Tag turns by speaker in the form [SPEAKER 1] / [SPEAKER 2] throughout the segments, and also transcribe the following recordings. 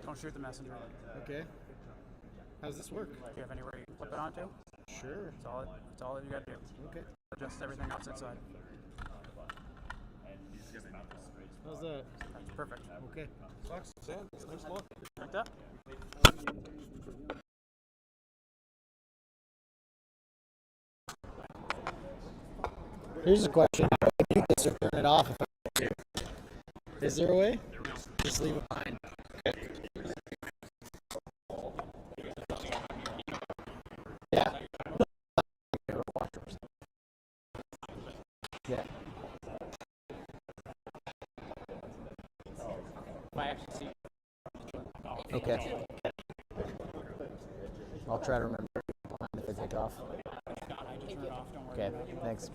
[SPEAKER 1] Don't shoot the messenger.
[SPEAKER 2] Okay. How does this work?
[SPEAKER 1] Do you have anywhere you can flip it onto?
[SPEAKER 2] Sure.
[SPEAKER 1] That's all you gotta do.
[SPEAKER 2] Okay.
[SPEAKER 1] Adjust everything else inside.
[SPEAKER 2] How's that?
[SPEAKER 1] That's perfect.
[SPEAKER 2] Okay.
[SPEAKER 1] Sucks. Nice look. Like that?
[SPEAKER 2] Here's a question. How do I mute this or turn it off if I want to? Is there a way? Just leave it behind. Okay. Yeah. Yeah. Okay. I'll try to remember if I take off. Okay, thanks.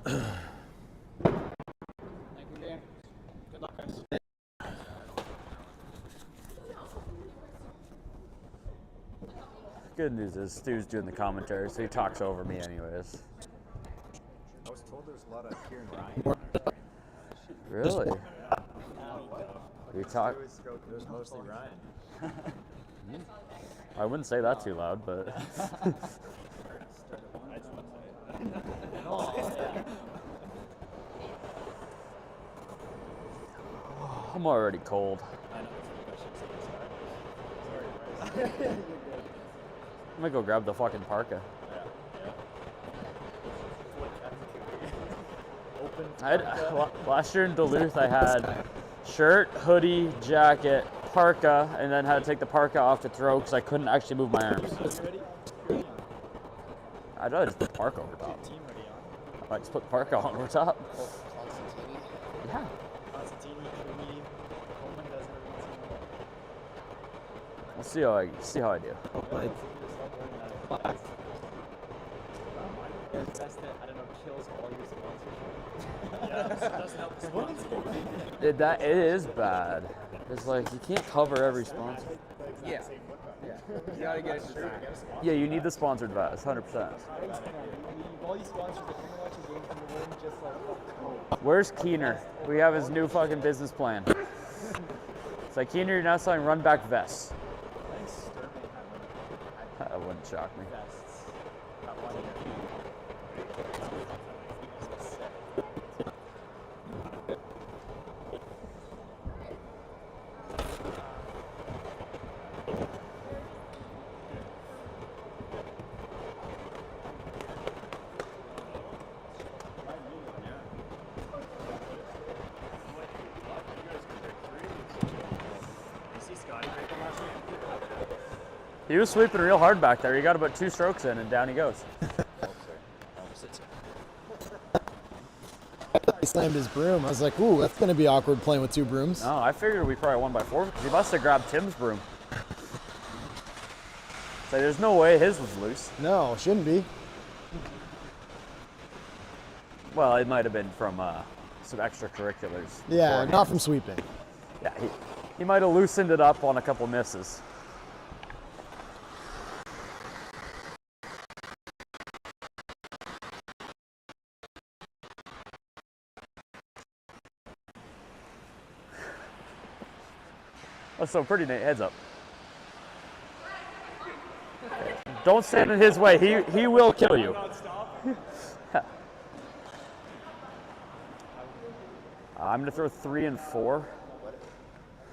[SPEAKER 1] Thank you, Dan. Good luck, guys.
[SPEAKER 3] Good news is Stu's doing the commentary, so he talks over me anyways.
[SPEAKER 4] I was told there's a lot of Kieran Ryan.
[SPEAKER 3] Really? We talk.
[SPEAKER 4] There's mostly Ryan.
[SPEAKER 3] I wouldn't say that too loud, but. I'm already cold. I'm gonna go grab the fucking parka. Last year in Duluth, I had shirt, hoodie, jacket, parka, and then had to take the parka off to throw because I couldn't actually move my arms. I'd rather just put parka over top. I just put parka on over top. Yeah. We'll see how I do. It is bad. It's like you can't cover every sponsor.
[SPEAKER 4] Yeah. You gotta get it to
[SPEAKER 3] Yeah, you need the sponsored vest, 100%. Where's Keener? We have his new fucking business plan. It's like, Keener, you're now selling run back vests. That wouldn't shock me. He was sweeping real hard back there. He got about 2 strokes in, and down he goes.
[SPEAKER 2] He slammed his broom. I was like, ooh, that's going to be awkward playing with 2 brooms.
[SPEAKER 3] No, I figured we probably won by 4 because he must have grabbed Tim's broom. So there's no way his was loose.
[SPEAKER 2] No, shouldn't be.
[SPEAKER 3] Well, it might have been from some extracurriculars.
[SPEAKER 2] Yeah,
[SPEAKER 3] beforehand.
[SPEAKER 2] not from sweeping.
[SPEAKER 3] Yeah, he might have loosened it up on a couple misses. That's so pretty, Nate. Heads up. Don't stand in his way. He will kill you. I'm going to throw 3 and 4.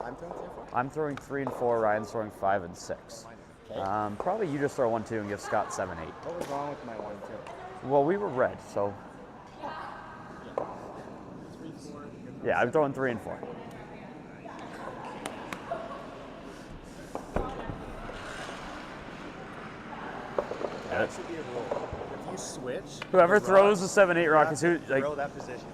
[SPEAKER 4] I'm throwing 3 and 4?
[SPEAKER 3] I'm throwing 3 and 4. Ryan's throwing 5 and 6.
[SPEAKER 4] Okay.
[SPEAKER 3] Probably you just throw 1, 2 and give Scott 7, 8.
[SPEAKER 4] What was wrong with my 1 2?
[SPEAKER 3] Well, we were red, so.
[SPEAKER 4] 3 4.
[SPEAKER 3] Yeah, I'm throwing 3 and 4.
[SPEAKER 4] That should be a rule. If you switch,
[SPEAKER 3] Whoever throws the 7, 8 rock is who. Like,
[SPEAKER 4] throw that position.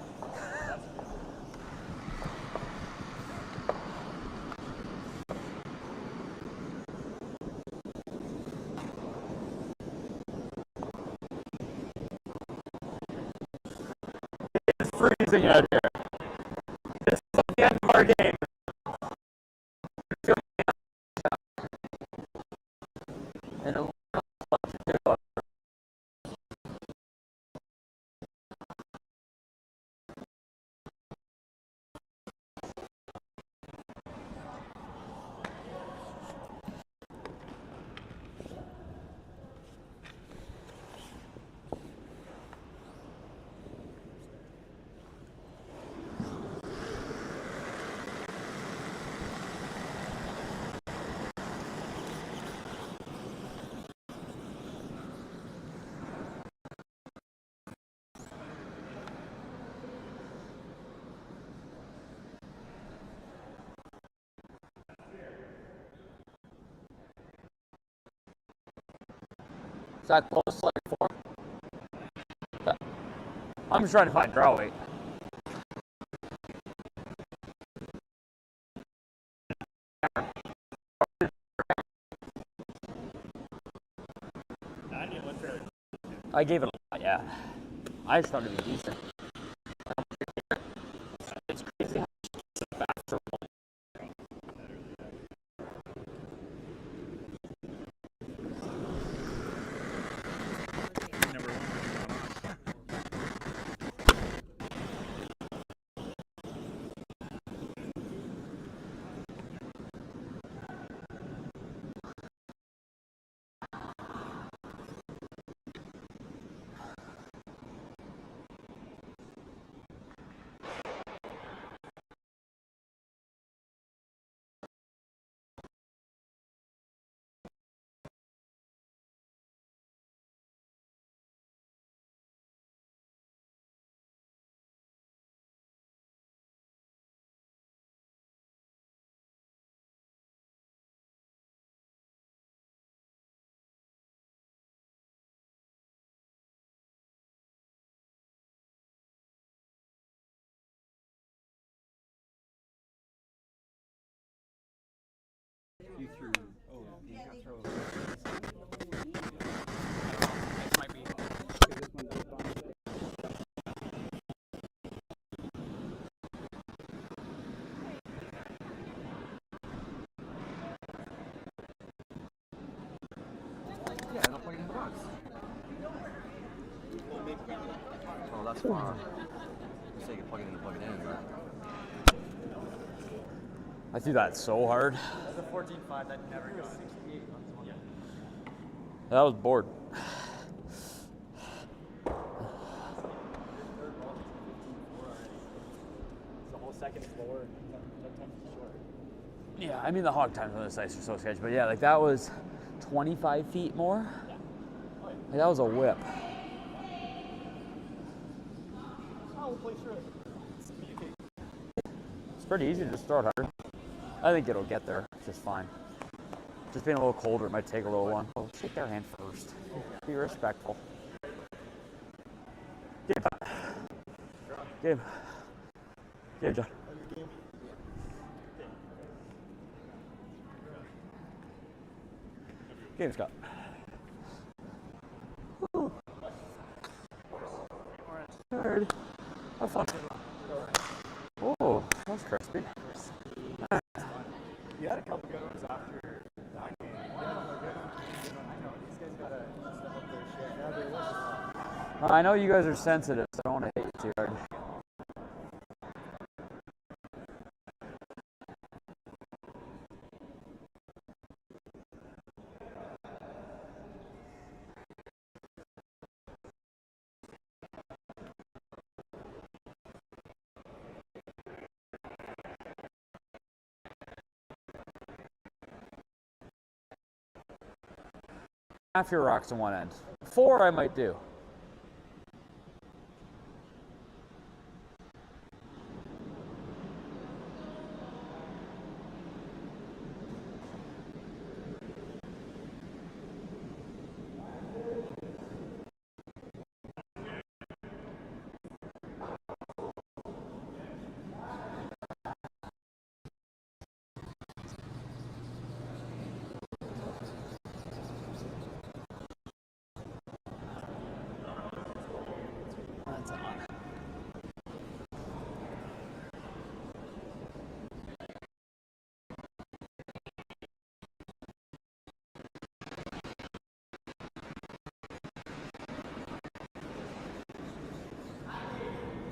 [SPEAKER 3] it's freezing out here. This is the end of our game. And Is that close to like 4? Yeah. I'm just trying to find draw weight. I gave it a lot, yeah. I just thought it'd be decent. It's crazy how much it's faster.
[SPEAKER 4] You threw. Oh, you got to throw.
[SPEAKER 1] This might be.
[SPEAKER 4] Yeah, and I'll plug it in the box. Oh, that's far. You say you can plug it in and plug it in, but.
[SPEAKER 3] I threw that so hard.
[SPEAKER 1] That's a 14.5 that never goes 68.
[SPEAKER 3] I was bored.
[SPEAKER 1] The whole second floor.
[SPEAKER 3] Yeah, I mean the hog times on this ice are so sketchy, but yeah, like that was 25 feet more. Like, that was a whip. It's pretty easy to just throw it harder. I think it'll get there just fine. Just being a little colder, it might take a little one. Oh, shake their hand first. Be respectful. Gabe. Gabe. Gabe, John. Gabe Scott. Third. Have fun. Oh, that was crispy.
[SPEAKER 1] You had a couple good ones after that game. I know, these guys gotta step up their shit. Yeah, there was.
[SPEAKER 3] I know you guys are sensitive, so I don't want to hate you too hard. Half your rocks on one end. 4 I might do.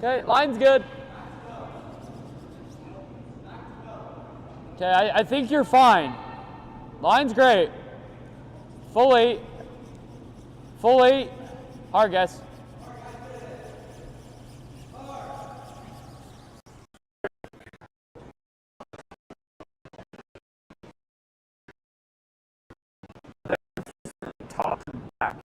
[SPEAKER 3] Okay, line's good. Okay, I think you're fine. Line's great. Full 8. Full 8. Hard, guys. Top and back.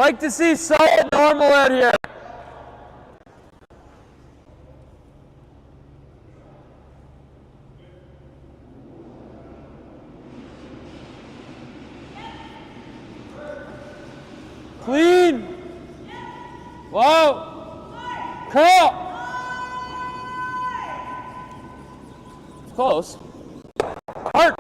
[SPEAKER 3] like to see solid normal out here. Clean. Whoa. Curl. Close. Hard.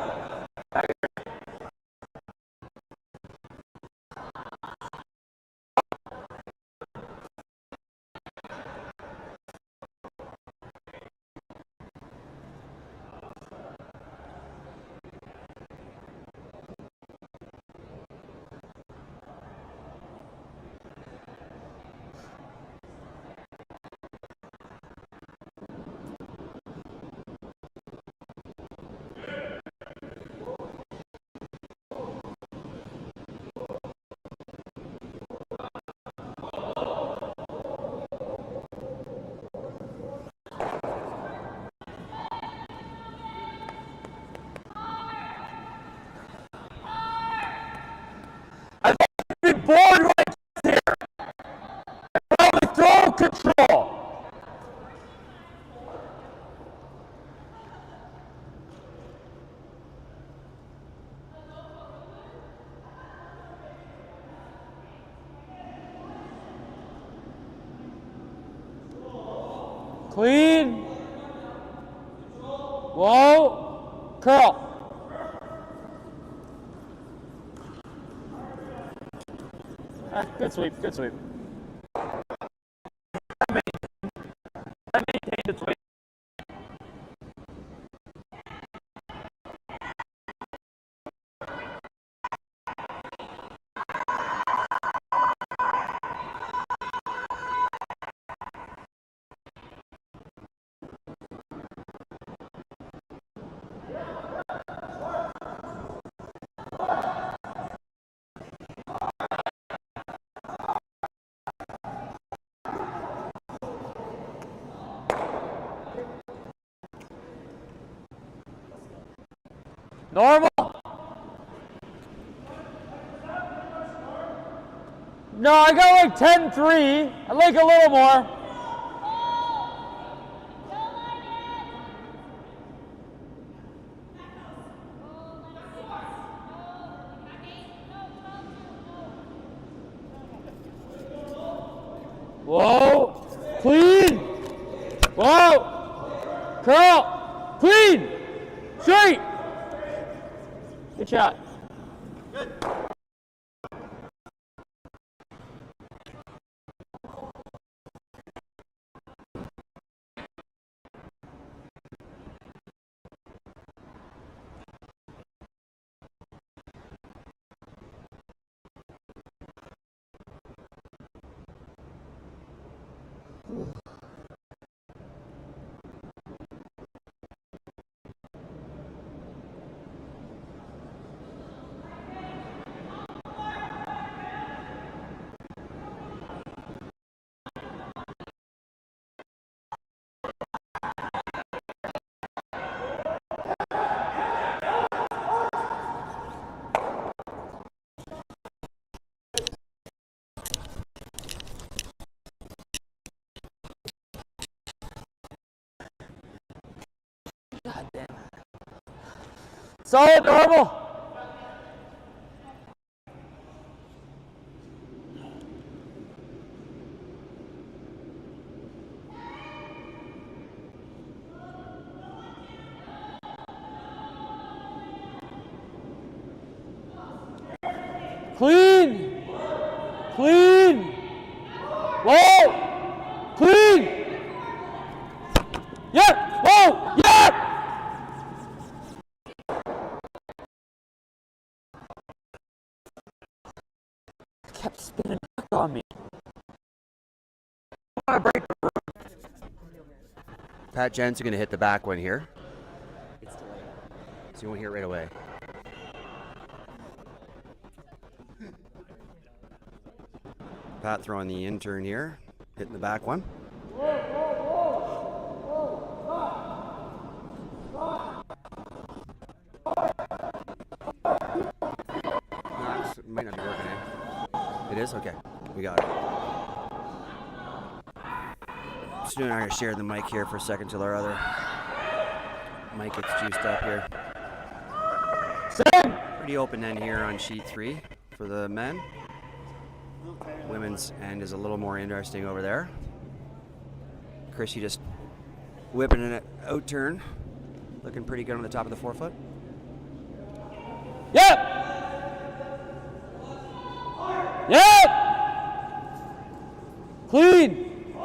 [SPEAKER 3] Board right here. Probably throw control. Clean. Whoa. Curl. Good sweep, good sweep. I maintained the sweep. Normal? No, I got like 10-3. I'd like a little more. Whoa. Clean. Whoa. Curl. Clean. Straight. Good shot. Good. God damn it. Solid normal. Clean. Clean. Whoa. Clean. Yeah. Whoa. Yeah. Kept spinning back on me. I want to break the room.
[SPEAKER 4] Pat Jensen going to hit the back one here. So you won't hear it right away. Pat throwing the in-turn here, hitting the back one. It might not be working, eh? It is? Okay. We got it. Stu and I are sharing the mic here for a second till our other mic gets juiced up here. Pretty open end here on sheet 3 for the men. Women's end is a little more interesting over there. Chrissy just whipping an out turn. Looking pretty good on the top of the forefoot.
[SPEAKER 3] Yep! Yep! Clean!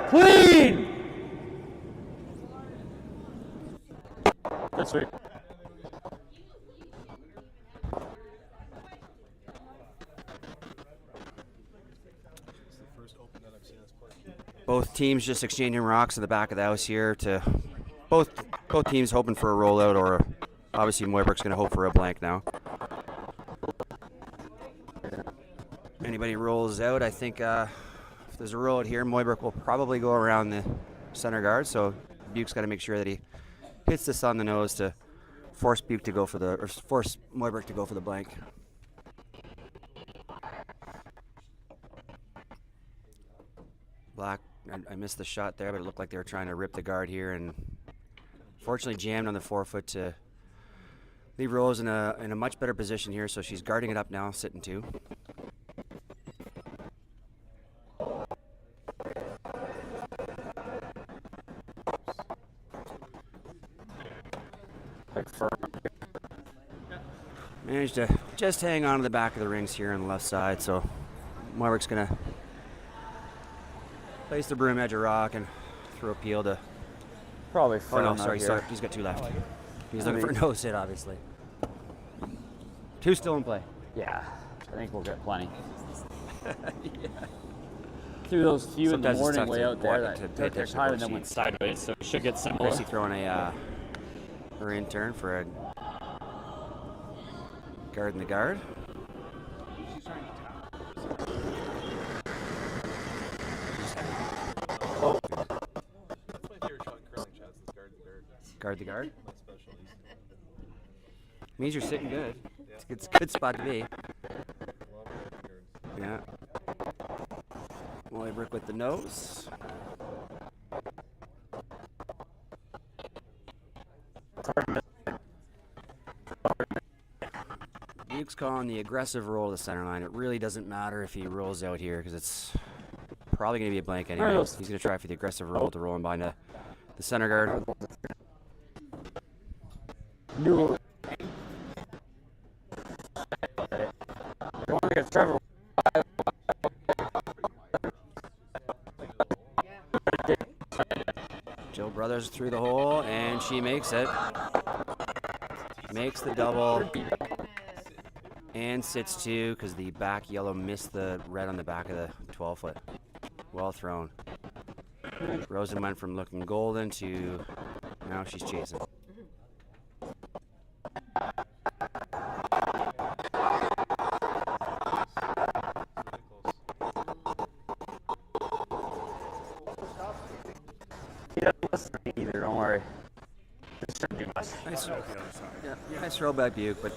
[SPEAKER 3] Clean! That's sweet.
[SPEAKER 4] Both teams just exchanging rocks in the back of the house here. To both teams hoping for a rollout, or obviously Moybrook's going to hope for a blank now. Anybody rolls out, I think if there's a rollout here, Moybrook will probably go around the center guard. So Buke's got to make sure that he hits this on the nose to force Buke to go for the, or force Moybrook to go for the blank. Black, I missed the shot there, but it looked like they were trying to rip the guard here, and fortunately jammed on the forefoot to leave Rose in a much better position here. So she's guarding it up now, sitting 2. Managed to just hang on to the back of the rings here on the left side. So Moybrook's gonna place the broom edge of rock and throw a peel to.
[SPEAKER 3] Probably
[SPEAKER 4] Oh no,
[SPEAKER 3] firm
[SPEAKER 4] sorry,
[SPEAKER 3] out
[SPEAKER 4] sorry.
[SPEAKER 3] here.
[SPEAKER 4] He's got 2 left. He's looking for a nose hit, obviously. 2 still in play.
[SPEAKER 3] Yeah, I think we'll get plenty. Through those few
[SPEAKER 4] Sometimes
[SPEAKER 3] in
[SPEAKER 4] it's
[SPEAKER 3] the
[SPEAKER 4] tough
[SPEAKER 3] morning way
[SPEAKER 4] to
[SPEAKER 3] out there
[SPEAKER 4] walk-
[SPEAKER 3] that
[SPEAKER 4] to pay
[SPEAKER 3] took their
[SPEAKER 4] attention to
[SPEAKER 3] time
[SPEAKER 4] both
[SPEAKER 3] and then went
[SPEAKER 4] sheets.
[SPEAKER 3] sideways, so we should get similar.
[SPEAKER 4] Chrissy throwing her in turn for a guard in the guard. Guard the guard. Means you're sitting good. It's a good spot to be. Yeah. Moybrook with the nose. Duke's calling the aggressive roll to the center line. It really doesn't matter if he rolls out here because it's probably going to be a blank anyway. He's going to try for the aggressive roll to roll him behind the center guard.
[SPEAKER 3] New. Want to get Trevor?
[SPEAKER 4] Jill Brothers through the hole, and she makes it. Makes the double. And sits 2 because the back yellow missed the red on the back of the 12-foot. Well thrown. Rosen went from looking golden to now she's chasing.
[SPEAKER 3] He doesn't listen to me either, don't worry. This shouldn't be much.
[SPEAKER 4] Nice throw back Buke, but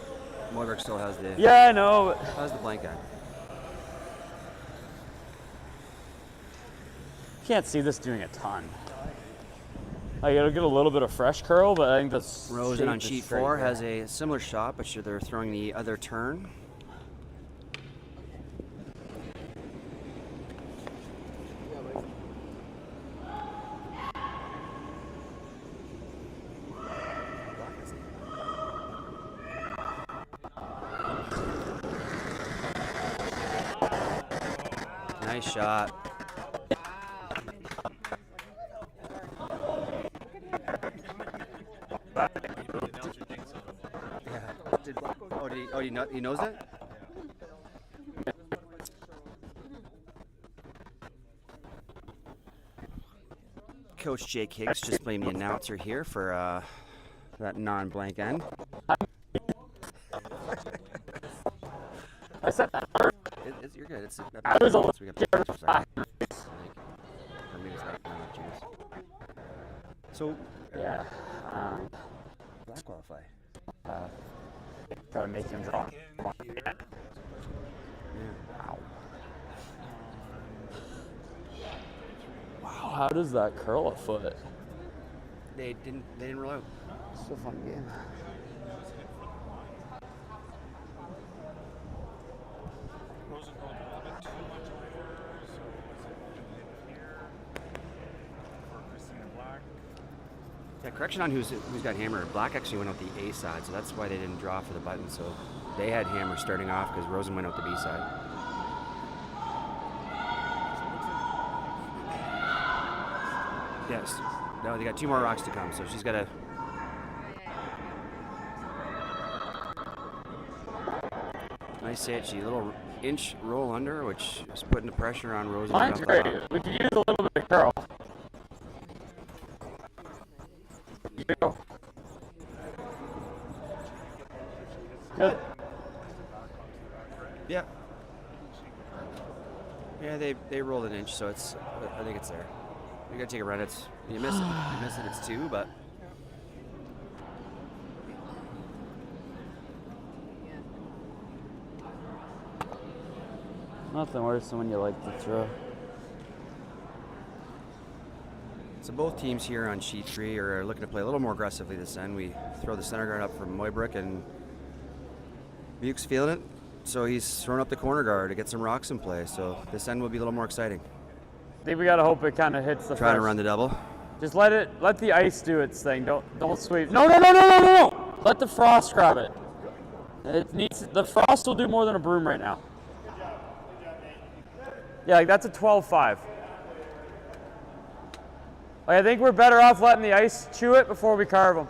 [SPEAKER 4] Moybrook still has the
[SPEAKER 3] Yeah, I know. But
[SPEAKER 4] has the blank guy.
[SPEAKER 3] can't see this doing a ton. Like, it'll get a little bit of fresh curl, but I think that's
[SPEAKER 4] Rosen on
[SPEAKER 3] shape is
[SPEAKER 4] sheet
[SPEAKER 3] straight
[SPEAKER 4] 4
[SPEAKER 3] here.
[SPEAKER 4] has a similar shot, but they're throwing the other turn. Nice shot. He knows it? Coach Jake Higgs just playing the announcer here for that non-blank end.
[SPEAKER 3] I said that.
[SPEAKER 4] You're good.
[SPEAKER 3] I was a little
[SPEAKER 4] we got pictures, sorry. Or maybe it's not juice. So
[SPEAKER 3] Yeah.
[SPEAKER 4] black qualify.
[SPEAKER 3] Try to make him draw.
[SPEAKER 4] Yeah.
[SPEAKER 3] Ow. How does that curl a foot?
[SPEAKER 4] They didn't roll out.
[SPEAKER 3] It's a fun game.
[SPEAKER 4] Yeah, correction on who's got hammer. Black actually went out the A side, so that's why they didn't draw for the button. So they had hammer starting off because Rosen went out the B side. Yes. No, they got 2 more rocks to come, so she's got a. Nice hit. She a little inch roll under, which is putting the pressure on Rosen.
[SPEAKER 3] Mine's great. We could use a little bit of curl. Go. Good.
[SPEAKER 4] Yeah. Yeah, they rolled an inch, so it's. I think it's there. You gotta take a run. It's you miss it. It's 2, but.
[SPEAKER 3] Nothing worse than when you like to throw.
[SPEAKER 4] So both teams here on sheet 3 are looking to play a little more aggressively this end. We throw the center guard up from Moybrook, and Buke's feeling it. So he's throwing up the corner guard to get some rocks in play. So this end will be a little more exciting.
[SPEAKER 3] I think we gotta hope it kind of hits the.
[SPEAKER 4] Trying to
[SPEAKER 3] first.
[SPEAKER 4] run the double.
[SPEAKER 3] Just let the ice do its thing. Don't sweep. No. Let the frost grab it. The frost will do more than a broom right now. Yeah, like that's a 12-5. Like, I think we're better off letting the ice chew it before we carve them.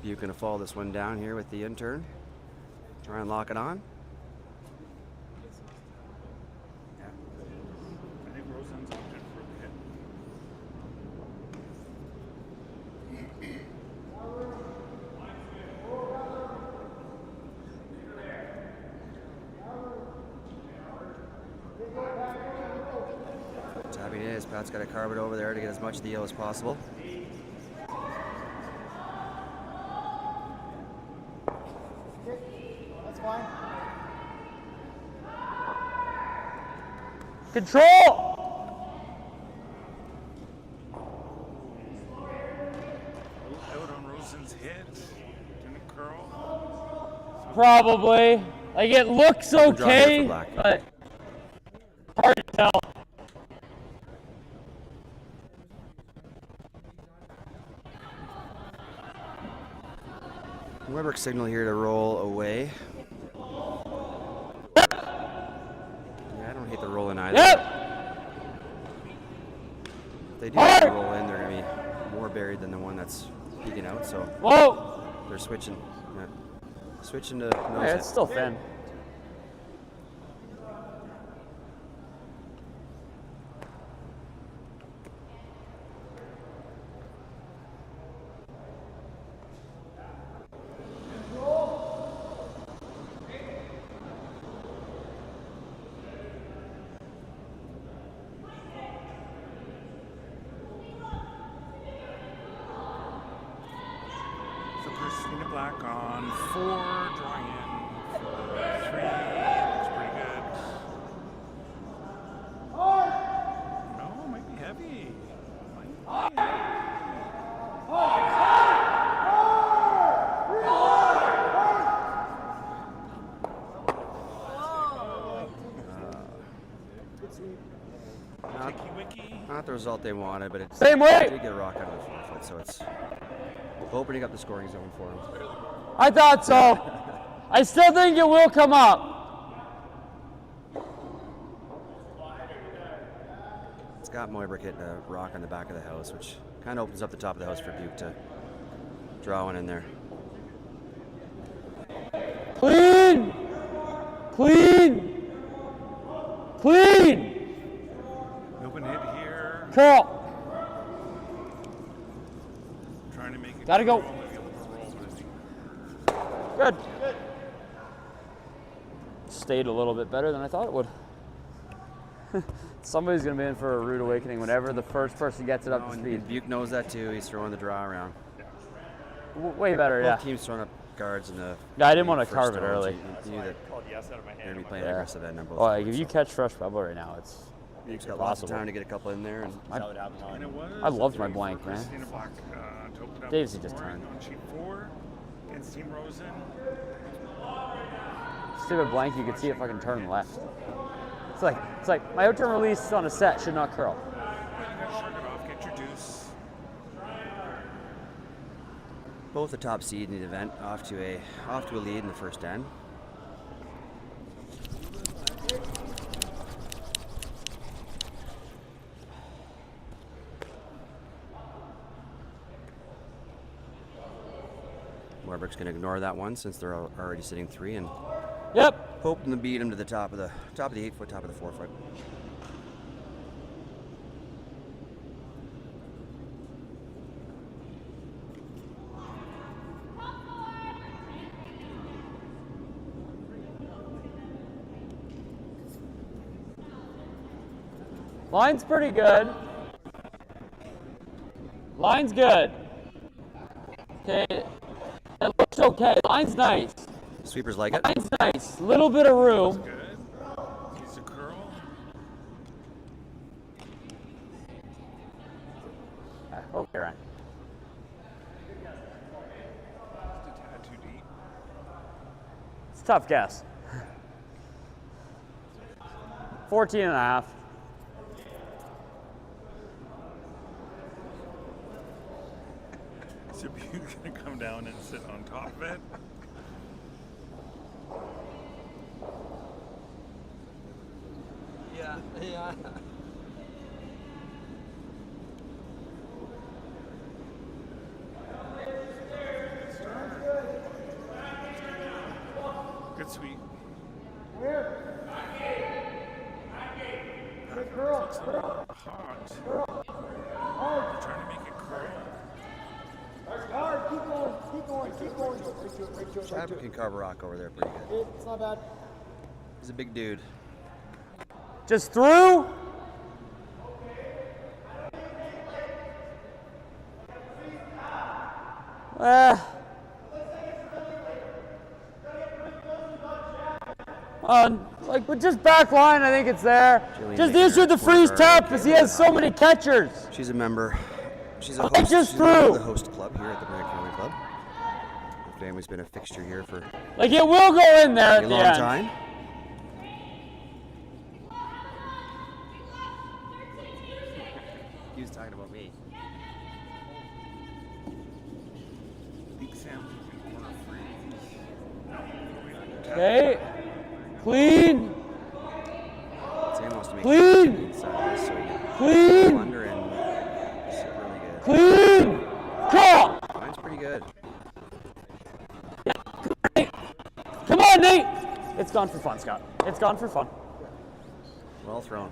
[SPEAKER 4] Buke gonna follow this one down here with the intern. Try and lock it on.
[SPEAKER 1] I think Rosen's opted for the hit.
[SPEAKER 4] Tapping it is. Pat's got to carve it over there to get as much deal as possible.
[SPEAKER 2] That's fine.
[SPEAKER 3] Control!
[SPEAKER 1] Out on Rosen's hit. Didn't curl.
[SPEAKER 3] Probably. Like, it looks
[SPEAKER 4] Draw here
[SPEAKER 3] okay,
[SPEAKER 4] for Black.
[SPEAKER 3] but hard to tell.
[SPEAKER 4] Weber signal here to roll away. Yeah, I don't hate the rolling either.
[SPEAKER 3] Yep!
[SPEAKER 4] If they do have to roll in, they're going to be more buried than the one that's peeking out, so
[SPEAKER 3] Whoa!
[SPEAKER 4] they're switching. Yeah. Switching to
[SPEAKER 3] Yeah,
[SPEAKER 4] nose
[SPEAKER 3] it's still thin.
[SPEAKER 1] So Christina Black on 4, drawing in for 3. Looks pretty good. No, might be heavy. Might be heavy. Wiki wiki.
[SPEAKER 4] Not the result they wanted, but it
[SPEAKER 3] Same way.
[SPEAKER 4] did get a rock out of the 4-foot, so it's opening up the scoring zone for him.
[SPEAKER 3] I thought so. I still think it will come up.
[SPEAKER 4] Scott Moybrook hitting a rock on the back of the house, which kind of opens up the top of the house for Buke to draw one in there.
[SPEAKER 3] Clean! Clean! Clean!
[SPEAKER 1] Open hit here.
[SPEAKER 3] Curl!
[SPEAKER 1] Trying to make it.
[SPEAKER 3] Gotta go.
[SPEAKER 1] curl, might be able to roll, but I think
[SPEAKER 3] Good. Stayed a little bit better than I thought it would. Somebody's going to be in for a rude awakening whenever the first person gets it up to speed.
[SPEAKER 4] And Buke knows that too. He's throwing the draw around.
[SPEAKER 3] Way better, yeah.
[SPEAKER 4] Both teams throwing up guards and the.
[SPEAKER 3] Yeah, I didn't want to
[SPEAKER 4] first
[SPEAKER 3] carve it
[SPEAKER 4] stones,
[SPEAKER 3] early.
[SPEAKER 4] You knew that
[SPEAKER 1] Called yes out of my
[SPEAKER 4] they're
[SPEAKER 1] hand.
[SPEAKER 4] going to be playing
[SPEAKER 3] Yeah.
[SPEAKER 4] aggressive end on both.
[SPEAKER 3] Oh, like
[SPEAKER 4] sides,
[SPEAKER 3] if you
[SPEAKER 4] so
[SPEAKER 3] catch fresh pebble right now, it's
[SPEAKER 4] Duke's got lots of
[SPEAKER 3] impossible.
[SPEAKER 4] time to get a couple in there, and
[SPEAKER 5] And it was
[SPEAKER 3] I loved
[SPEAKER 5] a
[SPEAKER 3] my
[SPEAKER 5] three
[SPEAKER 3] blank,
[SPEAKER 5] for
[SPEAKER 3] man.
[SPEAKER 5] Christina Black, to open up
[SPEAKER 3] Dave's
[SPEAKER 5] the
[SPEAKER 3] just
[SPEAKER 5] scoring
[SPEAKER 3] turned.
[SPEAKER 5] on sheet 4 against Team Rosen.
[SPEAKER 3] Stupid blank, you can see it fucking turn left. It's like my outturn release on a set should not curl.
[SPEAKER 5] But you gotta shrug it off, get your deuce.
[SPEAKER 4] both the top seed in the event off to a lead in the first end. Warbrick's going to ignore that one since they're already sitting 3 and
[SPEAKER 3] Yep.
[SPEAKER 4] hoping to beat him to the top of the 8 foot, top of the 4 foot.
[SPEAKER 3] Line's pretty good. Line's good. Okay. It looks okay. Line's nice.
[SPEAKER 4] Sweepers like it.
[SPEAKER 3] Line's nice. Little bit of room.
[SPEAKER 5] Good. He's a curl.
[SPEAKER 3] Okay, Ryan.
[SPEAKER 5] Just a tad too deep.
[SPEAKER 3] It's a tough guess. 14 and a half.
[SPEAKER 5] So you're gonna come down and sit on top of it.
[SPEAKER 2] Yeah.
[SPEAKER 5] Good sweep. Looks a little hot. You're trying to make it curl.
[SPEAKER 4] Chadwick can cover rock over there pretty good.
[SPEAKER 2] It's not bad.
[SPEAKER 4] He's a big dude.
[SPEAKER 3] Just through. Like with just back line, I think it's there.
[SPEAKER 4] Jillian
[SPEAKER 3] Just the
[SPEAKER 4] Baker,
[SPEAKER 3] issue with the
[SPEAKER 4] corner
[SPEAKER 3] freeze
[SPEAKER 4] guard,
[SPEAKER 3] tap
[SPEAKER 4] okay,
[SPEAKER 3] is he has so
[SPEAKER 4] well,
[SPEAKER 3] many catchers.
[SPEAKER 4] She's a member. She's a
[SPEAKER 3] I
[SPEAKER 4] host.
[SPEAKER 3] just
[SPEAKER 4] She's a member of
[SPEAKER 3] threw.
[SPEAKER 4] the host club here at the Brant Curling Club. Her family's been a fixture here for
[SPEAKER 3] Like it will go in there
[SPEAKER 4] a
[SPEAKER 3] at the
[SPEAKER 4] long
[SPEAKER 3] end.
[SPEAKER 4] time. He was talking about me.
[SPEAKER 5] Big Sam in corner freeze.
[SPEAKER 3] Okay. Clean.
[SPEAKER 4] Sam wants to make
[SPEAKER 3] Clean.
[SPEAKER 4] inside this so he can
[SPEAKER 3] Clean.
[SPEAKER 4] go under and sit really good.
[SPEAKER 3] Clean. Call.
[SPEAKER 4] Mine's pretty good.
[SPEAKER 3] Come on, Nate. It's gone for fun, Scott. It's gone for fun.
[SPEAKER 4] Well thrown.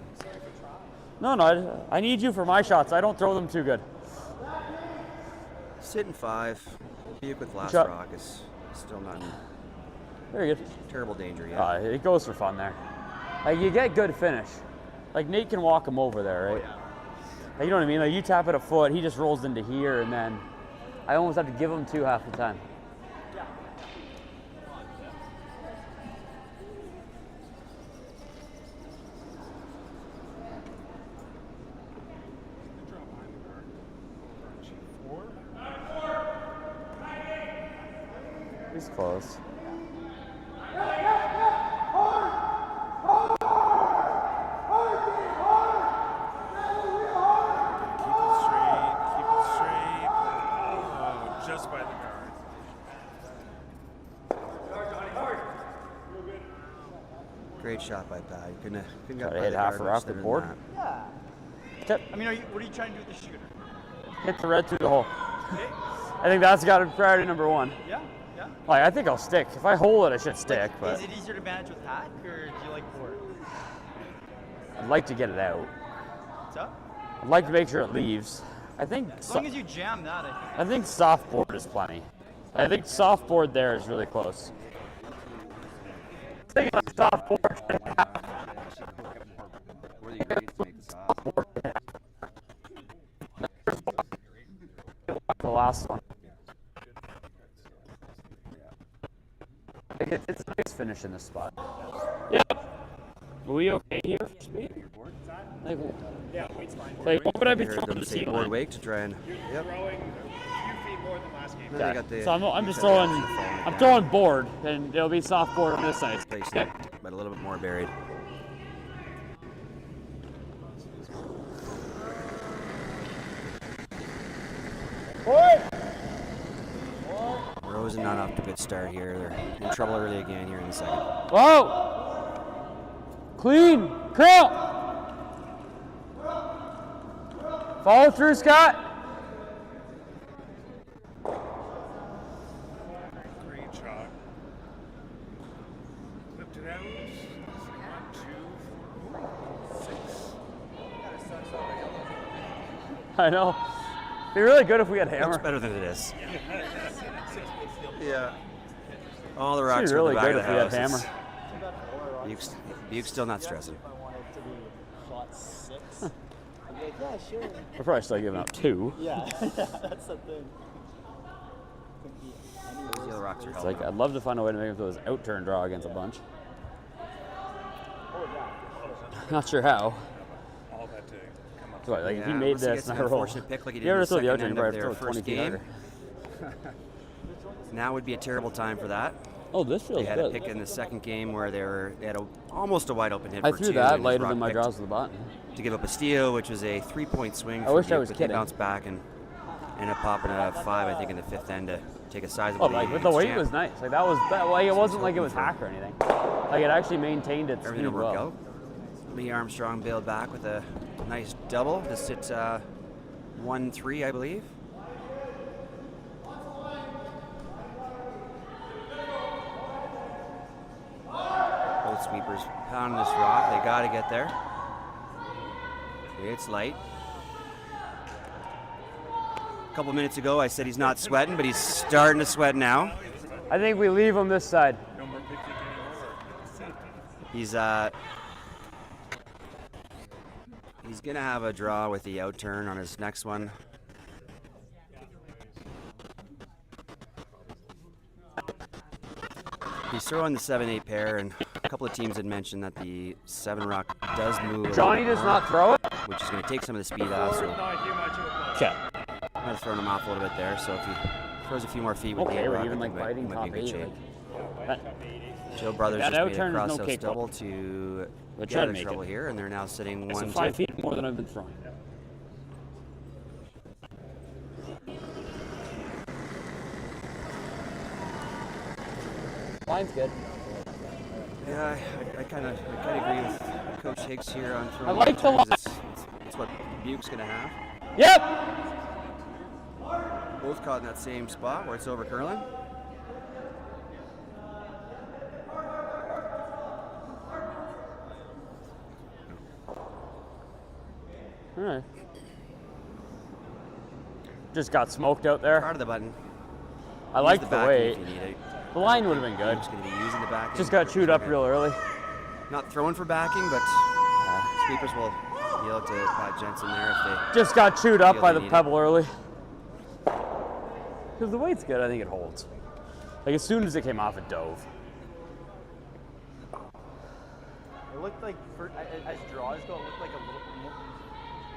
[SPEAKER 3] No, I need you for my shots. I don't throw them too good.
[SPEAKER 4] Sitting 5. Buick with last
[SPEAKER 3] Shot.
[SPEAKER 4] rock is still not in
[SPEAKER 3] Very good.
[SPEAKER 4] terrible danger yet.
[SPEAKER 3] It goes for fun there. Like you get good finish. Like Nate can walk him over there, right? Like, you know what I mean? Like you tap it a foot, he just rolls into here, and then I almost have to give him 2 half the time.
[SPEAKER 5] Drop behind the guard. Over on sheet 4.
[SPEAKER 3] He's close.
[SPEAKER 5] Keep it straight. Keep it straight. Oh, just by the guard.
[SPEAKER 4] Great shot by Pat. You couldn't
[SPEAKER 3] Try
[SPEAKER 4] got
[SPEAKER 3] to
[SPEAKER 4] by
[SPEAKER 3] hit
[SPEAKER 4] the
[SPEAKER 3] half
[SPEAKER 4] guard
[SPEAKER 3] or
[SPEAKER 4] much
[SPEAKER 3] off the
[SPEAKER 4] better than
[SPEAKER 3] board.
[SPEAKER 4] that.
[SPEAKER 1] I mean, what are you trying to do with the shooter?
[SPEAKER 3] Hit the red through the hole. I think that's got to be priority number 1.
[SPEAKER 1] Yeah, yeah.
[SPEAKER 3] Like I think I'll stick. If I hold it, I should stick. But
[SPEAKER 1] Is it easier to manage with hack, or do you like board?
[SPEAKER 3] I'd like to get it out.
[SPEAKER 1] What's up?
[SPEAKER 3] I'd like to make sure it leaves. I think
[SPEAKER 1] As long as you jam that, I think.
[SPEAKER 3] I think soft board is plenty. I think soft board there is really close. Thinking like soft board.
[SPEAKER 4] Where the grades make the sauce.
[SPEAKER 3] The last one. Like it's a nice finish in this spot. Yeah. Are we okay here for speed? Like,
[SPEAKER 1] Yeah, weight's fine.
[SPEAKER 3] like what would I be
[SPEAKER 4] I heard
[SPEAKER 3] throwing
[SPEAKER 4] them
[SPEAKER 3] the
[SPEAKER 4] say
[SPEAKER 3] tee
[SPEAKER 4] board
[SPEAKER 3] line?
[SPEAKER 4] wake to try and.
[SPEAKER 1] You're throwing a few feet more than last game.
[SPEAKER 4] Then they
[SPEAKER 3] Okay.
[SPEAKER 4] got the,
[SPEAKER 3] So I'm
[SPEAKER 4] you
[SPEAKER 3] just
[SPEAKER 4] said the
[SPEAKER 3] throwing.
[SPEAKER 4] option of falling
[SPEAKER 3] I'm
[SPEAKER 4] down.
[SPEAKER 3] throwing board, and it'll be soft board on this side.
[SPEAKER 4] Place
[SPEAKER 3] Okay.
[SPEAKER 4] it, but a little bit more buried. Rosen not off to a good start here. They're in trouble early again here in the second.
[SPEAKER 3] Whoa! Clean! Curl! Follow through, Scott.
[SPEAKER 5] Great shot. Flipped it out. 1, 2, 4, 6.
[SPEAKER 3] I know. It'd be really good if we had hammer.
[SPEAKER 4] Looks better than it is. Yeah. All the
[SPEAKER 3] It'd
[SPEAKER 4] rocks
[SPEAKER 3] be
[SPEAKER 4] are in
[SPEAKER 3] really
[SPEAKER 4] the back
[SPEAKER 3] good
[SPEAKER 4] of
[SPEAKER 3] if
[SPEAKER 4] the
[SPEAKER 3] we had
[SPEAKER 4] house.
[SPEAKER 3] hammer.
[SPEAKER 4] Buke's still not stressing.
[SPEAKER 2] If I wanted to be shot 6, I'd be like, yeah, sure.
[SPEAKER 3] We're probably still giving up 2.
[SPEAKER 2] Yeah, that's the thing. Couldn't be any
[SPEAKER 4] The
[SPEAKER 2] worse.
[SPEAKER 4] other rocks are
[SPEAKER 3] It's
[SPEAKER 4] helping.
[SPEAKER 3] like I'd love to find a way to make it those out turn draw against a bunch.
[SPEAKER 2] Oh, yeah.
[SPEAKER 3] Not sure how.
[SPEAKER 5] All that to come up.
[SPEAKER 3] So, like if he
[SPEAKER 4] Yeah,
[SPEAKER 3] made
[SPEAKER 4] unless he
[SPEAKER 3] this
[SPEAKER 4] gets
[SPEAKER 3] and
[SPEAKER 4] an
[SPEAKER 3] I roll.
[SPEAKER 4] unfortunate pick like he did
[SPEAKER 3] You
[SPEAKER 4] in
[SPEAKER 3] ever
[SPEAKER 4] the
[SPEAKER 3] throw the out
[SPEAKER 4] second
[SPEAKER 3] turn, you
[SPEAKER 4] end
[SPEAKER 3] probably
[SPEAKER 4] of
[SPEAKER 3] have to
[SPEAKER 4] their
[SPEAKER 3] throw a 20
[SPEAKER 4] first
[SPEAKER 3] feet
[SPEAKER 4] game.
[SPEAKER 3] harder.
[SPEAKER 4] Now would be a terrible time for that.
[SPEAKER 3] Oh, this feels
[SPEAKER 4] They had a
[SPEAKER 3] good.
[SPEAKER 4] pick in the second game where they had almost a wide open hit
[SPEAKER 3] I
[SPEAKER 4] for
[SPEAKER 3] threw
[SPEAKER 4] 2.
[SPEAKER 3] that
[SPEAKER 4] and his
[SPEAKER 3] later
[SPEAKER 4] rock
[SPEAKER 3] than my
[SPEAKER 4] picked
[SPEAKER 3] draws to the button.
[SPEAKER 4] to give up a steal, which was a 3-point swing.
[SPEAKER 3] I
[SPEAKER 4] for
[SPEAKER 3] wish I
[SPEAKER 4] Duke,
[SPEAKER 3] was
[SPEAKER 4] but
[SPEAKER 3] kidding.
[SPEAKER 4] They bounced back and ended up popping a 5, I think, in the 5th end to take a sizable
[SPEAKER 3] Oh, like
[SPEAKER 4] lead
[SPEAKER 3] but the
[SPEAKER 4] against
[SPEAKER 3] weight
[SPEAKER 4] Champ.
[SPEAKER 3] was nice. Like that was that. Like it wasn't like it was hack or anything. Like it actually maintained its
[SPEAKER 4] Everything
[SPEAKER 3] speed
[SPEAKER 4] will work
[SPEAKER 3] well.
[SPEAKER 4] out. Lee Armstrong bailed back with a nice double to sit 1-3, I believe. Both sweepers pounding this rock. They got to get there. It's light. A couple minutes ago, I said he's not sweating, but he's starting to sweat now.
[SPEAKER 3] I think we leave him this side.
[SPEAKER 5] No more picnic anymore.
[SPEAKER 4] He's gonna have a draw with the out turn on his next one. He's throwing the 7-8 pair, and a couple of teams had mentioned that the 7 rock does move. a
[SPEAKER 3] Johnny
[SPEAKER 4] little
[SPEAKER 3] does
[SPEAKER 4] more,
[SPEAKER 3] not throw it.
[SPEAKER 4] which is gonna take some of the speed off. So
[SPEAKER 1] Not too much of a
[SPEAKER 3] Okay.
[SPEAKER 4] might have thrown him off a little bit there. So if he throws a few more feet with the
[SPEAKER 3] Okay,
[SPEAKER 4] 8
[SPEAKER 3] we're
[SPEAKER 4] rock,
[SPEAKER 3] even
[SPEAKER 4] I
[SPEAKER 3] like
[SPEAKER 4] think
[SPEAKER 3] biting
[SPEAKER 4] might
[SPEAKER 3] top
[SPEAKER 4] be in good
[SPEAKER 3] 8.
[SPEAKER 4] shape.
[SPEAKER 3] Like,
[SPEAKER 4] Joe Brothers
[SPEAKER 3] That
[SPEAKER 4] just
[SPEAKER 3] out
[SPEAKER 4] made a
[SPEAKER 3] turn is no
[SPEAKER 4] cross house
[SPEAKER 3] cake, though.
[SPEAKER 4] double to
[SPEAKER 3] But
[SPEAKER 4] get
[SPEAKER 3] try
[SPEAKER 4] out
[SPEAKER 3] to
[SPEAKER 4] of
[SPEAKER 3] make
[SPEAKER 4] trouble
[SPEAKER 3] it.
[SPEAKER 4] here, and they're now sitting
[SPEAKER 3] that's
[SPEAKER 4] 1-2.
[SPEAKER 3] 5 feet more than I've been throwing. Line's good.
[SPEAKER 4] Yeah, I kind of agree with Coach Higgs here on throwing.
[SPEAKER 3] I like the
[SPEAKER 4] turns. It's what Buke's gonna have.
[SPEAKER 3] Yep.
[SPEAKER 4] Both caught in that same spot where it's over curling.
[SPEAKER 3] All right. Just got smoked out there.
[SPEAKER 4] Part of the button.
[SPEAKER 3] I
[SPEAKER 4] Use
[SPEAKER 3] like
[SPEAKER 4] the
[SPEAKER 3] the
[SPEAKER 4] backing
[SPEAKER 3] weight.
[SPEAKER 4] if you need it.
[SPEAKER 3] The line would have been good.
[SPEAKER 4] Buke's gonna be using the backing.
[SPEAKER 3] Just got chewed up real early.
[SPEAKER 4] Not throwing for backing, but sweepers will yield to Pat Jensen there if they.
[SPEAKER 3] Just got chewed up
[SPEAKER 4] Feel
[SPEAKER 3] by
[SPEAKER 4] they
[SPEAKER 3] the
[SPEAKER 4] need it.
[SPEAKER 3] pebble early. Because the weight's good, I think it holds. Like as soon as it came off, it dove.
[SPEAKER 1] It looked like, as draws go, it looked like a little more,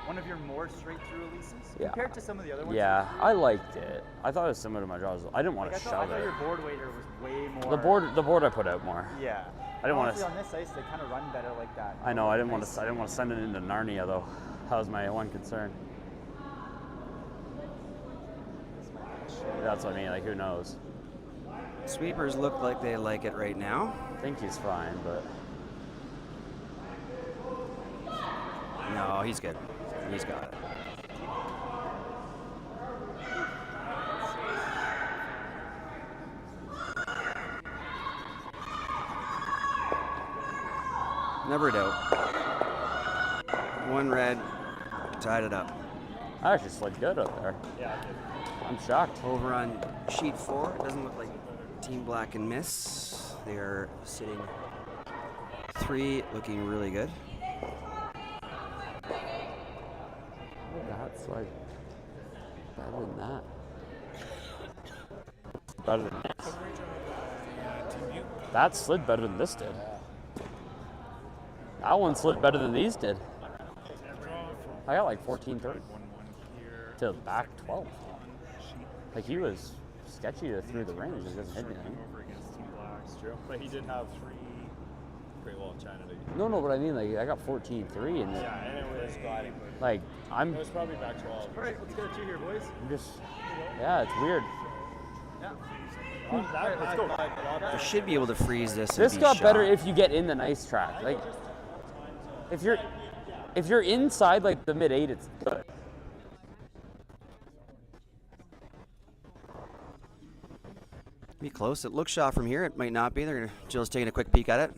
[SPEAKER 1] one of your more straight through releases
[SPEAKER 3] Yeah.
[SPEAKER 1] compared to some of the other ones.
[SPEAKER 3] Yeah, I liked it. I thought it was similar to my draws. I didn't want
[SPEAKER 1] Like,
[SPEAKER 3] to
[SPEAKER 1] I
[SPEAKER 3] shove
[SPEAKER 1] thought
[SPEAKER 3] it.
[SPEAKER 1] your board waiter was way more.
[SPEAKER 3] The board I put out more.
[SPEAKER 1] Yeah.
[SPEAKER 3] I didn't wanna
[SPEAKER 1] Honestly, on this ice, they kind of run better like that.
[SPEAKER 3] I know. I didn't want
[SPEAKER 1] Nice.
[SPEAKER 3] to. I didn't want to send it into Narnia though. That was my one concern. That's what I mean. Like, who knows?
[SPEAKER 4] Sweepers look like they like it right now.
[SPEAKER 3] I think he's fine, but
[SPEAKER 4] No, he's good. He's got it. Never a doubt. One red, tied it up.
[SPEAKER 3] I actually slid good up there.
[SPEAKER 1] Yeah.
[SPEAKER 3] I'm shocked.
[SPEAKER 4] Over on sheet 4, it doesn't look like Team Black can miss. They are sitting 3, looking really good.
[SPEAKER 3] That's like better than that. Better than this.
[SPEAKER 5] Team Butte
[SPEAKER 3] That slid better than this did. That one slid better than these did. I got like 14-30 to back 12. Like he was sketchy through the range. He doesn't hit anything.
[SPEAKER 1] Over against Team Blacks, true. But he did have 3 pretty well in China.
[SPEAKER 3] No, but I mean, like I got 14-3 and
[SPEAKER 1] Yeah, and it was gliding.
[SPEAKER 3] like
[SPEAKER 1] It was probably back 12. All right, let's get a 2 here, boys.
[SPEAKER 3] I'm just, yeah, it's weird.
[SPEAKER 1] Yeah. On that, let's go.
[SPEAKER 4] I should be able to freeze this.
[SPEAKER 3] This
[SPEAKER 4] and be
[SPEAKER 3] got
[SPEAKER 4] shot.
[SPEAKER 3] better if you get in the nice track. Like if you're inside like the mid-8, it's good.
[SPEAKER 4] Be close. It looks shot from here. It might not be. Jill's taking a quick peek at it.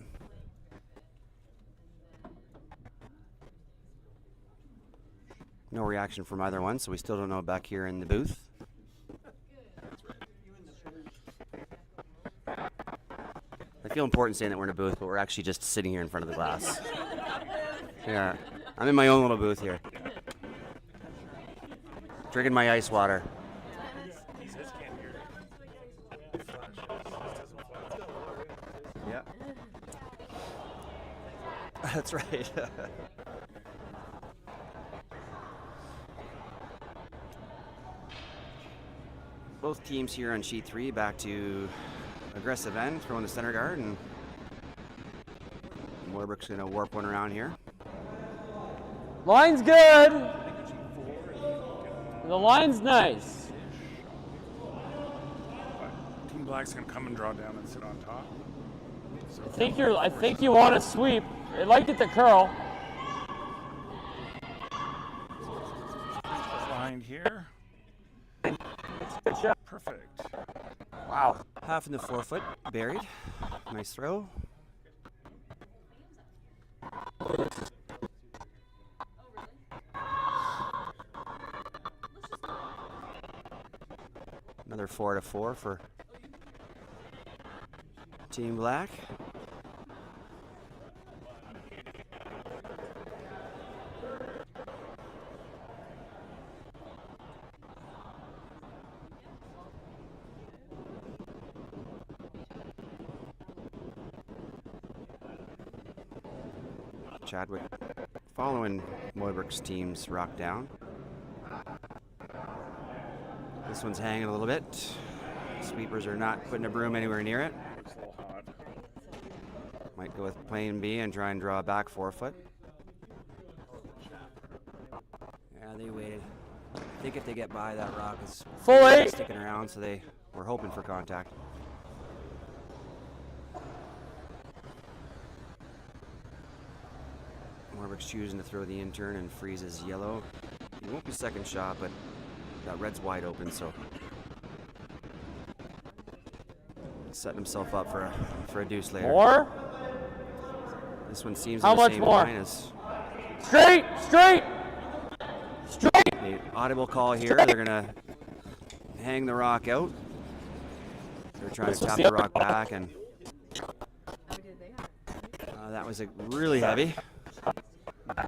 [SPEAKER 4] No reaction from either one, so we still don't know back here in the booth. I feel important saying that we're in a booth, but we're actually just sitting here in front of the glass. Yeah, I'm in my own little booth here. Drinking my ice water. Yeah. That's right. Both teams here on sheet 3 back to aggressive end, throwing the center guard, and Moybrook's going to warp one around here.
[SPEAKER 3] Line's good. The line's nice.
[SPEAKER 5] Team Black's gonna come and draw down and sit on top. So
[SPEAKER 3] I think you want to sweep. They liked it to curl.
[SPEAKER 5] behind here.
[SPEAKER 3] Good shot.
[SPEAKER 5] Perfect.
[SPEAKER 3] Wow.
[SPEAKER 4] Half in the forefoot, buried. Nice throw. Another 4-4 for Team Black. Chadwick following Moybrook's team's rock down. This one's hanging a little bit. Sweepers are not putting a broom anywhere near it.
[SPEAKER 5] Looks a little hot.
[SPEAKER 4] Might go with plan B and try and draw back 4 foot. Yeah, they waited. I think if they get by, that rock is
[SPEAKER 3] Full 8.
[SPEAKER 4] sticking around, so they were hoping for contact. Morbrook's choosing to throw the intern and freezes yellow. It won't be second shot, but that red's wide open, so setting himself up for a deuce later.
[SPEAKER 3] More?
[SPEAKER 4] This one seems
[SPEAKER 3] How
[SPEAKER 4] in the
[SPEAKER 3] much
[SPEAKER 4] same
[SPEAKER 3] more?
[SPEAKER 4] line as
[SPEAKER 3] Straight, straight, straight.
[SPEAKER 4] the audible call here. They're gonna hang the rock out. They're trying to tap the rock back, and that was a really heavy. I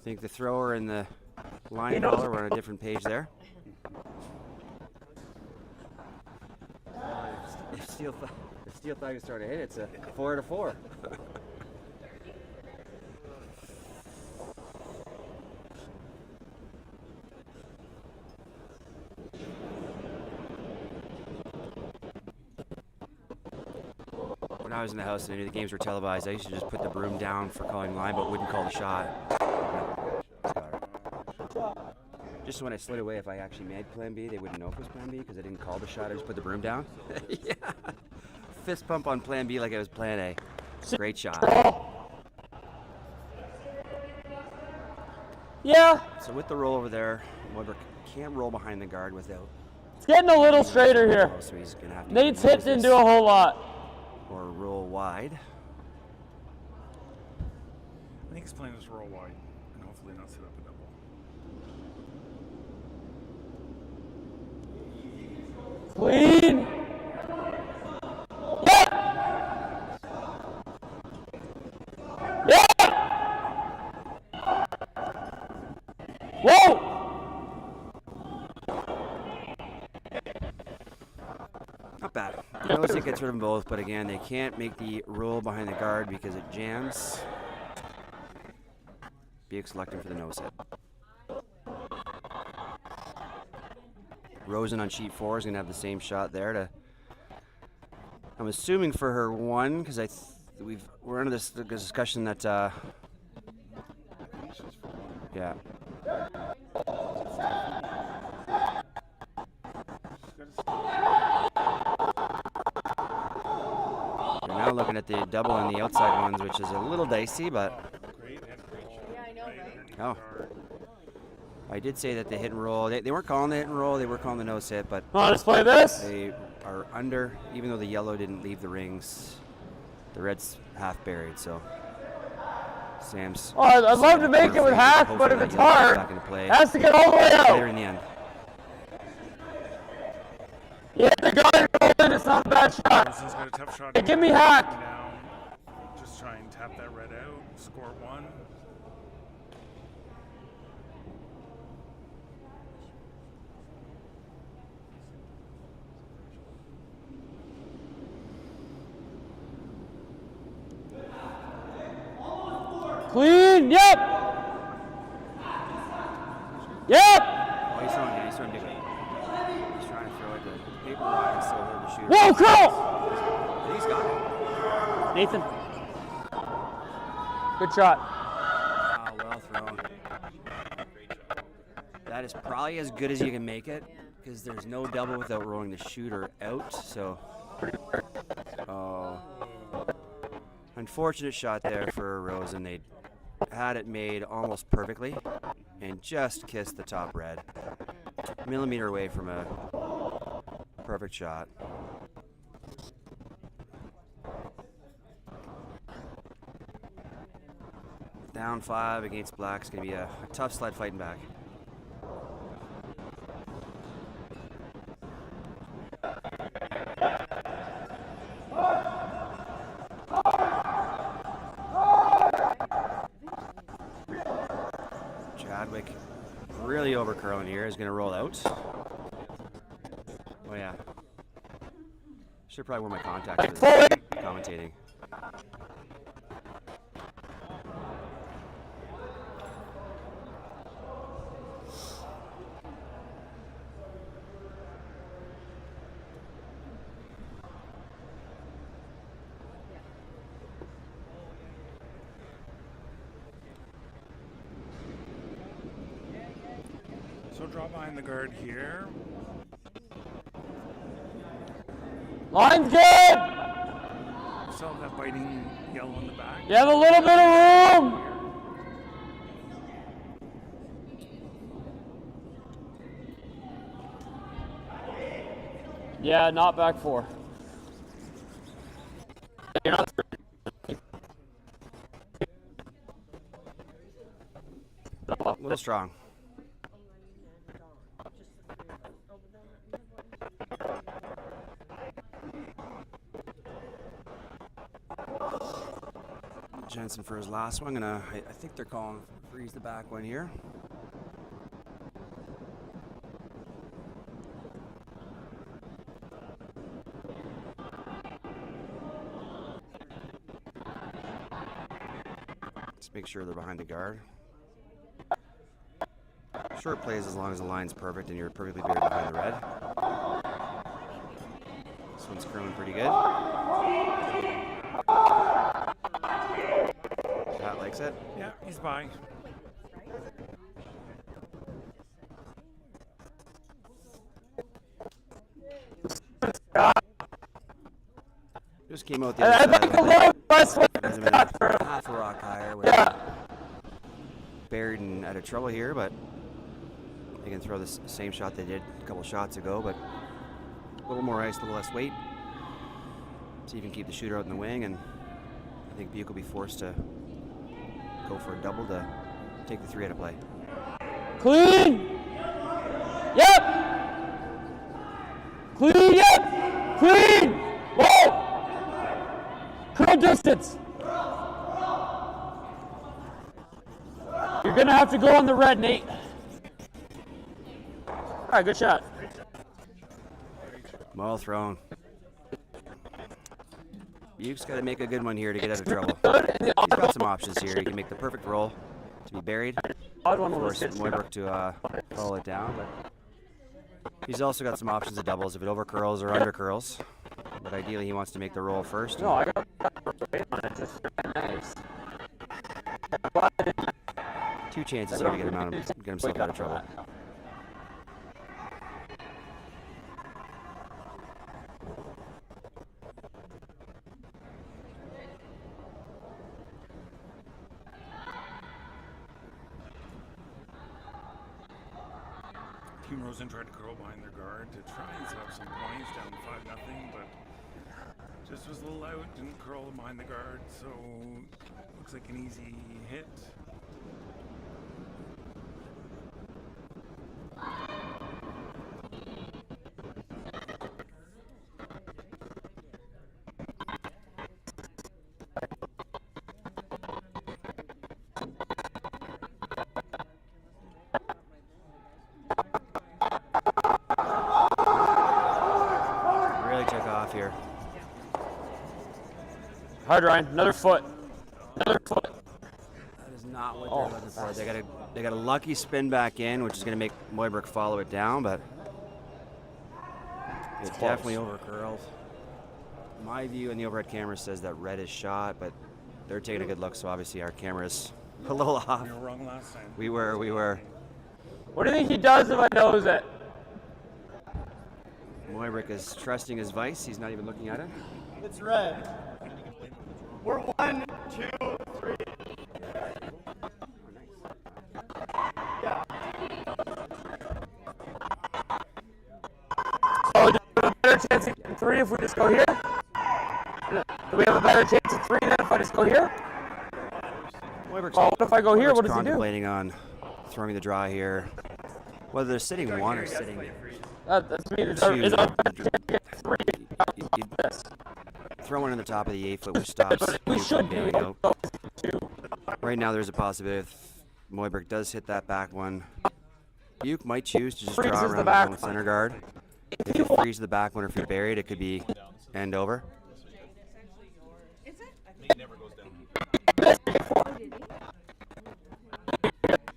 [SPEAKER 4] think the thrower and the line caller were on a different page there. If Steel thought he was starting to hit, it's a 4-4. When I was in the house and I knew the games were televised, I used to just put the broom down for calling line, but wouldn't call the shot. Just when I slid away, if I actually made plan B, they wouldn't know if it was plan B because I didn't call the shot. I just put the broom down. Yeah. Fist pump on plan B like it was plan A. Great shot.
[SPEAKER 3] Yeah,
[SPEAKER 4] So with the roll over there, Moybrook can't roll behind the guard without.
[SPEAKER 3] it's getting a little straighter here.
[SPEAKER 4] So he's gonna have to
[SPEAKER 3] Nate's
[SPEAKER 4] either
[SPEAKER 3] hit didn't do a whole lot.
[SPEAKER 4] or roll wide.
[SPEAKER 5] I think he's playing this roll wide and hopefully not set up a double.
[SPEAKER 3] Clean. Yeah. Yeah. Whoa.
[SPEAKER 4] Not that. Nose hit gets rid of them both, but again, they can't make the roll behind the guard because it jams. Buick selecting for the nose hit. Rosen on sheet 4 is going to have the same shot there to. I'm assuming for her 1 because we're under this discussion that yeah. We're now looking at the double and the outside ones, which is a little dicey, but oh. I did say that the hit and roll, they weren't calling the hit and roll, they were calling the nose hit, but
[SPEAKER 3] let's play this.
[SPEAKER 4] They are under, even though the yellow didn't leave the rings, the red's half buried, so Sam's.
[SPEAKER 3] Oh, I'd love to make it with hack, but if it's hard, it has to get all the way out.
[SPEAKER 4] There in the end.
[SPEAKER 3] Yeah, the guy rolled in, it's not a bad shot.
[SPEAKER 5] Rosen's got a tough shot.
[SPEAKER 3] Hey, give me hack.
[SPEAKER 5] Down. Just try and tap that red out. Score 1.
[SPEAKER 3] Clean, yep. Yep.
[SPEAKER 4] Oh, he's throwing big. He's trying to throw it. The paper rock is still there to shoot.
[SPEAKER 3] Whoa, curl.
[SPEAKER 4] He's got it.
[SPEAKER 3] Nathan. Good shot.
[SPEAKER 4] Wow, well thrown. That is probably as good as you can make it because there's no double without rolling the shooter out. So, unfortunate shot there for Rosen. They had it made almost perfectly and just kissed the top red. Millimeter away from a perfect shot. Down 5 against black is going to be a tough sled fighting back. Chadwick really over curling here, is going to roll out. Oh yeah. Should probably wear my contacts for this commentating.
[SPEAKER 5] So draw behind the guard here.
[SPEAKER 3] Line's good.
[SPEAKER 5] Still have that biting yellow in the back.
[SPEAKER 3] You have a little bit of room. Yeah, not back 4. You're not
[SPEAKER 4] A little strong. Jensen for his last one. I think they're calling freeze the back one here. Let's make sure they're behind the guard. Short plays as long as the line's perfect and you're perfectly buried behind the red. This one's curling pretty good. Pat likes it.
[SPEAKER 5] Yeah, he's by.
[SPEAKER 4] Just came out the other side. Half a rock higher. Buried and out of trouble here, but they can throw the same shot they did a couple shots ago, but a little more ice, a little less weight. See if you can keep the shooter out in the wing, and I think Buick will be forced to go for a double to take the 3 out of play.
[SPEAKER 3] Clean. Yep. Clean. Yep. Clean. Whoa. Curl distance. You're gonna have to go on the red, Nate. All right, good shot.
[SPEAKER 4] Well thrown. Buke's got to make a good one here to get out of trouble. He's got some options here. He can make the perfect roll to be buried, force Moybrook to pull it down, but he's also got some options of doubles if it over curls or under curls. But ideally, he wants to make the roll first.
[SPEAKER 3] No, I got on it. Just nice.
[SPEAKER 4] 2 chances here to get himself out of trouble.
[SPEAKER 5] Team Rosen tried to curl behind their guard to try and set up some points down 5-0, but just was a little out, didn't curl behind the guard, so looks like an easy hit.
[SPEAKER 4] Really took off here.
[SPEAKER 3] Hard, Ryan. Another foot. Another foot.
[SPEAKER 4] That is not what they're looking for. They got a lucky spin back in, which is going to make Moybrook follow it down, but it definitely over curls. My view in the overhead camera says that red is shot, but they're taking a good look, so obviously our camera's a little off.
[SPEAKER 5] We were wrong last time.
[SPEAKER 4] We were.
[SPEAKER 3] What do you think he does if I knows it?
[SPEAKER 4] Moybrook is trusting his vice. He's not even looking at it.
[SPEAKER 2] It's red. We're 1, 2, 3.
[SPEAKER 3] So do we have a better chance of getting 3 if we just go here? Do we have a better chance of 3 than if I just go here?
[SPEAKER 4] Moybrook's,
[SPEAKER 3] Well, what if I go here? What does he do?
[SPEAKER 4] contemplating on throwing the draw here. Whether they're sitting 1 or sitting
[SPEAKER 3] That's me. Is
[SPEAKER 4] 2.
[SPEAKER 3] our better chance to get 3? This.
[SPEAKER 4] Throw one in the top of the 8-foot, which stops
[SPEAKER 3] We
[SPEAKER 4] Buke
[SPEAKER 3] should
[SPEAKER 4] from
[SPEAKER 3] do
[SPEAKER 4] being
[SPEAKER 3] it.
[SPEAKER 4] out. Right now, there's a possibility if Moybrook does hit that back one, Buke might choose to just draw
[SPEAKER 3] Freezes the
[SPEAKER 4] around
[SPEAKER 3] back
[SPEAKER 4] the
[SPEAKER 3] one.
[SPEAKER 4] center guard. If you freeze the back one or if you're buried, it could be end over.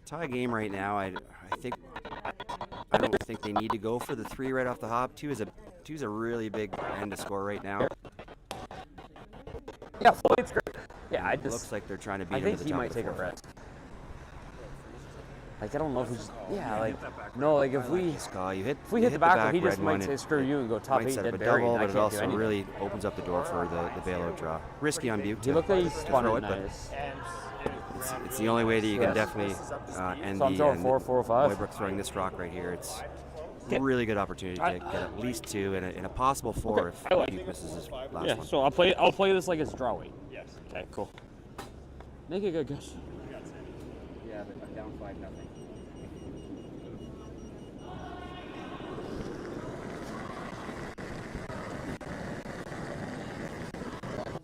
[SPEAKER 4] Tie game right now. I don't think they need to go for the 3 right off the hop. 2 is a really big end to score right now.
[SPEAKER 3] Yeah, Floyd's great. Yeah,
[SPEAKER 4] It looks like they're trying to beat
[SPEAKER 3] I
[SPEAKER 4] him to
[SPEAKER 3] think
[SPEAKER 4] the
[SPEAKER 3] he
[SPEAKER 4] top
[SPEAKER 3] might
[SPEAKER 4] of the
[SPEAKER 3] take a
[SPEAKER 4] fourth.
[SPEAKER 3] risk. Like, I don't know if he's. Yeah, like. No, like, if we.
[SPEAKER 4] This call, you hit,
[SPEAKER 3] If we
[SPEAKER 4] you
[SPEAKER 3] hit the back one, he
[SPEAKER 4] red
[SPEAKER 3] just
[SPEAKER 4] one,
[SPEAKER 3] might say
[SPEAKER 4] it-
[SPEAKER 3] screw you and go top
[SPEAKER 4] might
[SPEAKER 3] 8
[SPEAKER 4] set up
[SPEAKER 3] dead
[SPEAKER 4] a
[SPEAKER 3] buried.
[SPEAKER 4] double,
[SPEAKER 3] I
[SPEAKER 4] but it
[SPEAKER 3] can't do
[SPEAKER 4] also
[SPEAKER 3] anything.
[SPEAKER 4] really opens up the door for the bailout draw. Risky on Buke
[SPEAKER 3] He looked like he spun
[SPEAKER 4] throw
[SPEAKER 3] it
[SPEAKER 4] it, but
[SPEAKER 3] nice.
[SPEAKER 4] it's the only way that you can definitely end
[SPEAKER 3] So I'm
[SPEAKER 4] the
[SPEAKER 3] throwing
[SPEAKER 4] end.
[SPEAKER 3] 4, 4, 5.
[SPEAKER 4] Moybrook throwing this rock right here. It's a really good opportunity to get at least 2 and a possible 4 if
[SPEAKER 3] I like
[SPEAKER 4] Buke
[SPEAKER 3] it.
[SPEAKER 4] misses his last
[SPEAKER 3] Yeah,
[SPEAKER 4] one.
[SPEAKER 3] so I'll play this like it's draw weight. Yes. Okay, cool. Make a good guess.
[SPEAKER 4] Yeah, but I'm down 5-0.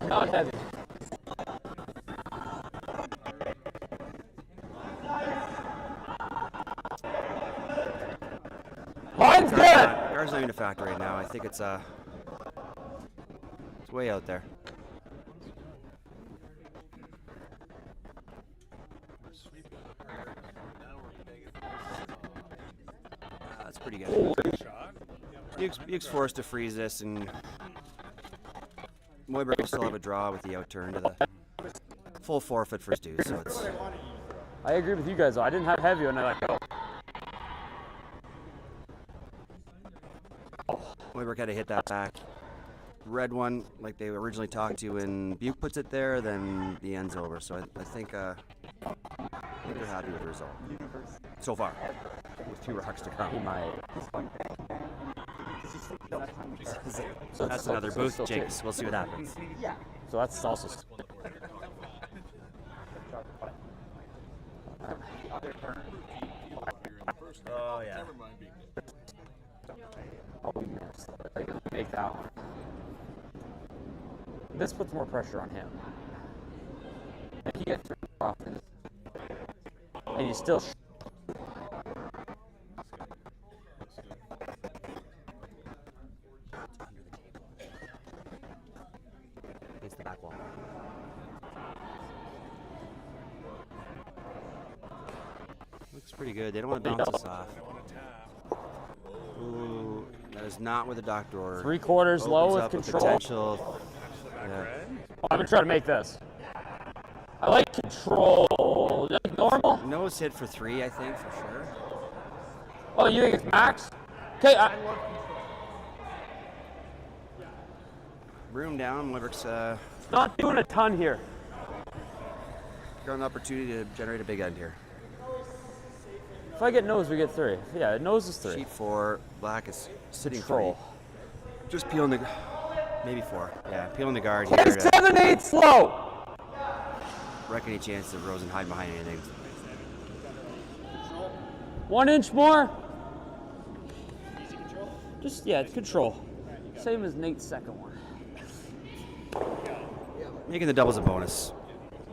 [SPEAKER 3] Not heavy. Mine's good.
[SPEAKER 4] Guard's not even a factor right now. I think it's way out there. That's pretty good. Buke's forced to freeze this, and Moybrook will still have a draw with the outturn to the full forfeit for his dude. So it's
[SPEAKER 3] I agree with you guys though. I didn't have heavy when I let go.
[SPEAKER 4] Moybrook had to hit that back. Red one, like they originally talked to, and Buke puts it there, then the end's over. So I think they're happy with the result so far, with 2 rocks to
[SPEAKER 3] He
[SPEAKER 4] come.
[SPEAKER 3] might.
[SPEAKER 4] So that's another
[SPEAKER 3] so
[SPEAKER 4] boost
[SPEAKER 3] still
[SPEAKER 4] jinx. We'll see what happens.
[SPEAKER 3] So that's also.
[SPEAKER 4] Oh yeah.
[SPEAKER 3] Oh, we missed. Like, make that one. This puts more pressure on him. If he gets off this, and he's still.
[SPEAKER 4] It's pretty good. They don't want to bounce us off. Ooh, that is not with the doctor order.
[SPEAKER 3] 3/4 low with
[SPEAKER 4] Opens up a
[SPEAKER 3] control.
[SPEAKER 4] potential. Yeah.
[SPEAKER 3] I'm gonna try to make this. I like control. Like normal.
[SPEAKER 4] Nose hit for 3, I think, for sure.
[SPEAKER 3] Oh, you think it's max? Okay.
[SPEAKER 4] Room down. Liver's
[SPEAKER 3] Not doing a ton here.
[SPEAKER 4] got an opportunity to generate a big end here.
[SPEAKER 3] If I get nose, we get 3. Yeah, nose is 3.
[SPEAKER 4] Sheet 4. Black is sitting
[SPEAKER 3] Control.
[SPEAKER 4] 3. Just peeling the. Maybe 4. Yeah, peeling the guard here.
[SPEAKER 3] Okay,
[SPEAKER 4] To
[SPEAKER 3] 7/8 slow.
[SPEAKER 4] wreck any chances of Rosen hiding behind anything.
[SPEAKER 3] 1 inch more. Just, yeah, it's control. Same as Nate's second one.
[SPEAKER 4] Making the doubles a bonus.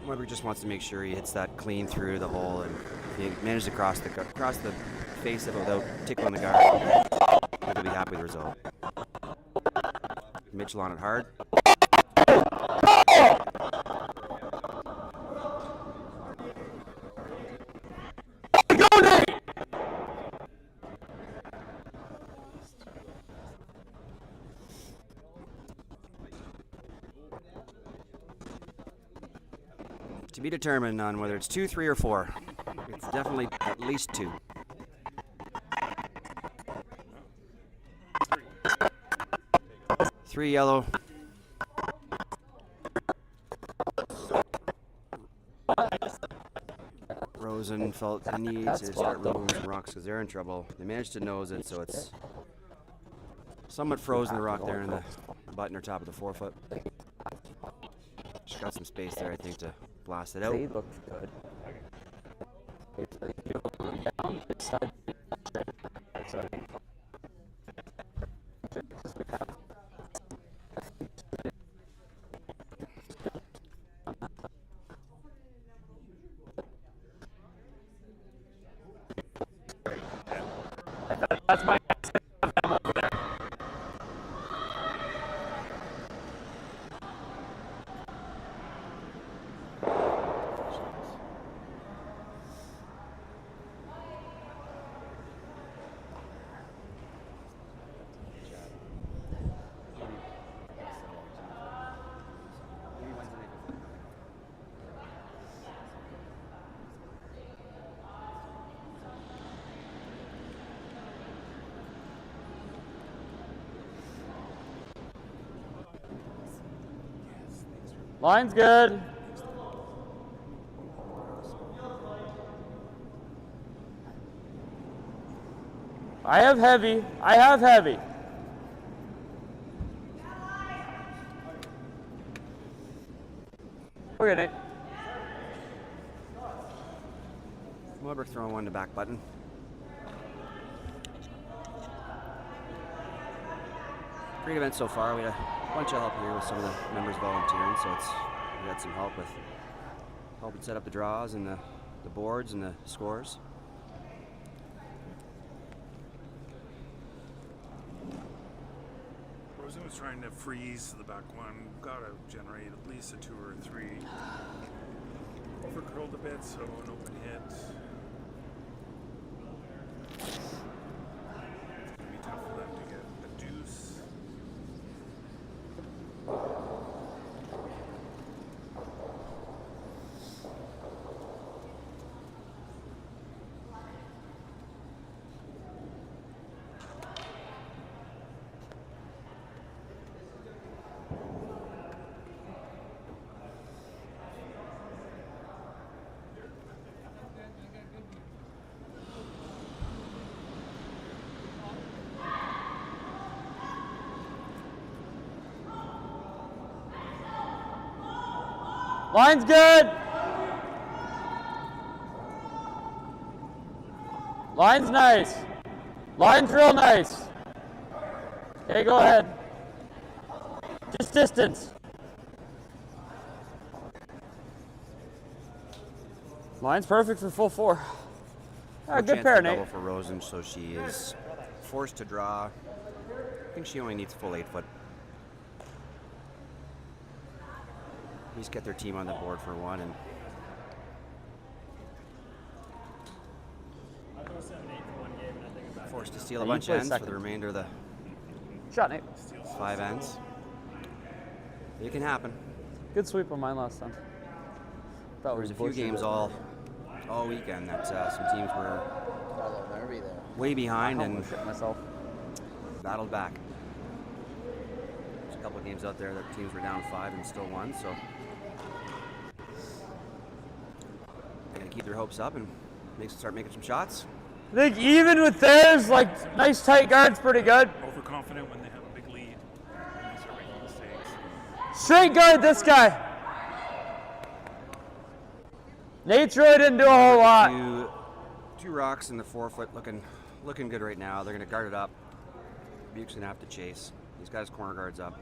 [SPEAKER 4] Weber just wants to make sure he hits that clean through the hole, and if he manages to cross the face of it without tickling the guard, he'll be happy with the result. Mitchell on it hard.
[SPEAKER 3] Go, Nate!
[SPEAKER 4] To be determined on whether it's 2, 3, or 4. It's definitely at least 2. Three yellow. Rosen felt the need to start removing some rocks because they're in trouble. They managed to nose it, so it's somewhat frozen the rock there in the button or top of the forefoot. Just got some space there, I think, to blast it out.
[SPEAKER 3] They looked good. That's my over there. Line's good. I have heavy. I have heavy. Okay, Nate.
[SPEAKER 4] Weber throwing one to back button. Great event so far. We had a bunch of help here with some of the members volunteering, so we got some help with helping set up the draws and the boards and the scores.
[SPEAKER 5] Rosen was trying to freeze the back one. Got to generate at least a 2 or 3. Over curled a bit, so an open hit. It's gonna be tough for them to get a deuce.
[SPEAKER 3] Line's good. Line's nice. Line's real nice. Okay, go ahead. Just distance. Line's perfect for full 4. All right, good
[SPEAKER 4] Chance
[SPEAKER 3] pair,
[SPEAKER 4] to
[SPEAKER 3] Nate.
[SPEAKER 4] double for Rosen, so she is forced to draw. I think she only needs full 8 foot. At least get their team on the board for 1 and steal a
[SPEAKER 3] Yeah, you
[SPEAKER 4] bunch
[SPEAKER 3] play
[SPEAKER 4] ends for
[SPEAKER 3] second.
[SPEAKER 4] the remainder of the
[SPEAKER 3] Shot, Nate.
[SPEAKER 4] 5 ends. It can happen.
[SPEAKER 3] Good sweep on mine last time. That
[SPEAKER 4] There was a few games all weekend that some teams were way behind and
[SPEAKER 3] shit myself.
[SPEAKER 4] battled back. There's a couple of games out there that teams were down 5 and still won, so they're gonna keep their hopes up and start making some shots.
[SPEAKER 3] I think even with theirs, like nice tight guard's pretty good.
[SPEAKER 5] Overconfident when they have a big lead. And they start making mistakes.
[SPEAKER 3] Straight guard this guy. Nate's really didn't do a whole lot.
[SPEAKER 4] Two rocks in the 4 foot looking good right now. They're gonna guard it up. Buke's gonna have to chase. He's got his corner guards up.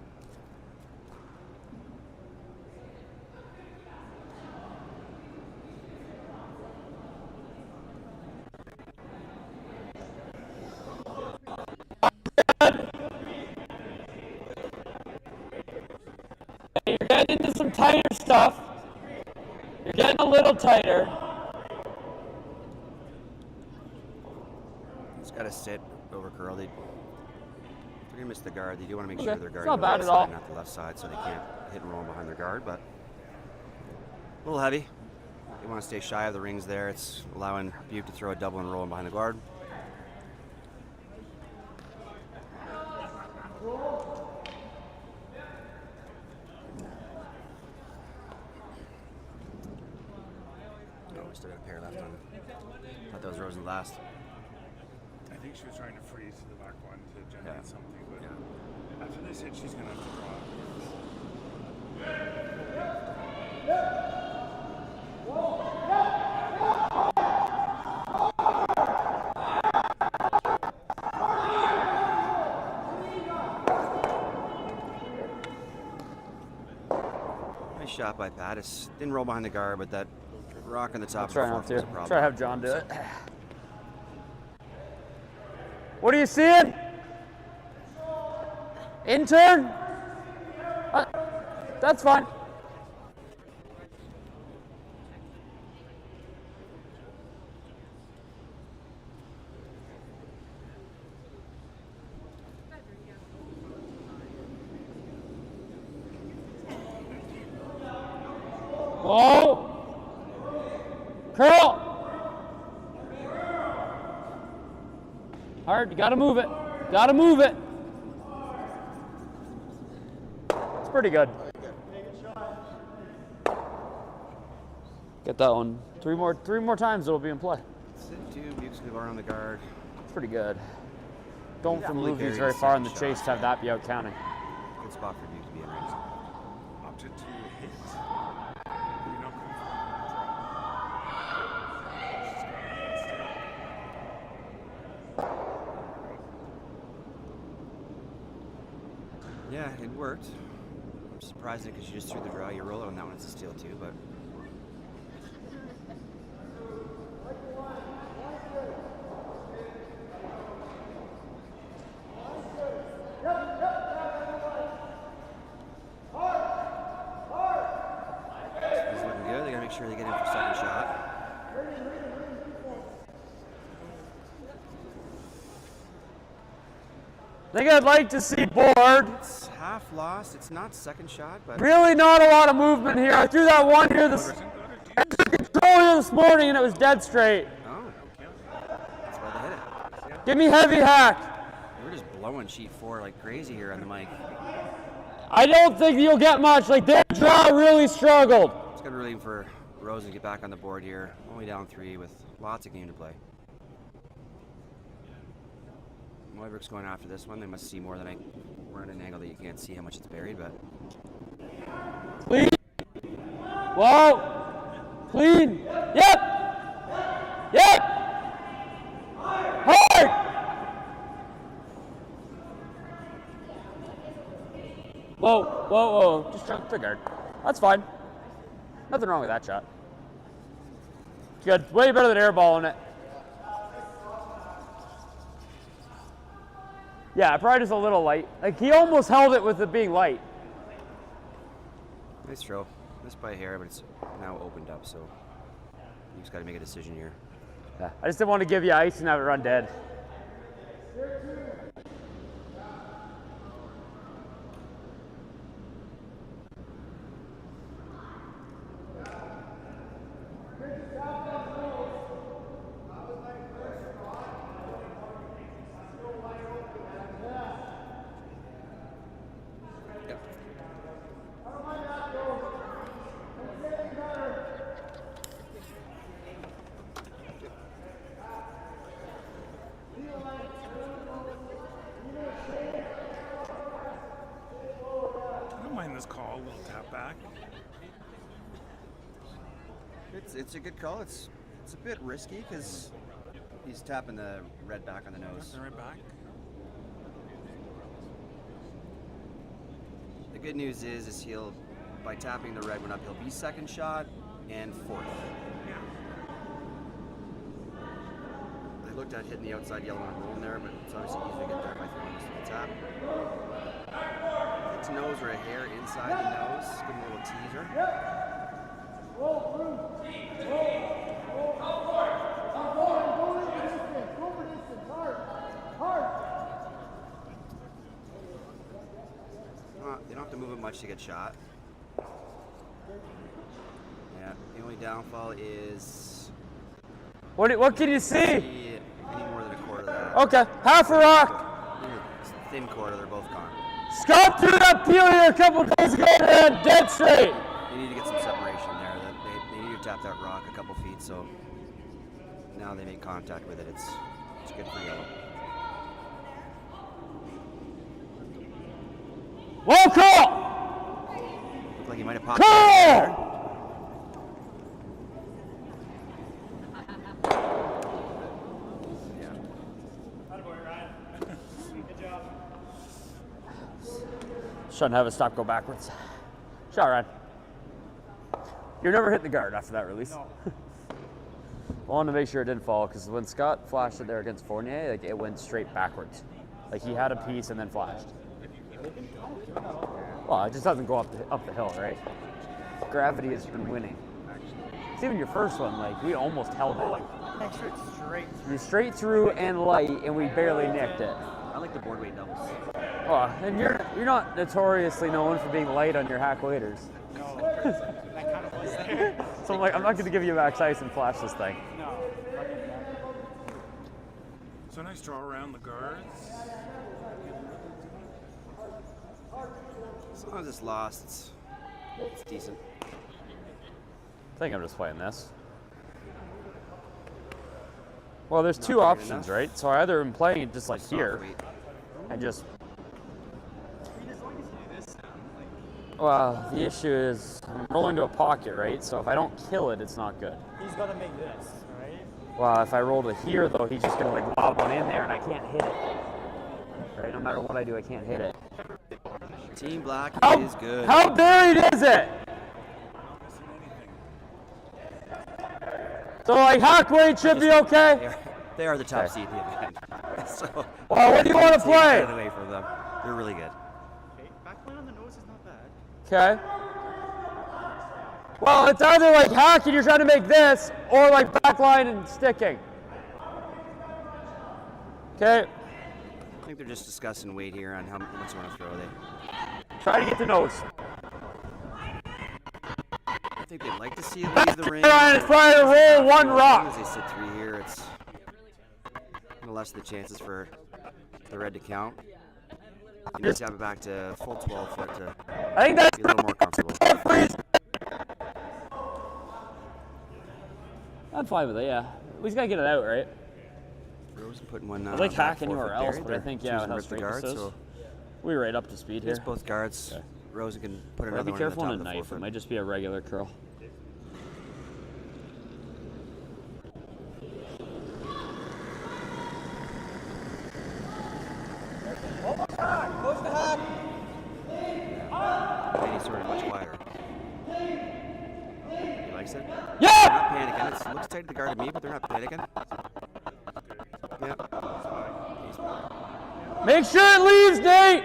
[SPEAKER 3] You're getting into some tighter stuff. You're getting a little tighter.
[SPEAKER 4] He's got to sit over curl. They're gonna miss the guard. They do want to make sure
[SPEAKER 3] Okay.
[SPEAKER 4] they're
[SPEAKER 3] It's
[SPEAKER 4] guarding
[SPEAKER 3] not
[SPEAKER 4] the
[SPEAKER 3] bad
[SPEAKER 4] right
[SPEAKER 3] at
[SPEAKER 4] side,
[SPEAKER 3] all.
[SPEAKER 4] not the left side, so they can't hit and roll behind their guard. But a little heavy. They want to stay shy of the rings there. It's allowing Buke to throw a double and roll in behind the guard. Oh, we still got a pair left on. Thought that was Rosen last.
[SPEAKER 5] I think she was trying to freeze to the back one to generate
[SPEAKER 4] Yeah.
[SPEAKER 5] something, but after this hit, she's going to have to draw.
[SPEAKER 4] Nice shot by Pat. It didn't roll behind the guard, but that rock on the top
[SPEAKER 3] Try
[SPEAKER 4] of the
[SPEAKER 3] not
[SPEAKER 4] 4 was
[SPEAKER 3] to.
[SPEAKER 4] a problem.
[SPEAKER 3] Try to have John do it. What are you seeing? Intern? That's fine. Whoa! Curl! Hard, you gotta move it. Gotta move it. It's pretty good. Get that one. Three more times it'll be in play.
[SPEAKER 4] Sit 2, Buke's going to go around the guard.
[SPEAKER 3] It's pretty good. Don't
[SPEAKER 4] Yeah,
[SPEAKER 3] from
[SPEAKER 4] fully
[SPEAKER 3] move these
[SPEAKER 4] buried
[SPEAKER 3] very
[SPEAKER 4] in
[SPEAKER 3] far in the
[SPEAKER 4] second
[SPEAKER 3] chase
[SPEAKER 4] shot.
[SPEAKER 3] to have that be out counting.
[SPEAKER 4] Good spot for Buke to be in right now.
[SPEAKER 5] Opted to hit. You're not going
[SPEAKER 4] Yeah, it worked. I'm surprised because you just threw the draw. You roll it on that one, it's a steal too, but he's looking good. They gotta make sure they get in for second shot.
[SPEAKER 3] I think I'd like to see board.
[SPEAKER 4] It's half lost. It's not second shot, but
[SPEAKER 3] Really not a lot of movement here. I threw that one here this control here this morning and it was dead straight.
[SPEAKER 4] oh, that's why they hit it.
[SPEAKER 3] Give me heavy hack.
[SPEAKER 4] We're just blowing sheet 4 like crazy here on the mic.
[SPEAKER 3] I don't think you'll get much. Like their draw really struggled.
[SPEAKER 4] It's gonna be relieving for Rosen to get back on the board here. Only down 3 with lots of game to play. Moybrook's going after this one. They must see more than we're at an angle that you can't see how much it's buried, but
[SPEAKER 3] Clean. Whoa. Clean. Yep. Yep. Hard. Whoa, whoa, whoa. Just jump the guard. That's fine. Nothing wrong with that shot. Good. Way better than airballing it. Yeah, probably just a little light. Like he almost held it with it being light.
[SPEAKER 4] nice throw. Missed by a hair, but it's now opened up, so you've got to make a decision here.
[SPEAKER 3] Yeah, I just didn't want to give you ice and have it run dead.
[SPEAKER 5] I don't mind this call, a little tap back.
[SPEAKER 4] It's a good call. It's a bit risky because he's tapping the red back on the nose.
[SPEAKER 5] Right back.
[SPEAKER 4] The good news is he'll, by tapping the red one up, he'll be second shot and fourth. I looked at hitting the outside yellow and rolling there, but it's obviously easy to get there by throwing this tap. Hits nose or a hair inside the nose. Give him a little teaser. You don't have to move it much to get shot. Yeah, the only downfall is
[SPEAKER 3] What can you see?
[SPEAKER 4] any more than a quarter of that.
[SPEAKER 3] Okay, half a rock.
[SPEAKER 4] Thin quarter, they're both gone.
[SPEAKER 3] Scott threw that peel here a couple days ago and dead straight.
[SPEAKER 4] They need to get some separation there. They need to tap that rock a couple feet, so now they make contact with it. It's good for yellow.
[SPEAKER 3] Well call!
[SPEAKER 4] Looked like he might have popped there.
[SPEAKER 3] Shouldn't have a stop, go backwards. Shot, Ryan. You're never hitting the guard after that release. No. I wanted to make sure it didn't fall because when Scott flashed it there against Fournier, like it went straight backwards. Like he had a piece and then flashed. Well, it just doesn't go up the hill, right? Gravity has been winning. It's even your first one, like we almost held it. You straight through and light, and we barely nicked it.
[SPEAKER 4] I like the board weight doubles.
[SPEAKER 3] Oh, and you're not notoriously known for being light on your hack waiters.
[SPEAKER 1] No, that kind of was there.
[SPEAKER 3] So I'm like, I'm not going to give you Max Ice and flash this thing.
[SPEAKER 1] No.
[SPEAKER 5] So nice draw around the guards.
[SPEAKER 4] As long as it's lost, it's decent.
[SPEAKER 3] I think I'm just playing this. Well, there's two options, right? So I either am playing it just like here, and just. Well, the issue is I'm rolling to a pocket, right? So if I don't kill it, it's not good.
[SPEAKER 1] He's gonna make this, right?
[SPEAKER 3] Well, if I roll to here, though, he's just gonna like lob one in there, and I can't hit it. Right? No matter what I do, I can't hit it.
[SPEAKER 4] Team Black is good.
[SPEAKER 3] How buried is it? So like hack weight should be okay.
[SPEAKER 4] They are the top seed in the event. So,
[SPEAKER 3] well, what do you want to play?
[SPEAKER 4] Get away from them. They're really good.
[SPEAKER 1] Okay, backline on the nose is not bad.
[SPEAKER 3] Okay. Well, it's either like hack and you're trying to make this, or like backline and sticking. Okay.
[SPEAKER 4] I think they're just discussing weight here on how much you want to throw.
[SPEAKER 3] Try to get the nose.
[SPEAKER 4] I think they'd like to see it leave the ring.
[SPEAKER 3] Trying to roll one rock.
[SPEAKER 4] As they sit through here, it's less the chances for the red to count. You need to have it back to full 12 foot to
[SPEAKER 3] I think that's
[SPEAKER 4] be a little more comfortable.
[SPEAKER 3] I'm fine with it, yeah. We just gotta get it out, right?
[SPEAKER 4] Rosen putting one.
[SPEAKER 3] I like hack
[SPEAKER 4] 4
[SPEAKER 3] anywhere
[SPEAKER 4] foot
[SPEAKER 3] else,
[SPEAKER 4] buried
[SPEAKER 3] but I
[SPEAKER 4] there.
[SPEAKER 3] think,
[SPEAKER 4] Choosing
[SPEAKER 3] yeah,
[SPEAKER 4] to
[SPEAKER 3] how
[SPEAKER 4] rip the
[SPEAKER 3] straight
[SPEAKER 4] guard,
[SPEAKER 3] this is.
[SPEAKER 4] so
[SPEAKER 3] We're right up to speed here.
[SPEAKER 4] it's both guards.
[SPEAKER 3] Okay.
[SPEAKER 4] Rosen can put
[SPEAKER 3] Well,
[SPEAKER 4] another
[SPEAKER 3] be
[SPEAKER 4] one
[SPEAKER 3] careful
[SPEAKER 4] on
[SPEAKER 3] on
[SPEAKER 4] the
[SPEAKER 3] a
[SPEAKER 4] top of the 4
[SPEAKER 3] knife. It
[SPEAKER 4] foot.
[SPEAKER 3] might just be a regular curl.
[SPEAKER 1] Close the hack.
[SPEAKER 4] Danny's sort of much wider. He likes it.
[SPEAKER 3] Yeah!
[SPEAKER 4] They're not panicking. It looks tight to the guard to me, but they're not panicking. Yep.
[SPEAKER 3] Make sure it leaves, Nate!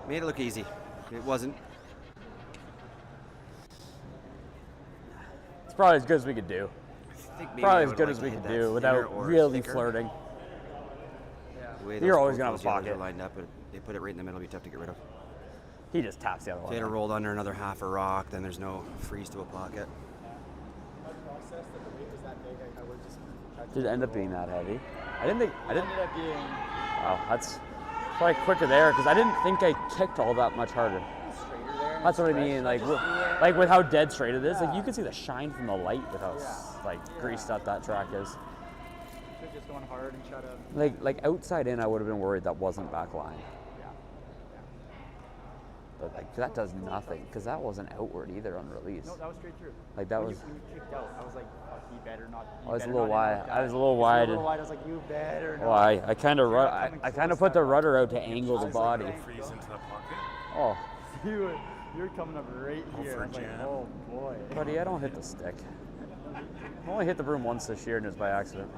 [SPEAKER 4] Made it look easy. It wasn't.
[SPEAKER 3] It's probably as good as we could do.
[SPEAKER 4] I think maybe
[SPEAKER 3] probably
[SPEAKER 4] I
[SPEAKER 3] as
[SPEAKER 4] would
[SPEAKER 3] good
[SPEAKER 4] like
[SPEAKER 3] as
[SPEAKER 4] to
[SPEAKER 3] we
[SPEAKER 4] hit
[SPEAKER 3] could
[SPEAKER 4] that
[SPEAKER 3] do
[SPEAKER 4] thinner
[SPEAKER 3] without
[SPEAKER 4] or
[SPEAKER 3] really
[SPEAKER 4] thicker.
[SPEAKER 3] flirting.
[SPEAKER 4] The way
[SPEAKER 3] You're
[SPEAKER 4] those-
[SPEAKER 3] always gonna
[SPEAKER 4] both
[SPEAKER 3] have a
[SPEAKER 4] those yellows
[SPEAKER 3] pocket.
[SPEAKER 4] are lined up, but they put it right in the middle. It'd be tough to get rid of.
[SPEAKER 3] He just taps the other
[SPEAKER 4] If they had
[SPEAKER 3] one.
[SPEAKER 4] rolled under another half a rock, then there's no freeze to a pocket.
[SPEAKER 1] My process that the weight was that big, I would just tried to
[SPEAKER 3] Did it end up being that heavy? I didn't think. I
[SPEAKER 1] It
[SPEAKER 3] didn't.
[SPEAKER 1] ended up being
[SPEAKER 3] Wow, that's probably quicker there because I didn't think I kicked all that much harder.
[SPEAKER 1] straighter there.
[SPEAKER 3] That's what I mean. Like with how dead straight it is, like you can see the shine from the light with how like greased up that track is.
[SPEAKER 1] Should just going hard and try to.
[SPEAKER 3] Like outside in, I would have been worried that wasn't back line.
[SPEAKER 1] Yeah.
[SPEAKER 3] But like that does nothing because that wasn't outward either on release.
[SPEAKER 1] No, that was straight through.
[SPEAKER 3] Like that
[SPEAKER 1] When
[SPEAKER 3] was.
[SPEAKER 1] you kicked out, I was like, fuck, he better not.
[SPEAKER 3] I was a little wide. I was a little wide.
[SPEAKER 1] I was like, you better not.
[SPEAKER 3] Well, I kind of I kind of put the rudder out to angle the
[SPEAKER 1] I was
[SPEAKER 3] body.
[SPEAKER 1] like,
[SPEAKER 5] Freeze into that pocket.
[SPEAKER 3] Oh,
[SPEAKER 1] You're coming up right here.
[SPEAKER 5] for
[SPEAKER 1] I'm like,
[SPEAKER 5] jam.
[SPEAKER 1] oh boy.
[SPEAKER 3] buddy, I don't hit the stick. I only hit the broom once this year, and it was by accident.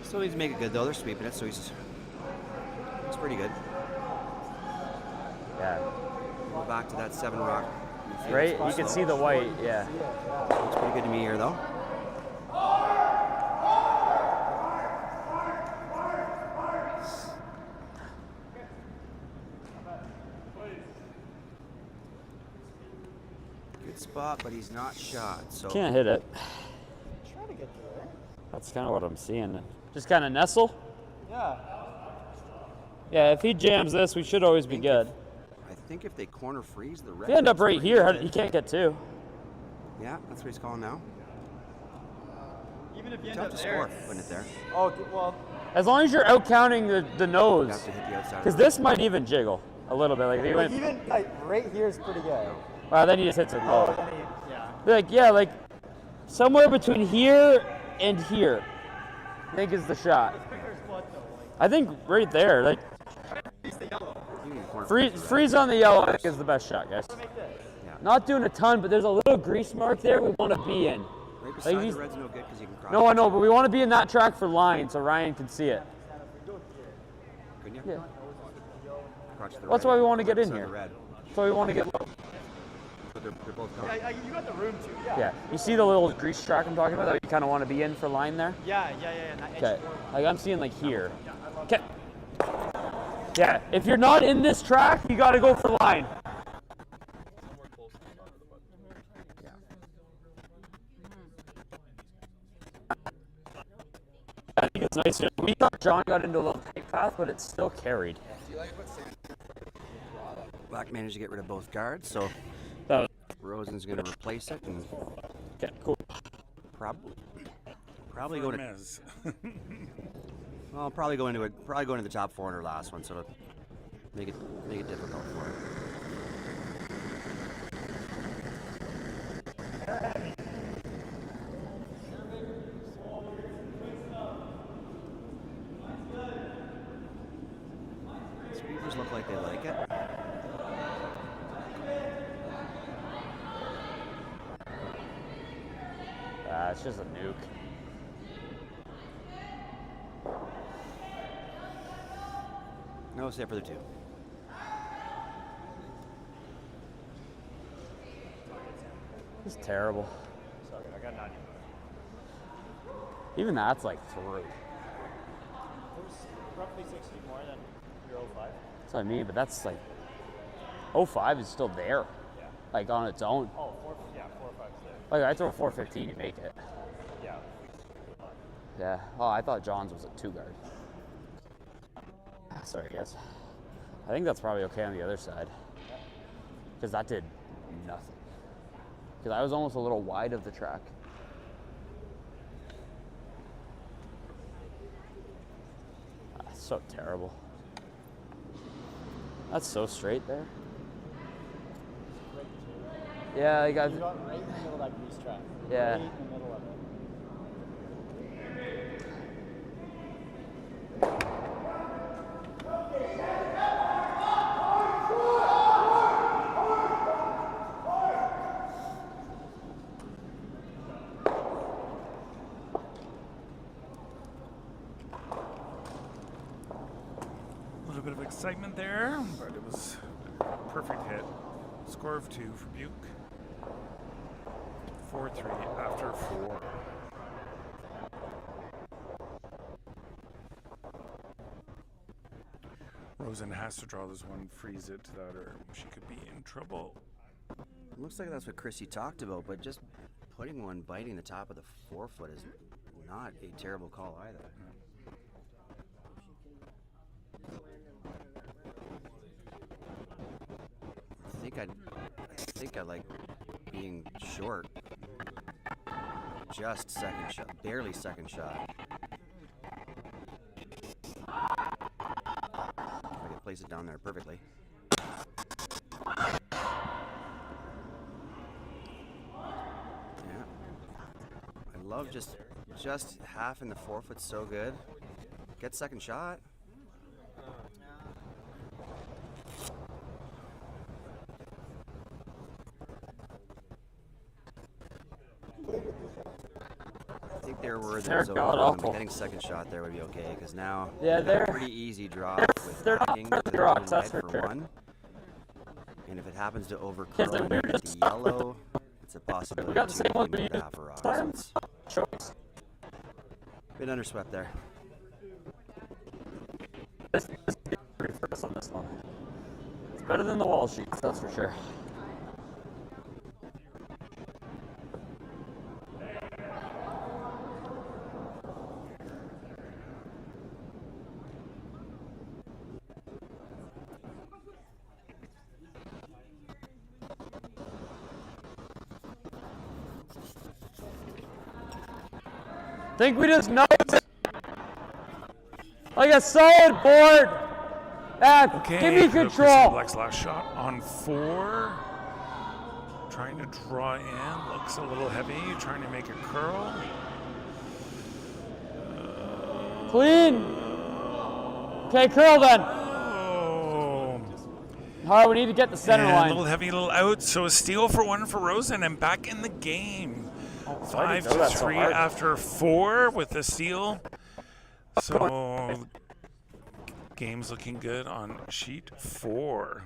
[SPEAKER 4] Still needs to make it good though. They're sweeping it, so it's pretty good.
[SPEAKER 3] Yeah.
[SPEAKER 4] Go back to that 7 rock.
[SPEAKER 3] Right? You can see the white. Yeah.
[SPEAKER 4] Looks pretty good to me here though. Good spot, but he's not shot. So
[SPEAKER 3] Can't hit it.
[SPEAKER 1] Try to get through there.
[SPEAKER 3] That's kind of what I'm seeing. Just kind of nestle.
[SPEAKER 1] Yeah.
[SPEAKER 3] Yeah, if he jams this, we should always be good.
[SPEAKER 4] I think if they corner freeze the red.
[SPEAKER 3] If you end up
[SPEAKER 4] it's
[SPEAKER 3] right
[SPEAKER 4] pretty
[SPEAKER 3] here,
[SPEAKER 4] good.
[SPEAKER 3] you can't get two.
[SPEAKER 4] Yeah, that's what he's calling now.
[SPEAKER 1] Even if you end
[SPEAKER 4] Tough
[SPEAKER 1] up
[SPEAKER 4] to
[SPEAKER 1] there.
[SPEAKER 4] score putting it there.
[SPEAKER 1] Oh, well.
[SPEAKER 3] As long as you're out counting the
[SPEAKER 4] You
[SPEAKER 3] nose.
[SPEAKER 4] have to hit the outside.
[SPEAKER 3] Because this might even jiggle a little bit. Like if you went,
[SPEAKER 1] Even like right here is pretty good.
[SPEAKER 3] then he just hits it low.
[SPEAKER 1] Yeah.
[SPEAKER 3] Yeah, like somewhere between here and here, I think is the shot. I think right there, like freeze on the yellow, I think is the best shot, guys. Not doing a ton, but there's a little grease mark there we want to be in.
[SPEAKER 4] Right beside
[SPEAKER 3] Like
[SPEAKER 4] the red's no good because you can cross.
[SPEAKER 3] No, I know, but we want to be in that track for line so Ryan can see it.
[SPEAKER 4] Couldn't you?
[SPEAKER 3] Yeah.
[SPEAKER 4] Crotch the
[SPEAKER 3] That's
[SPEAKER 4] red,
[SPEAKER 3] why we want to
[SPEAKER 4] right
[SPEAKER 3] get in
[SPEAKER 4] beside
[SPEAKER 3] here.
[SPEAKER 4] the red.
[SPEAKER 3] So we want to get low.
[SPEAKER 4] But they're both gone.
[SPEAKER 1] You got the room too. Yeah.
[SPEAKER 3] Yeah. You see the little grease track I'm talking about that you kind of want to be in for line there?
[SPEAKER 1] Yeah. And that edge
[SPEAKER 3] Okay.
[SPEAKER 1] forward.
[SPEAKER 3] Like I'm seeing like here. Okay. Yeah. If you're not in this track, you got to go for line. I think it's nice. We thought John got into a little tight path, but it's still carried.
[SPEAKER 4] Black managed to get rid of both guards, so
[SPEAKER 3] That was,
[SPEAKER 4] Rosen's going to replace it and
[SPEAKER 3] okay, cool.
[SPEAKER 4] probably go to
[SPEAKER 5] Mez.
[SPEAKER 4] probably go into it. Probably go into the top 4 in her last one, so it'll make it difficult for her. Sweepers look like they like it.
[SPEAKER 3] It's just a nuke.
[SPEAKER 4] No, save for the 2.
[SPEAKER 3] It's terrible.
[SPEAKER 1] Sorry, I got 90.
[SPEAKER 3] Even that's like through.
[SPEAKER 1] It was roughly 6 feet more than your 05.
[SPEAKER 3] That's what I mean, but that's like 05 is still there.
[SPEAKER 1] Yeah.
[SPEAKER 3] Like on its own.
[SPEAKER 1] Oh, 4 or 5 is there.
[SPEAKER 3] Like I throw 415, you make it.
[SPEAKER 1] Yeah.
[SPEAKER 3] Yeah. Oh, I thought John's was a 2 guard. Sorry, guys. I think that's probably okay on the other side. Because that did nothing. Because I was almost a little wide of the track. That's so terrible. That's so straight there. Yeah, I got.
[SPEAKER 1] You got right in the middle of that grease trap.
[SPEAKER 3] Yeah.
[SPEAKER 1] Right in the middle of it.
[SPEAKER 5] A little bit of excitement there, but it was a perfect hit. Score of 2 for Buke. 4-3 after 4. Rosen has to draw this one, freeze it to that, or she could be in trouble.
[SPEAKER 4] Looks like that's what Chrissy talked about, but just putting one biting the top of the forefoot is not a terrible call either. I think I like being short. Just second shot, barely second shot. If I could place it down there perfectly. Yeah. I love just half in the forefoot, so good. Get second shot. I think there were those over getting second shot there would be okay, because now
[SPEAKER 3] they're
[SPEAKER 4] a pretty easy drop with
[SPEAKER 3] they're not
[SPEAKER 4] backing
[SPEAKER 3] good rocks, that's
[SPEAKER 4] for
[SPEAKER 3] for sure.
[SPEAKER 4] one. And if it happens to overcurl and get the yellow, it's a possibility
[SPEAKER 3] got the same one,
[SPEAKER 4] to
[SPEAKER 3] but
[SPEAKER 4] half a rock. So it's
[SPEAKER 3] Choice.
[SPEAKER 4] a bit underswept there.
[SPEAKER 3] This is pretty first on this one. It's better than the wall sheets, that's for sure. Think we just know it. Like a solid board.
[SPEAKER 5] Okay,
[SPEAKER 3] Give me control.
[SPEAKER 5] Black's last shot on 4. Trying to draw in. Looks a little heavy. Trying to make a curl.
[SPEAKER 3] Clean. Okay, curl then.
[SPEAKER 5] Oh.
[SPEAKER 3] All right, we need to get the center
[SPEAKER 5] And
[SPEAKER 3] line.
[SPEAKER 5] a little heavy, a little out. So a steal for 1 for Rosen and back in the game.
[SPEAKER 3] Why did you throw that so
[SPEAKER 5] 5-3
[SPEAKER 3] hard?
[SPEAKER 5] after 4 with the steal. So game's looking good on sheet 4.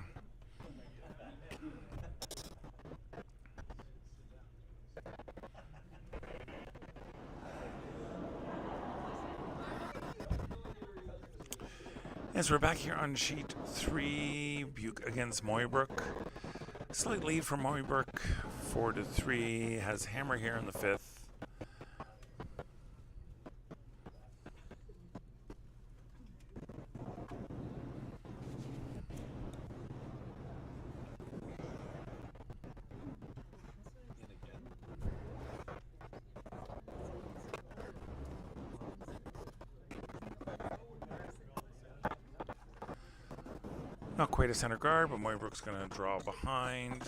[SPEAKER 5] Yes, we're back here on sheet 3. Buke against Moybrook. Slight lead for Moybrook. 4-3. Has hammer here in the 5th. Not quite a center guard, but Moybrook's going to draw behind.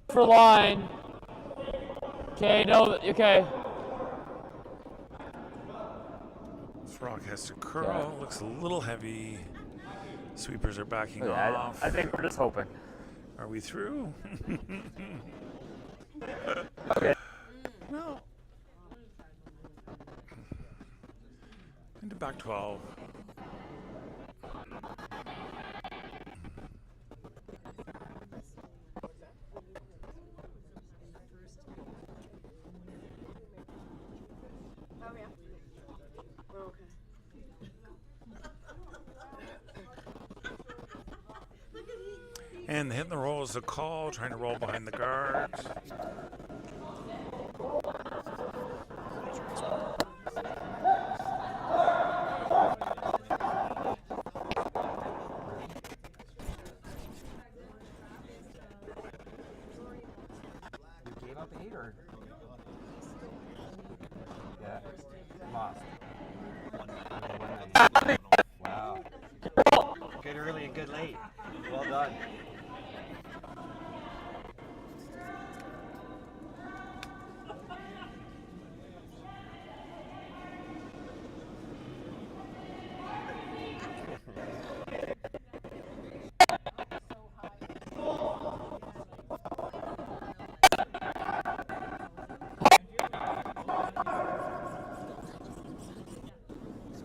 [SPEAKER 3] For line. Okay, no, okay.
[SPEAKER 5] This rock has to curl. Looks a little heavy. Sweepers are backing
[SPEAKER 3] Yeah,
[SPEAKER 5] off.
[SPEAKER 3] I think we're just hoping.
[SPEAKER 5] Are we through?
[SPEAKER 3] Okay.
[SPEAKER 5] No. Into back 12. And the hit and the roll is the call, trying to roll behind the guard.
[SPEAKER 4] You gave up 8 or? Yeah. Lost. Wow. Good early and good late. Well done.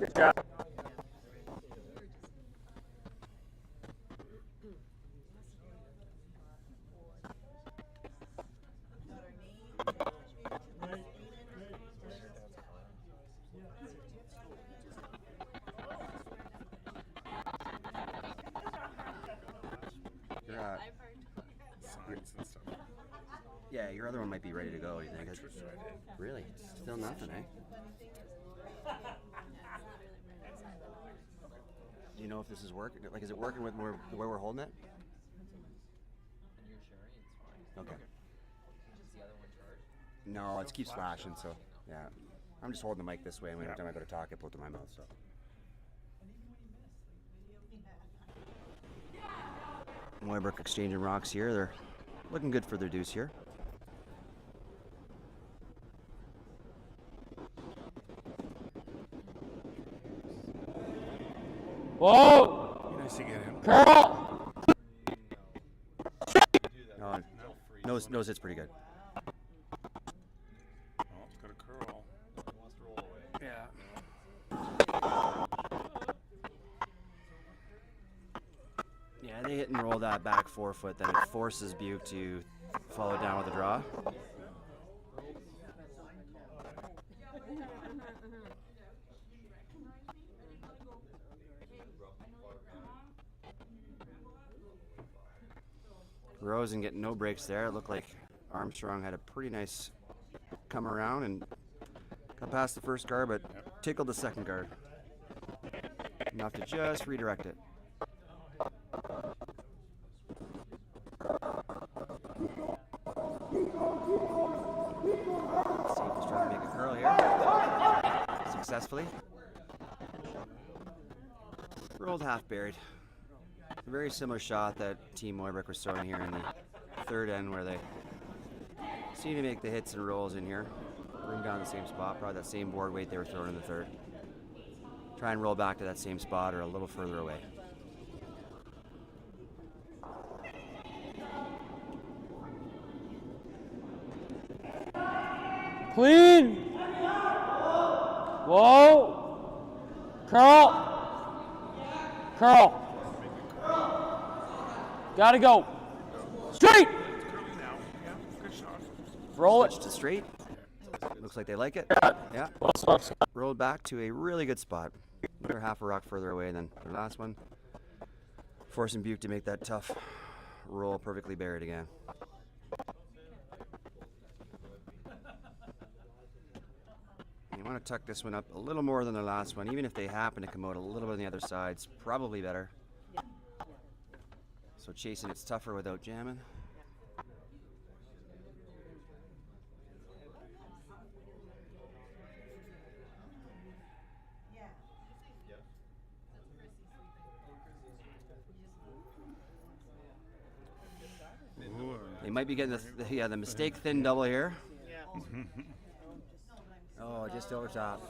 [SPEAKER 3] Good job.
[SPEAKER 4] Your,
[SPEAKER 5] Signs and stuff.
[SPEAKER 4] yeah, your other one might be ready to go. You think?
[SPEAKER 5] Just tried it.
[SPEAKER 4] Really? Still nothing, eh? Do you know if this is working? Like, is it working with the way we're holding it? Okay. No, it keeps flashing. So yeah, I'm just holding the mic this way, and every time I go to talk, I put it to my mouth. So. Moybrook exchanging rocks here. They're looking good for their deuce here.
[SPEAKER 3] Whoa!
[SPEAKER 5] Be nice to get him.
[SPEAKER 3] Curl!
[SPEAKER 4] No, nose hits pretty good.
[SPEAKER 5] Oh, it's got a curl. Yeah.
[SPEAKER 4] Yeah, they hit and roll that back forefoot, then it forces Buke to follow down with a draw. Rosen getting no breaks there. It looked like Armstrong had a pretty nice come around and got past the first guard, but tickled the second guard. Enough to just redirect it. Steve is trying to make a curl here. Successfully. Rolled half buried. A very similar shot that Team Moybrook was throwing here in the third end, where they seem to make the hits and rolls in here. Bring down the same spot, probably that same board weight they were throwing in the third. Try and roll back to that same spot or a little further away.
[SPEAKER 3] Clean! Whoa! Curl! Curl! Gotta go. Straight!
[SPEAKER 5] Curly now. Yeah, good shot.
[SPEAKER 3] Roll it.
[SPEAKER 4] Switch to straight. Looks like they like it. Yeah.
[SPEAKER 3] Well, sucks.
[SPEAKER 4] Rolled back to a really good spot. They're half a rock further away than their last one. Forcing Buke to make that tough roll perfectly buried again. You want to tuck this one up a little more than the last one. Even if they happen to come out a little bit on the other side, it's probably better. So chasing it's tougher without jamming.
[SPEAKER 5] Ooh,
[SPEAKER 4] They might be getting the mistake thin double here. Oh, just over top.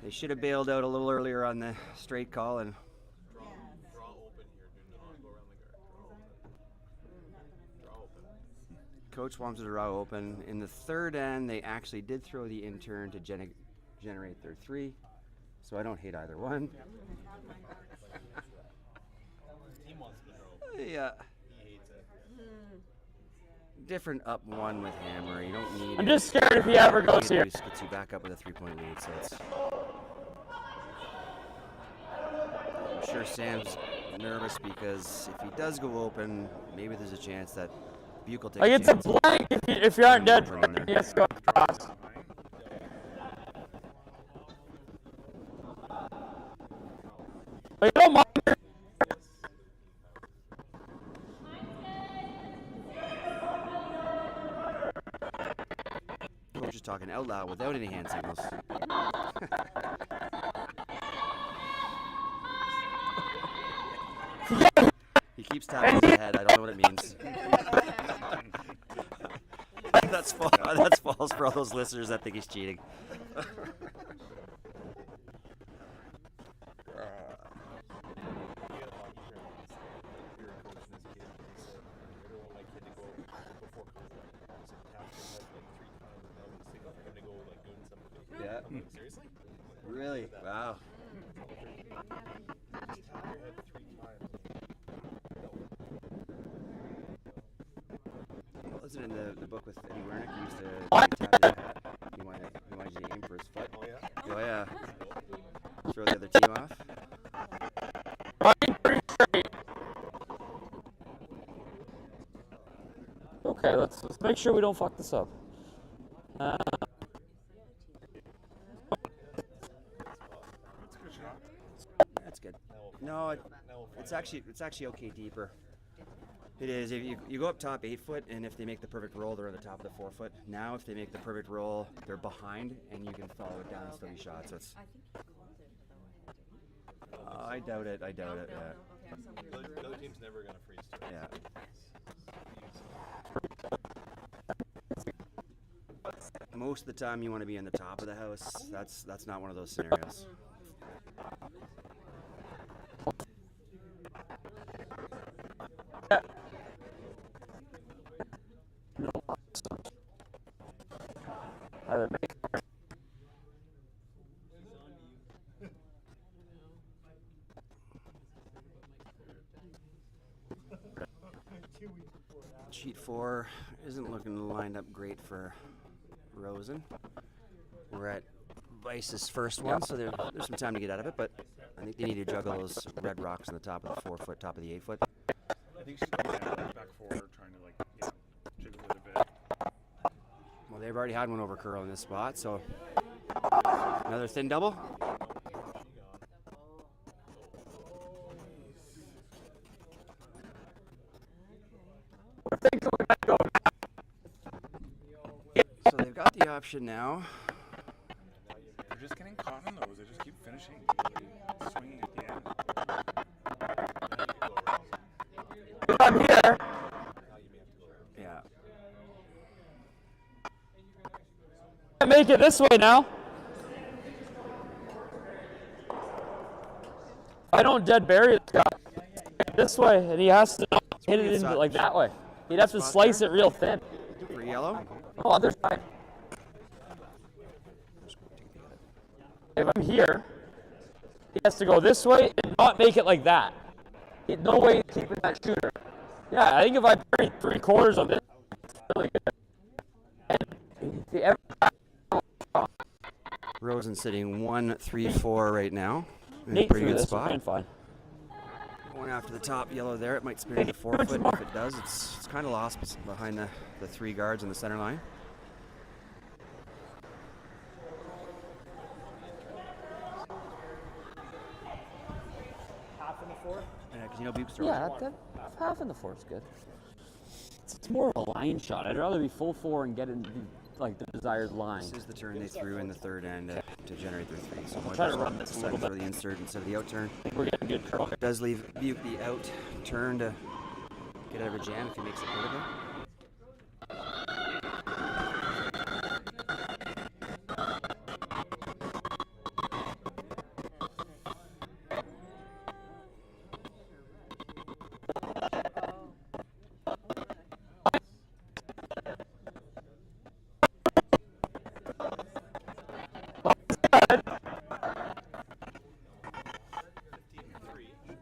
[SPEAKER 4] They should have bailed out a little earlier on the straight call and. Coach wants to draw open. In the third end, they actually did throw the intern to generate their three, so I don't hate either one. Yeah. Different up one with hammer. You don't need.
[SPEAKER 3] I'm just scared if he ever goes here.
[SPEAKER 4] Gets you back up with a 3-point lead, so it's. I'm sure Sam's nervous because if he does go open, maybe there's a chance that Buke will take.
[SPEAKER 3] Like it's a blank if you aren't dead.
[SPEAKER 4] From in there.
[SPEAKER 3] He has to go across. Like, don't mind.
[SPEAKER 4] Coach is talking out loud without any hand signals. He keeps tapping his head. I don't know what it means. That's false for all those listeners that think he's cheating. Yeah. Really? Wow. Wasn't in the book with Eddie Wernick? He used to tap his hat. He wanted you to aim for his foot. Oh yeah. Oh yeah. Throw the other team off.
[SPEAKER 3] Okay, let's make sure we don't fuck this up.
[SPEAKER 5] That's a good shot.
[SPEAKER 4] That's good. No, it's actually okay deeper. It is. If you go up top 8 foot, and if they make the perfect roll, they're on the top of the 4 foot. Now, if they make the perfect roll, they're behind, and you can follow it down and still be shot. So it's. I doubt it. I doubt it. Yeah.
[SPEAKER 1] The other team's never gonna freeze to it.
[SPEAKER 4] Yeah. Most of the time, you want to be on the top of the house. That's not one of those scenarios. Sheet 4 isn't looking lined up great for Rosen. We're at Vice's first one, so there's some time to get out of it, but I think they need to juggle those red rocks on the top of the 4 foot, top of the 8 foot.
[SPEAKER 5] I think she's going back forward, trying to jiggle it a bit.
[SPEAKER 4] Well, they've already had one over curl in this spot, so another thin double. So they've got the option now.
[SPEAKER 5] They're just getting caught on those. They just keep finishing, swinging at the end.
[SPEAKER 3] If I'm here,
[SPEAKER 4] Yeah.
[SPEAKER 3] I make it this way now. I don't dead bury it, Scott. This way, and he has to hit it in like that way. He'd have to slice it real thin.
[SPEAKER 4] For yellow.
[SPEAKER 3] Oh, other side. If I'm here, he has to go this way and not make it like that. No way he's keeping that shooter. Yeah, I think if I bury 3/4 of it, it's really good. And see,
[SPEAKER 4] Rosen sitting 1-3-4 right now. In a
[SPEAKER 3] Nate
[SPEAKER 4] pretty
[SPEAKER 3] threw
[SPEAKER 4] good
[SPEAKER 3] this
[SPEAKER 4] spot.
[SPEAKER 3] one fine.
[SPEAKER 4] Going after the top yellow there. It might spin into 4 foot. If it does, it's kind of lost behind the 3 guards on the center line.
[SPEAKER 1] Half in the 4.
[SPEAKER 4] Yeah, because Buke's throwing.
[SPEAKER 3] Yeah, half in the 4 is good. It's more of a line shot. I'd rather be full 4 and get in the desired line.
[SPEAKER 4] This is the turn they threw in the third end to generate their 3. So
[SPEAKER 3] I'll try to run this a little
[SPEAKER 4] for
[SPEAKER 3] bit.
[SPEAKER 4] the insert instead of the out turn.
[SPEAKER 3] We're getting good curl.
[SPEAKER 4] It does leave Buke the out turn to get out of a jam if he makes it vertical.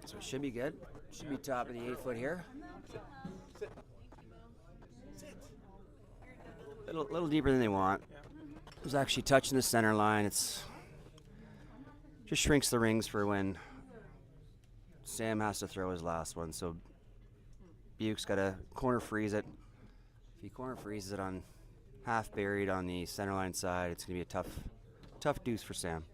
[SPEAKER 4] So it should be good. Should be top of the 8 foot here. Little deeper than they want. It was actually touching the center line. It's just shrinks the rings for when Sam has to throw his last one. So Buke's got to corner freeze it. If he corner freezes it on half buried on the center line side, it's going to be a tough deuce for Sam.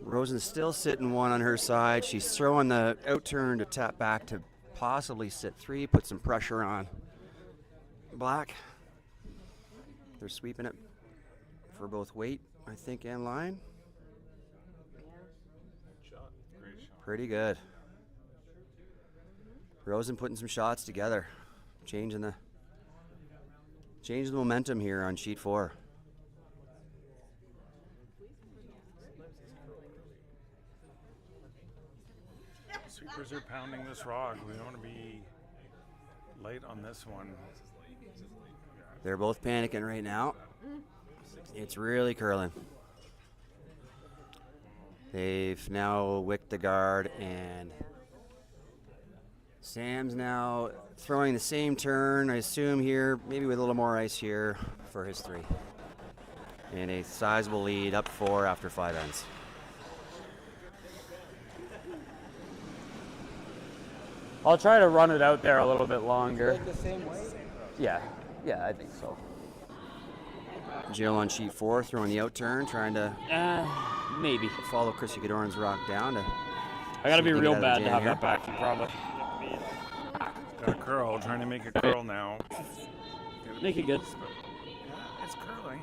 [SPEAKER 4] Rosen's still sitting 1 on her side. She's throwing the out turn to tap back to possibly sit 3, put some pressure on Black. They're sweeping it for both weight, I think, and line.
[SPEAKER 5] Great shot.
[SPEAKER 4] Pretty good. Rosen putting some shots together, changing the momentum here on sheet 4.
[SPEAKER 5] Sweepers are pounding this rock. We don't want to be late on this one.
[SPEAKER 4] They're both panicking right now. It's really curling. They've now wicked the guard, and Sam's now throwing the same turn, I assume here, maybe with a little more ice here for his 3. And a sizable lead, up 4 after 5 ends.
[SPEAKER 3] I'll try to run it out there a little bit longer.
[SPEAKER 1] The same way?
[SPEAKER 3] Yeah, I think so.
[SPEAKER 4] Jill on sheet 4, throwing the out turn, trying to
[SPEAKER 3] Maybe.
[SPEAKER 4] follow Chris Ugadoran's rock down.
[SPEAKER 3] I gotta
[SPEAKER 4] see
[SPEAKER 3] be
[SPEAKER 4] if they
[SPEAKER 3] real
[SPEAKER 4] get out
[SPEAKER 3] bad
[SPEAKER 4] of the
[SPEAKER 3] to
[SPEAKER 4] jam
[SPEAKER 3] have
[SPEAKER 4] here.
[SPEAKER 3] that back, probably.
[SPEAKER 5] Got a curl, trying to make a curl now.
[SPEAKER 3] Make it good.
[SPEAKER 5] Yeah, it's curling.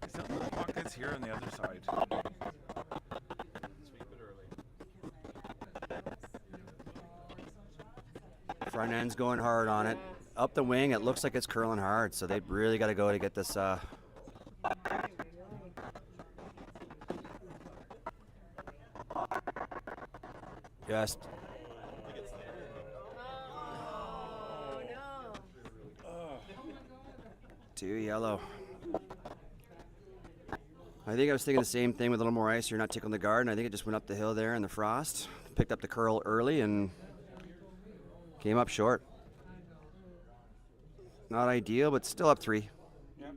[SPEAKER 5] Is that little pockets here on the other side?
[SPEAKER 4] Front end's going hard on it. Up the wing, it looks like it's curling hard, so they've really got to go to get this. Just too yellow. I think I was thinking the same thing with a little more ice. You're not tickling the guard, and I think it just went up the hill there in the frost. Picked up the curl early and came up short. Not ideal, but still up 3.
[SPEAKER 5] Yep.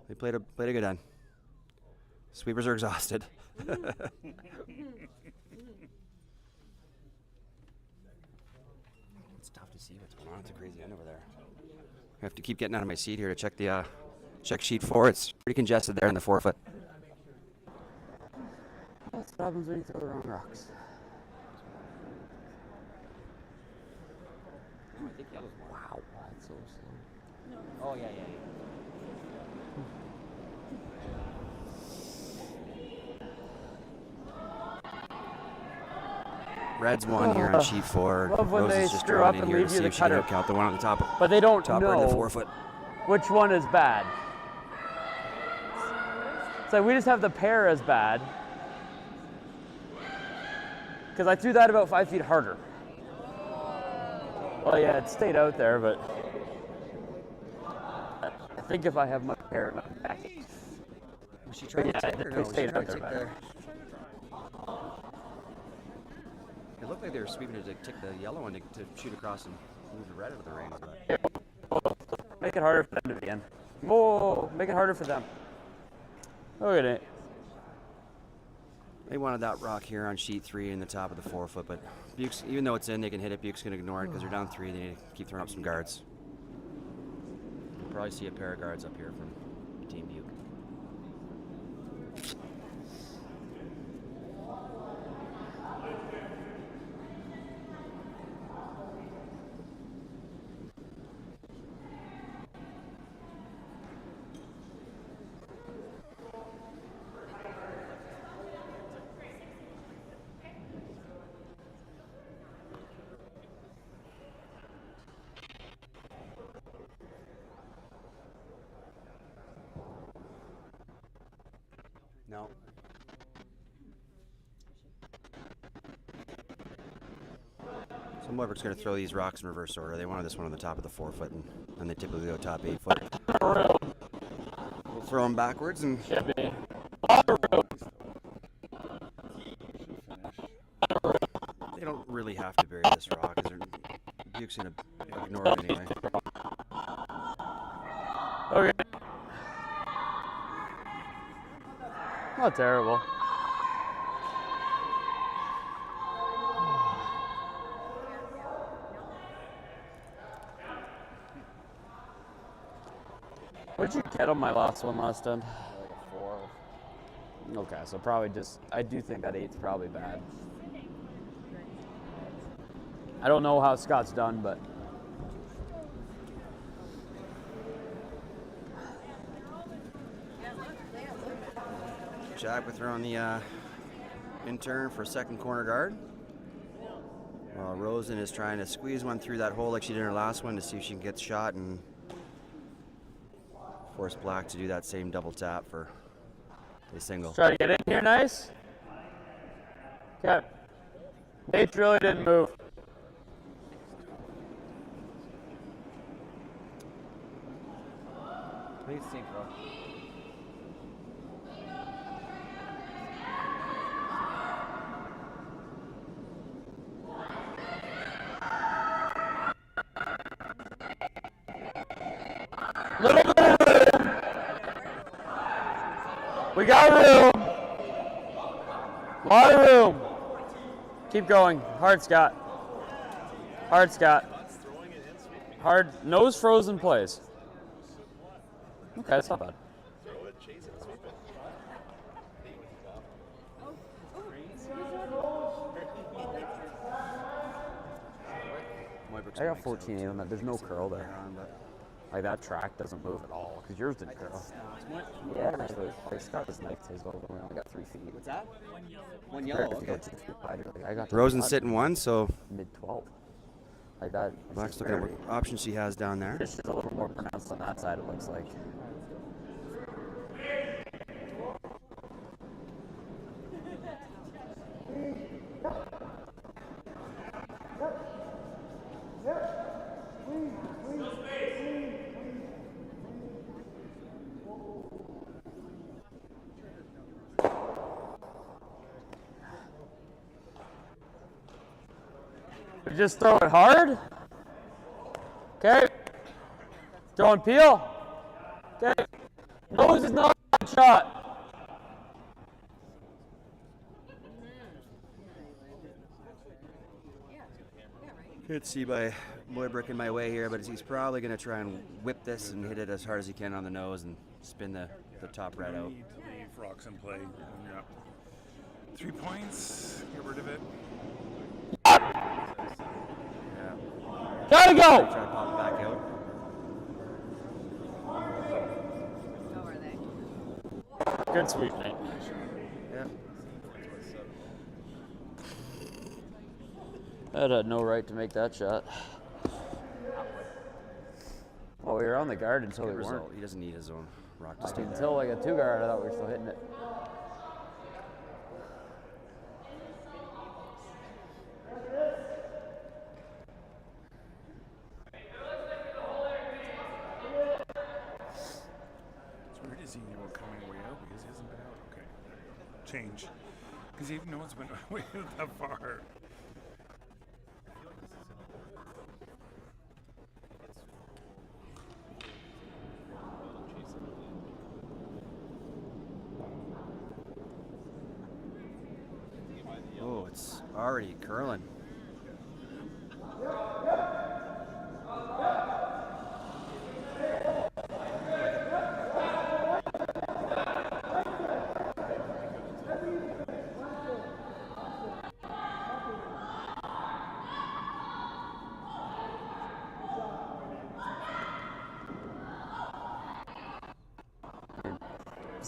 [SPEAKER 4] They played a good end. Sweepers are exhausted. It's tough to see what's going on. It's a crazy end over there. I have to keep getting out of my seat here to check the check sheet 4. It's pretty congested there in the 4-foot.
[SPEAKER 3] That's what happens when you throw the wrong rocks. Wow, that's so slow.
[SPEAKER 4] Oh yeah. Red's one here on sheet 4.
[SPEAKER 3] Love when
[SPEAKER 4] Rose
[SPEAKER 3] they
[SPEAKER 4] is just
[SPEAKER 3] screw
[SPEAKER 4] throwing
[SPEAKER 3] up
[SPEAKER 4] in
[SPEAKER 3] and
[SPEAKER 4] here to
[SPEAKER 3] leave you
[SPEAKER 4] see
[SPEAKER 3] the
[SPEAKER 4] if she can
[SPEAKER 3] cutter.
[SPEAKER 4] count the one on the top.
[SPEAKER 3] But they don't
[SPEAKER 4] Top right of the
[SPEAKER 3] know
[SPEAKER 4] 4-foot.
[SPEAKER 3] which one is bad. So we just have the pair as bad. Because I threw that about 5 feet harder. Well, yeah, it stayed out there, but I think if I have my pair in my back.
[SPEAKER 4] Was she trying to
[SPEAKER 3] Yeah,
[SPEAKER 4] take or
[SPEAKER 3] they
[SPEAKER 4] no? Was she
[SPEAKER 3] stayed
[SPEAKER 4] trying
[SPEAKER 3] out
[SPEAKER 4] to
[SPEAKER 3] there
[SPEAKER 4] take
[SPEAKER 3] better.
[SPEAKER 4] It looked like they were sweeping to take the yellow one to shoot across and move the red out of the range. But
[SPEAKER 3] Make it harder for them to be in. Whoa, make it harder for them. Look at it.
[SPEAKER 4] they wanted that rock here on sheet 3 in the top of the 4-foot, but Buke's, even though it's in, they can hit it. Buke's going to ignore it because they're down 3. They need to keep throwing up some guards. You'll probably see a pair of guards up here from Team Buke. No. So Moybrick's going to throw these rocks in reverse order. They wanted this one on the top of the 4-foot, and they typically go top 8-foot. We'll throw them backwards, and they don't really have to bury this rock, because Buke's going to ignore it anyway.
[SPEAKER 3] Okay. Not terrible. What'd you get on my last one last time?
[SPEAKER 1] Like a 4.
[SPEAKER 3] Okay, so probably just, I do think that 8's probably bad. I don't know how Scott's done, but
[SPEAKER 4] Jack with her on the in-turn for second corner guard. While Rosen is trying to squeeze one through that hole like she did in her last one to see if she can get shot and force Black to do that same double tap for a single.
[SPEAKER 3] Try to get in here, nice. Okay. Nate really didn't move.
[SPEAKER 4] I think it's the same throw.
[SPEAKER 3] Little bit of room. We got room. Lot of room. Keep going. Hard, Scott. Hard, Scott. Hard. Nose frozen plays. Okay, that's not bad. I got 14 of them. There's no curl there. Like that track doesn't move at all because yours didn't curl. Yeah, but like Scott was knifed his over. We only got 3 feet. What's that? One yellow. Okay. I got
[SPEAKER 4] Rosen's sitting one, so
[SPEAKER 3] mid 12. Like that.
[SPEAKER 4] Black's looking at what options she has down there.
[SPEAKER 3] It's just a little more pronounced on that side. It looks like. We just throw it hard. Okay. Throwing peel. Okay. Nose is not a shot.
[SPEAKER 4] Could see by Moybrick in my way here, but he's probably going to try and whip this and hit it as hard as he can on the nose and spin the top red out.
[SPEAKER 5] Need to leave rocks in play when you're up 3 points. Get rid of it.
[SPEAKER 3] Gotta go.
[SPEAKER 4] Try to pop it back out.
[SPEAKER 6] How are they?
[SPEAKER 3] Good sweep, Nate.
[SPEAKER 4] Yeah.
[SPEAKER 3] That had no right to make that shot. Well, we were on the guard until we
[SPEAKER 4] Good
[SPEAKER 3] weren't.
[SPEAKER 4] result. He doesn't need his own rock to
[SPEAKER 3] Like,
[SPEAKER 4] stay there.
[SPEAKER 3] until like a 2 guard, I thought we were still hitting it.
[SPEAKER 5] It's weird to see him coming way out because he hasn't been out. Okay. Change. Because even no one's been way out that far.
[SPEAKER 4] Oh, it's already curling.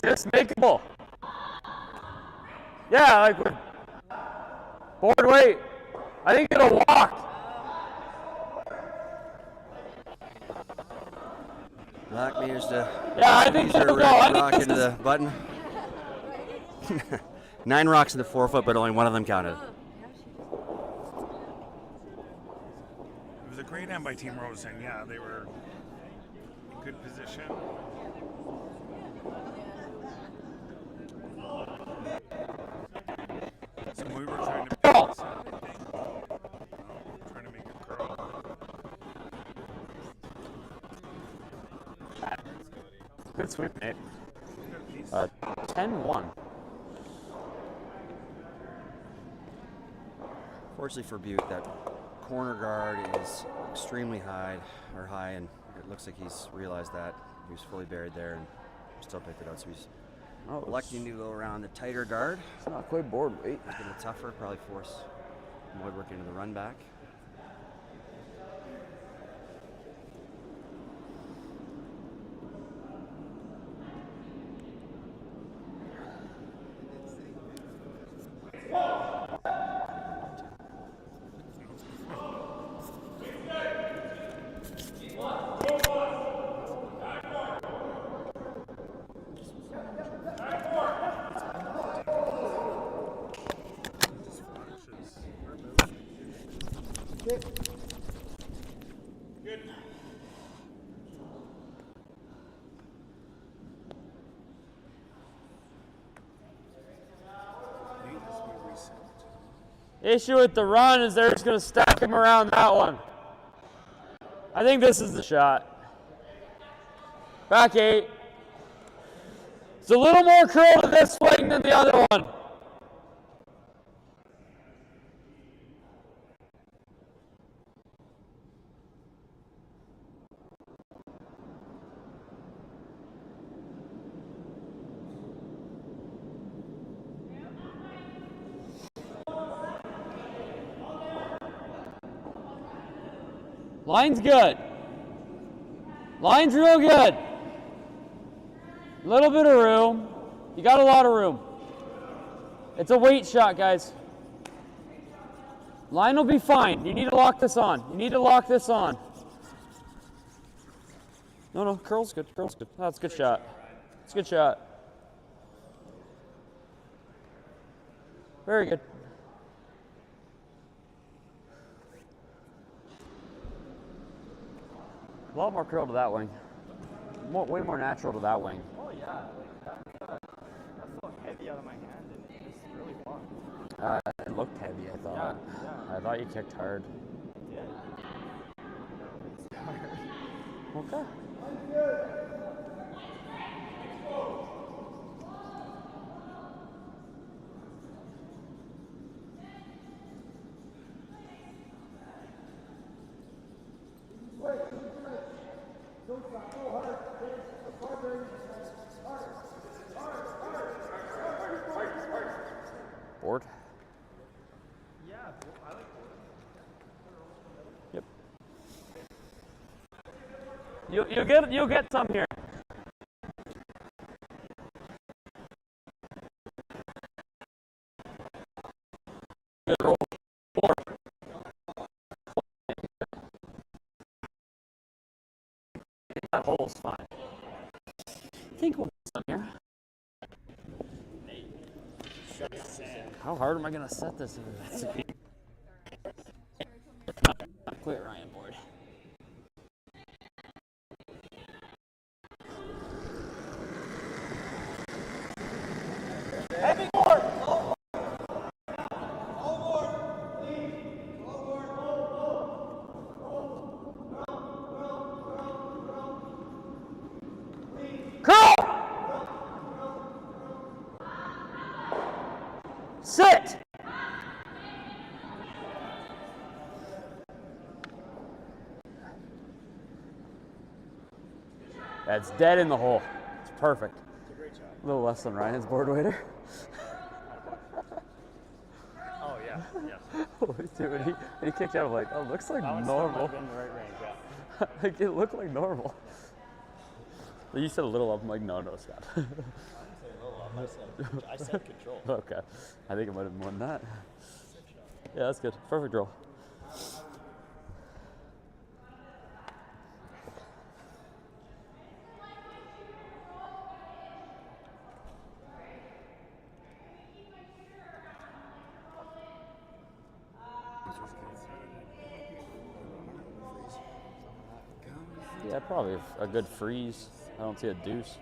[SPEAKER 3] It's makeable. Yeah, like we're board weight. I think it'll walk.
[SPEAKER 4] Black managed to
[SPEAKER 3] Yeah, I think
[SPEAKER 4] use her
[SPEAKER 3] it'll go. I
[SPEAKER 4] rock
[SPEAKER 3] think
[SPEAKER 4] into the button. 9 rocks in the 4 foot, but only one of them counted.
[SPEAKER 5] It was a great end by Team Rosen. Yeah, they were in good position. So we were trying to trying to make it curl.
[SPEAKER 3] Good sweep, Nate.
[SPEAKER 5] He's
[SPEAKER 3] 10-1.
[SPEAKER 4] Fortunately for Butte, that corner guard is extremely high, and it looks like he's realized that. He was fully buried there and still picked it out, so he's electing to go around the tighter guard.
[SPEAKER 3] It's not quite board weight.
[SPEAKER 4] It's a little tougher, probably force Moybrick into the run back.
[SPEAKER 3] Issue with the run is they're just going to stack him around that one. I think this is the shot. Back 8. It's a little more curl to this swing than the other one. Line's good. Line's real good. Little bit of room. You got a lot of room. It's a weight shot, guys. Line will be fine. You need to lock this on. You need to lock this on. No, curl's good. Curl's good. That's a good shot. It's a good shot. Very good. A lot more curl to that wing. Way more natural to that wing.
[SPEAKER 1] Oh yeah, that felt heavy out of my hand and it's really fun.
[SPEAKER 3] It looked heavy, I thought.
[SPEAKER 1] Yeah.
[SPEAKER 3] I thought you kicked hard.
[SPEAKER 1] Yeah.
[SPEAKER 3] Okay. Board?
[SPEAKER 1] Yeah, I like
[SPEAKER 3] Yep. You'll get some here. Good roll. Board. That hole's fine. I think we'll get some here. How hard am I gonna set this? Quit Ryan board. Heavy board. Curl. Sit. That's dead in the hole. It's perfect.
[SPEAKER 1] It's a great shot.
[SPEAKER 3] A little less than Ryan's board waiter.
[SPEAKER 1] Oh yeah, yes.
[SPEAKER 3] Dude, when he kicked out, I'm like, oh, looks like
[SPEAKER 1] That one
[SPEAKER 3] normal.
[SPEAKER 1] might have been in the right range, yeah.
[SPEAKER 3] Like, it looked like normal. You said a little up. I'm like, no, Scott.
[SPEAKER 1] I didn't say low up, I said control.
[SPEAKER 3] Okay. I think it might have been more than that. Yeah, that's good. Perfect roll. Yeah, probably a good freeze. I don't see a deuce.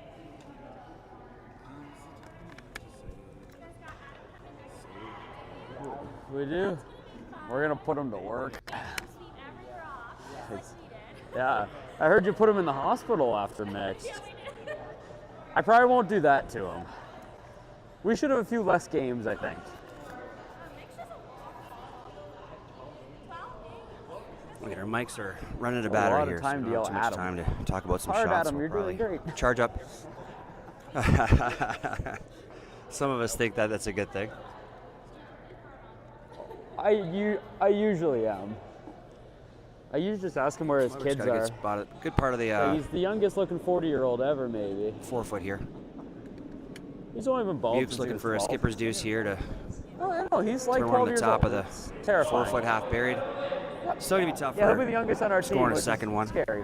[SPEAKER 3] We do. We're gonna put him to work. Yeah, I heard you put him in the hospital after mixed. I probably won't do that to him. We should have a few less games, I think.
[SPEAKER 4] Wait, our mics are running a battery
[SPEAKER 3] lot of
[SPEAKER 4] here, so
[SPEAKER 3] time
[SPEAKER 4] we
[SPEAKER 3] to
[SPEAKER 4] don't have too
[SPEAKER 3] yell
[SPEAKER 4] much
[SPEAKER 3] at 'em.
[SPEAKER 4] time to talk about some
[SPEAKER 3] Hard,
[SPEAKER 4] shots.
[SPEAKER 3] Adam,
[SPEAKER 4] We'll
[SPEAKER 3] you're doing
[SPEAKER 4] probably
[SPEAKER 3] great.
[SPEAKER 4] charge up. Some of us think that that's a good thing.
[SPEAKER 3] I usually am. I usually just ask him where his
[SPEAKER 4] We've
[SPEAKER 3] kids
[SPEAKER 4] got a
[SPEAKER 3] are.
[SPEAKER 4] good spot, good part of the
[SPEAKER 3] Yeah, he's the youngest looking 40-year-old ever, maybe.
[SPEAKER 4] 4 foot here.
[SPEAKER 3] He's only been bald
[SPEAKER 4] Buke's
[SPEAKER 3] since he
[SPEAKER 4] looking
[SPEAKER 3] was
[SPEAKER 4] for a
[SPEAKER 3] 12.
[SPEAKER 4] skipper's deuce here to
[SPEAKER 3] Oh, I know. He's like
[SPEAKER 4] throw
[SPEAKER 3] 12
[SPEAKER 4] one on
[SPEAKER 3] years
[SPEAKER 4] the top
[SPEAKER 3] old.
[SPEAKER 4] of the
[SPEAKER 3] It's terrifying.
[SPEAKER 4] 4 foot half buried. Still gonna be tough
[SPEAKER 3] Yeah, he'll be
[SPEAKER 4] for
[SPEAKER 3] the youngest on our team.
[SPEAKER 4] scoring a
[SPEAKER 3] which is
[SPEAKER 4] second one.
[SPEAKER 3] Scary.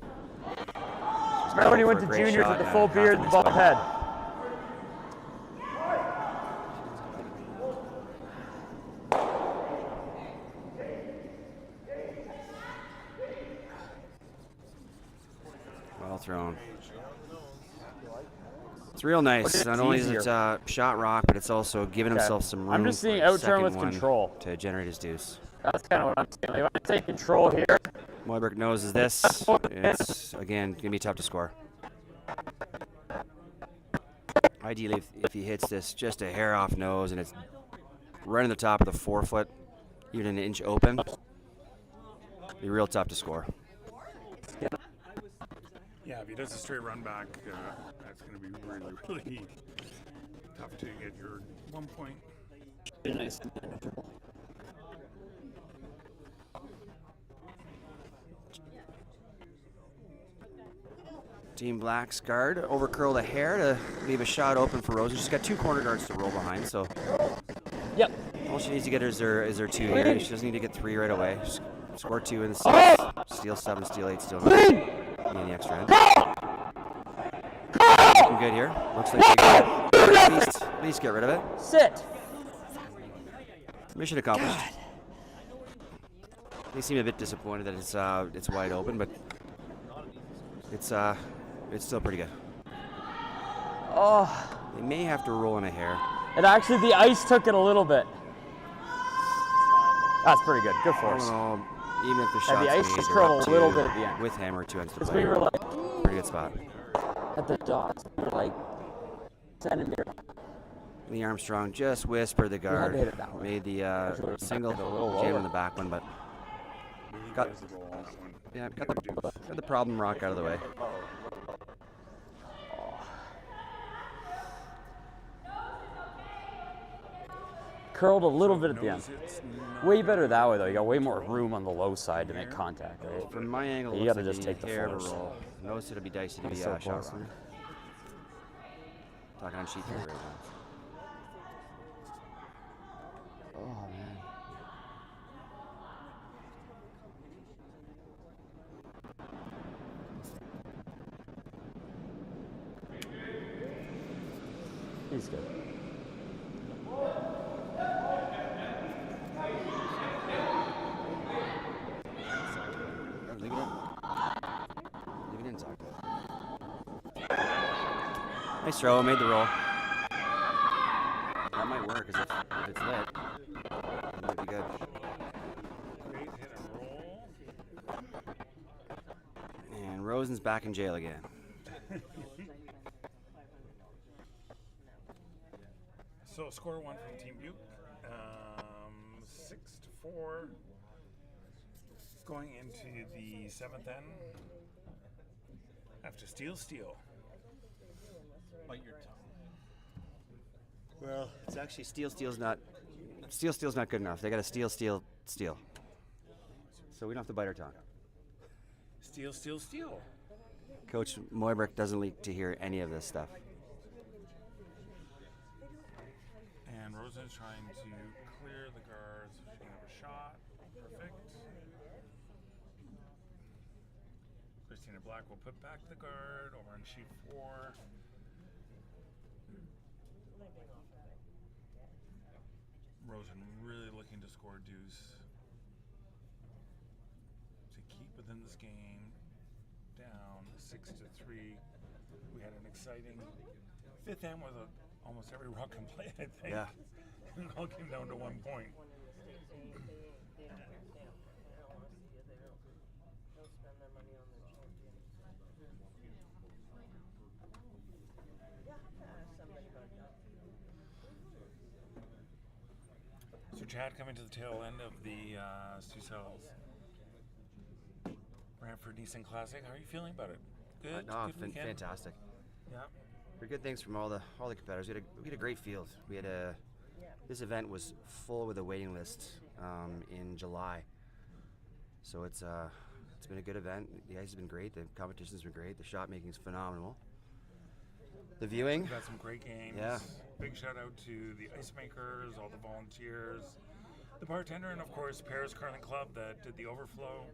[SPEAKER 3] Remember when he went to
[SPEAKER 4] for a great
[SPEAKER 3] juniors
[SPEAKER 4] shot
[SPEAKER 3] with the
[SPEAKER 4] and
[SPEAKER 3] full
[SPEAKER 4] a half
[SPEAKER 3] beard and the
[SPEAKER 4] inch
[SPEAKER 3] bald
[SPEAKER 4] spike.
[SPEAKER 3] head?
[SPEAKER 4] thrown. It's real nice. Not only is it shot rock, but it's also giving himself some room.
[SPEAKER 3] I'm just seeing
[SPEAKER 4] for a
[SPEAKER 3] out turn
[SPEAKER 4] second
[SPEAKER 3] with
[SPEAKER 4] one
[SPEAKER 3] control.
[SPEAKER 4] to generate his deuce.
[SPEAKER 3] That's kind of what I'm saying. Like, if I take control here,
[SPEAKER 4] Moiberg knows is this. It's, again, going to be tough to score. Ideally, if he hits this just a hair off nose and it's right on the top of the forefoot, even an inch open, it'd be real tough to score.
[SPEAKER 5] Yeah, if he does a straight run back, that's going to be really, really tough to get your 1 point.
[SPEAKER 3] nice.
[SPEAKER 4] Team Black's guard overcurled a hair to leave a shot open for Rosen. She's got 2 corner guards to roll behind, so
[SPEAKER 3] Yep.
[SPEAKER 4] all she needs to get is her 2 here. She doesn't need to get 3 right away. Just score 2 in the 6. Steal 7, steal 8, steal 9. In the extra end. Looking good here. Looks like they got at least get rid of it.
[SPEAKER 3] Sit.
[SPEAKER 4] Mission accomplished. They seem a bit disappointed that it's wide open, but it's still pretty good.
[SPEAKER 3] Oh.
[SPEAKER 4] They may have to roll in a hair.
[SPEAKER 3] And actually, the ice took it a little bit. That's pretty good. Good force.
[SPEAKER 4] Even if the shot's
[SPEAKER 3] the ice
[SPEAKER 4] made,
[SPEAKER 3] just
[SPEAKER 4] they're
[SPEAKER 3] curled
[SPEAKER 4] up
[SPEAKER 3] a little
[SPEAKER 4] to-
[SPEAKER 3] bit at the end.
[SPEAKER 4] with hammer 2 ends to
[SPEAKER 3] Because
[SPEAKER 4] play.
[SPEAKER 3] we were like
[SPEAKER 4] Pretty good spot.
[SPEAKER 3] at the dots. We were like centimeter.
[SPEAKER 4] Lee Armstrong just whispered the guard.
[SPEAKER 3] hit it that way.
[SPEAKER 4] Made the
[SPEAKER 3] Actually,
[SPEAKER 4] single
[SPEAKER 3] a little
[SPEAKER 4] jam
[SPEAKER 3] lower.
[SPEAKER 4] in the back one, but
[SPEAKER 5] Really
[SPEAKER 4] Got-
[SPEAKER 5] does the roll on that one.
[SPEAKER 4] yeah, got the problem rock out of the way.
[SPEAKER 3] Curled a little bit at the end.
[SPEAKER 5] Nose hits,
[SPEAKER 3] Way better that way though. You got way more room on the low side to make contact, right?
[SPEAKER 4] From my angle,
[SPEAKER 3] You
[SPEAKER 4] it looks
[SPEAKER 3] gotta
[SPEAKER 4] like
[SPEAKER 3] just
[SPEAKER 4] they
[SPEAKER 3] take the
[SPEAKER 4] hair of a
[SPEAKER 3] force.
[SPEAKER 4] roll. Nose it'll be dicey to be
[SPEAKER 3] So
[SPEAKER 4] shot
[SPEAKER 3] close,
[SPEAKER 4] rock.
[SPEAKER 3] man.
[SPEAKER 4] Talking on sheet 3 right now.
[SPEAKER 3] Oh man. He's good.
[SPEAKER 4] Leave it in. Leave it in, Zach. Nice throw, made the roll. That might work, because if it's lit, it might be good.
[SPEAKER 5] Great hit and roll.
[SPEAKER 4] And Rosen's back in jail again.
[SPEAKER 5] So score 1 from Team Butte. 6-4. Going into the 7th end. Have to steal. Bite your tongue.
[SPEAKER 4] Well, it's actually steal's not good enough. They got to steal. So we don't have to bite our tongue.
[SPEAKER 5] Steal.
[SPEAKER 4] Coach Moiberg doesn't like to hear any of this stuff.
[SPEAKER 5] And Rosen's trying to clear the guards. She can have a shot. Perfect. Christina Black will put back the guard over on sheet 4. Rosen really looking to score deuce. To keep within this game. Down 6-3. We had an exciting 5th end with almost every rock in play, I think.
[SPEAKER 4] Yeah.
[SPEAKER 5] And it all came down to 1 point. So Chad, coming to the tail end of the Sioux Cells Brantford Nissan Classic. How are you feeling about it? Good. Good weekend?
[SPEAKER 4] Fantastic.
[SPEAKER 5] Yeah.
[SPEAKER 4] Pretty good things from all the competitors. We had a great field. This event was full with a waiting list in July. So it's been a good event. The ice has been great. The competition's been great. The shot making is phenomenal. The viewing.
[SPEAKER 5] We've had some great games.
[SPEAKER 4] Yeah.
[SPEAKER 5] Big shout out to the ice makers, all the volunteers, the bartender, and of course Brantford Curling Club that did the overflow.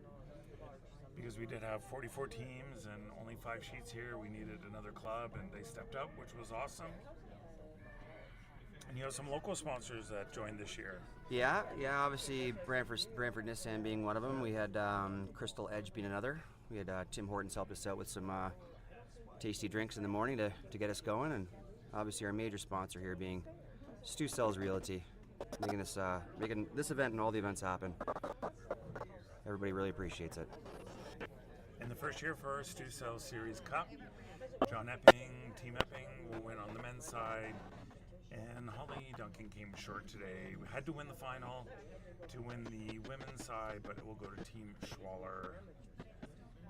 [SPEAKER 5] Because we did have 44 teams and only 5 sheets here, we needed another club, and they stepped up, which was awesome. And you have some local sponsors that joined this year.
[SPEAKER 4] Yeah. Obviously, Brantford Nissan being one of them. We had Crystal Edge being another. We had Tim Hortons helped us out with some tasty drinks in the morning to get us going, and obviously our major sponsor here being Stu Sells Realty, making this event and all the events happen. Everybody really appreciates it.
[SPEAKER 5] In the first year for our Stu Sells Series Cup, John Epping, Team Epping will win on the men's side, and Holly Duncan came short today. We had to win the final to win the women's side, but it will go to Team Schwaller.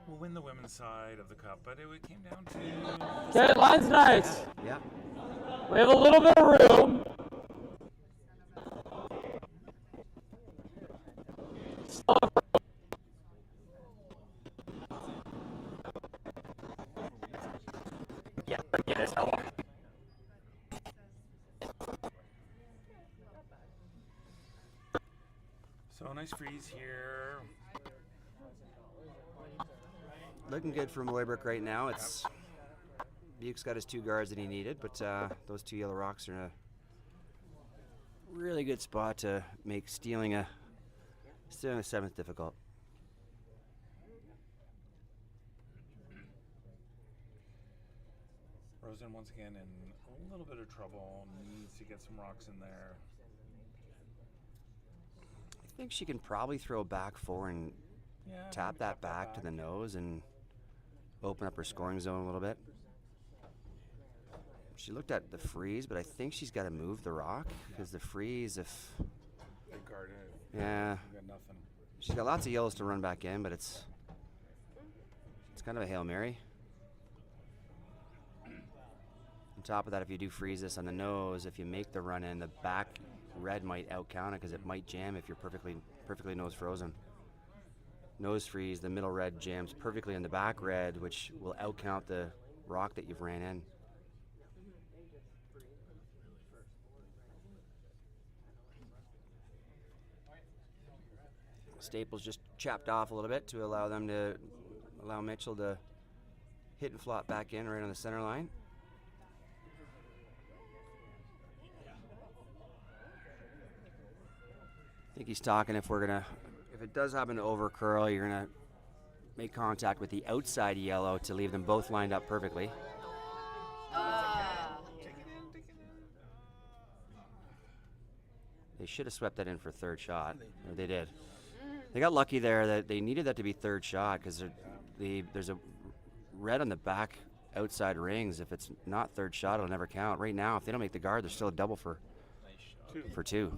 [SPEAKER 5] We'll win the women's side of the cup, but it came down to...
[SPEAKER 3] Okay, line's nice.
[SPEAKER 4] Yeah.
[SPEAKER 3] We have a little bit of room. Yeah, get us out.
[SPEAKER 5] So a nice freeze here.
[SPEAKER 4] Looking good for Moybrook right now. Buke's got his 2 guards that he needed, but those 2 yellow rocks are in a really good spot to make stealing a 7th difficult.
[SPEAKER 5] Rosen once again in a little bit of trouble, needs to get some rocks in there.
[SPEAKER 4] I think she can probably throw back 4 and tap that back to the nose and open up her scoring zone a little bit. She looked at the freeze, but I think she's got to move the rock because the freeze, if
[SPEAKER 5] They guarded it.
[SPEAKER 4] yeah,
[SPEAKER 5] Got nothing.
[SPEAKER 4] she's got lots of yellows to run back in, but it's kind of a Hail Mary. On top of that, if you do freeze this on the nose, if you make the run in, the back red might outcount it because it might jam if you're perfectly nose frozen. Nose freeze, the middle red jams perfectly in the back red, which will outcount the rock that you've ran in. Staples just chapped off a little bit to allow Mitchell to hit and flop back in right on the center line. I think he's talking if it does happen to over curl, you're gonna make contact with the outside yellow to leave them both lined up perfectly. They should have swept that in for 3rd shot. Or they did. They got lucky there that they needed that to be 3rd shot because there's a red on the back outside rings. If it's not 3rd shot, it'll never count. Right now, if they don't make the guard, there's still a double for 2.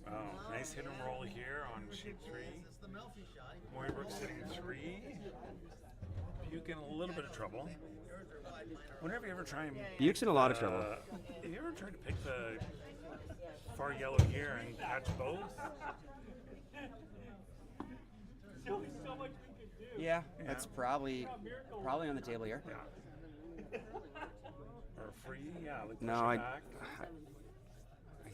[SPEAKER 5] Oh, nice hit and roll here on sheet 3. Moybrook sitting 3. Buke in a little bit of trouble. Whenever you ever try and...
[SPEAKER 4] Buke's in a lot of trouble.
[SPEAKER 5] Have you ever tried to pick the far yellow here and catch both?
[SPEAKER 4] Yeah, that's probably on the table here.
[SPEAKER 5] Yeah. Or free, yeah. Like
[SPEAKER 4] No,
[SPEAKER 5] push it
[SPEAKER 4] I
[SPEAKER 5] back.